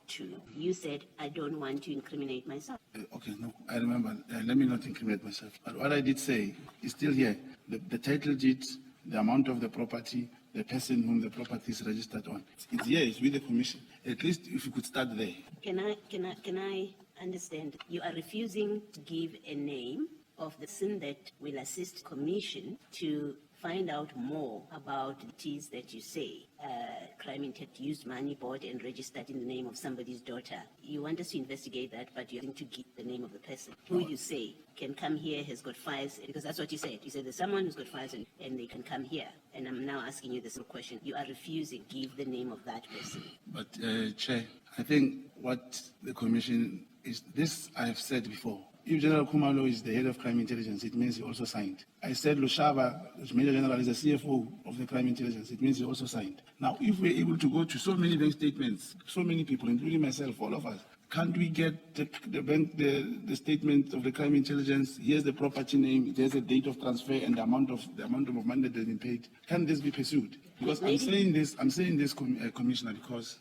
You said, I don't want to incriminate myself. Okay, no, I remember. Let me not incriminate myself. But what I did say is still here. The title deed, the amount of the property, the person whom the property is registered on. It's here, it's with the commission. At least if you could start there. Can I understand? You are refusing to give a name of the person that will assist commission to find out more about it is that you say crime intent used money bought and registered in the name of somebody's daughter. You want us to investigate that, but you're going to give the name of the person who you say can come here, has got files, because that's what you said. You said there's someone who's got files and they can come here. And I'm now asking you this question. You are refusing to give the name of that person. But, Chair, I think what the commission is, this I have said before. If General Kumalo is the head of crime intelligence, it means he also signed. I said Lushaba, Major General, is the CFO of the crime intelligence. It means he also signed. Now, if we're able to go to so many bank statements, so many people, including myself, all of us, can't we get the statement of the crime intelligence? Here's the property name. There's a date of transfer and the amount of money that has been paid. Can this be pursued? Because I'm saying this, Commissioner, because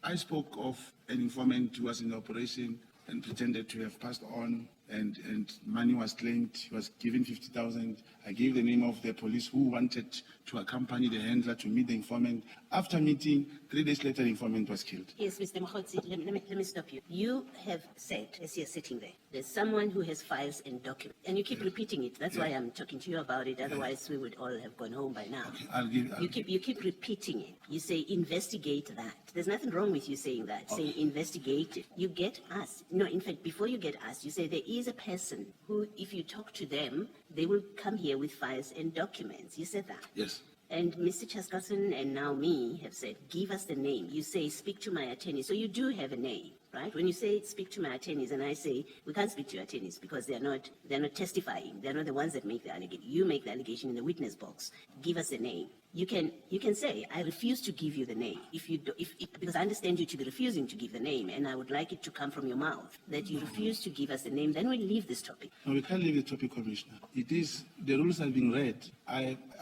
I spoke of an informant who was in the operation and pretended to have passed on, and money was claimed. He was given 50,000. I gave the name of the police who wanted to accompany the handler to meet the informant. After meeting, 3 days later, the informant was killed. Yes, Mr. Mogotsi, let me stop you. You have said, as you're sitting there, there's someone who has files and documents, and you keep repeating it. That's why I'm talking to you about it. Otherwise, we would all have gone home by now. Okay, You keep repeating it. You say, investigate that. There's nothing wrong with you saying that, saying investigate it. You get asked. No, in fact, before you get asked, you say there is a person who, if you talk to them, they will come here with files and documents. You said that. Yes. And Mr. Chaskalson and now me have said, give us the name. You say, speak to my attorney. So you do have a name, right? When you say, speak to my attorneys, and I say, we can't speak to your attorneys because they're not testifying. They're not the ones that make the allegation. You make the allegation in the witness box. Give us a name. You can say, I refuse to give you the name. Because I understand you to be refusing to give the name, and I would like it to come from your mouth, that you refuse to give us the name, then we'll leave this topic. No, we can't leave the topic, Commissioner. It is, the rules have been read.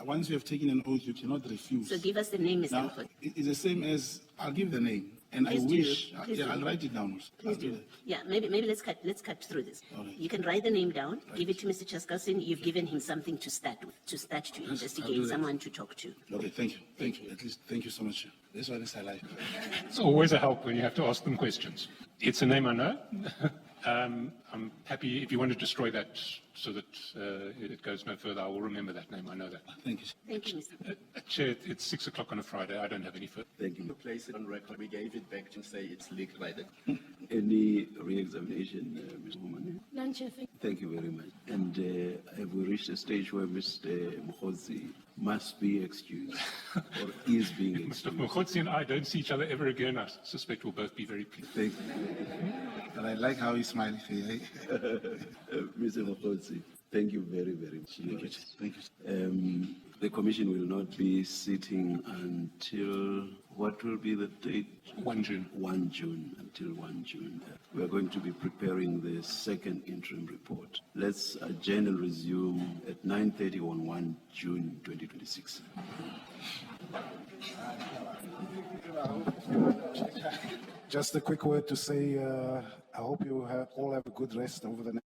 Once you have taken an oath, you cannot refuse. So give us the name, Mr. Now, Mogotsi. it's the same as, I'll give the name, and Please I do. wish, Please do. I'll write it down also. Please do. Yeah, maybe let's cut through this. All right. You can write the name down, give it to Mr. Chaskalson. You've given him something to start with, to I'll investigate, do that. someone to talk to. Okay, thank you. Thank you. At least, thank you so much. This one is I like. It's always a help when you have to ask them questions. It's a name I know. I'm happy if you want to destroy that so that it goes no further. I will remember that name. I know that. Thank you. Thank you, Mr. Chair, it's 6 o'clock on a Friday. I don't have any further. Thank you. To place it on record, we gave it back to say it's leaked by the... Any re-examination, Mr. Woman? None, Chair, thank you. Thank you very much. And have we reached a stage where Mr. Mogotsi must be excused or is being Mr. excused? Mogotsi and I don't see each other ever again. I suspect we'll both be very pleased. Thank you. And I like how he's smiling. Mr. Mogotsi, thank you very, very much. Thank you. The commission will not be sitting until, what will be the date? 1 June. 1 June, until 1 June. We are going to be preparing the second interim report. Let's adjourn and resume at 9:30 on 1 June 2026. Just a quick word to say, I hope you all have a good rest over the next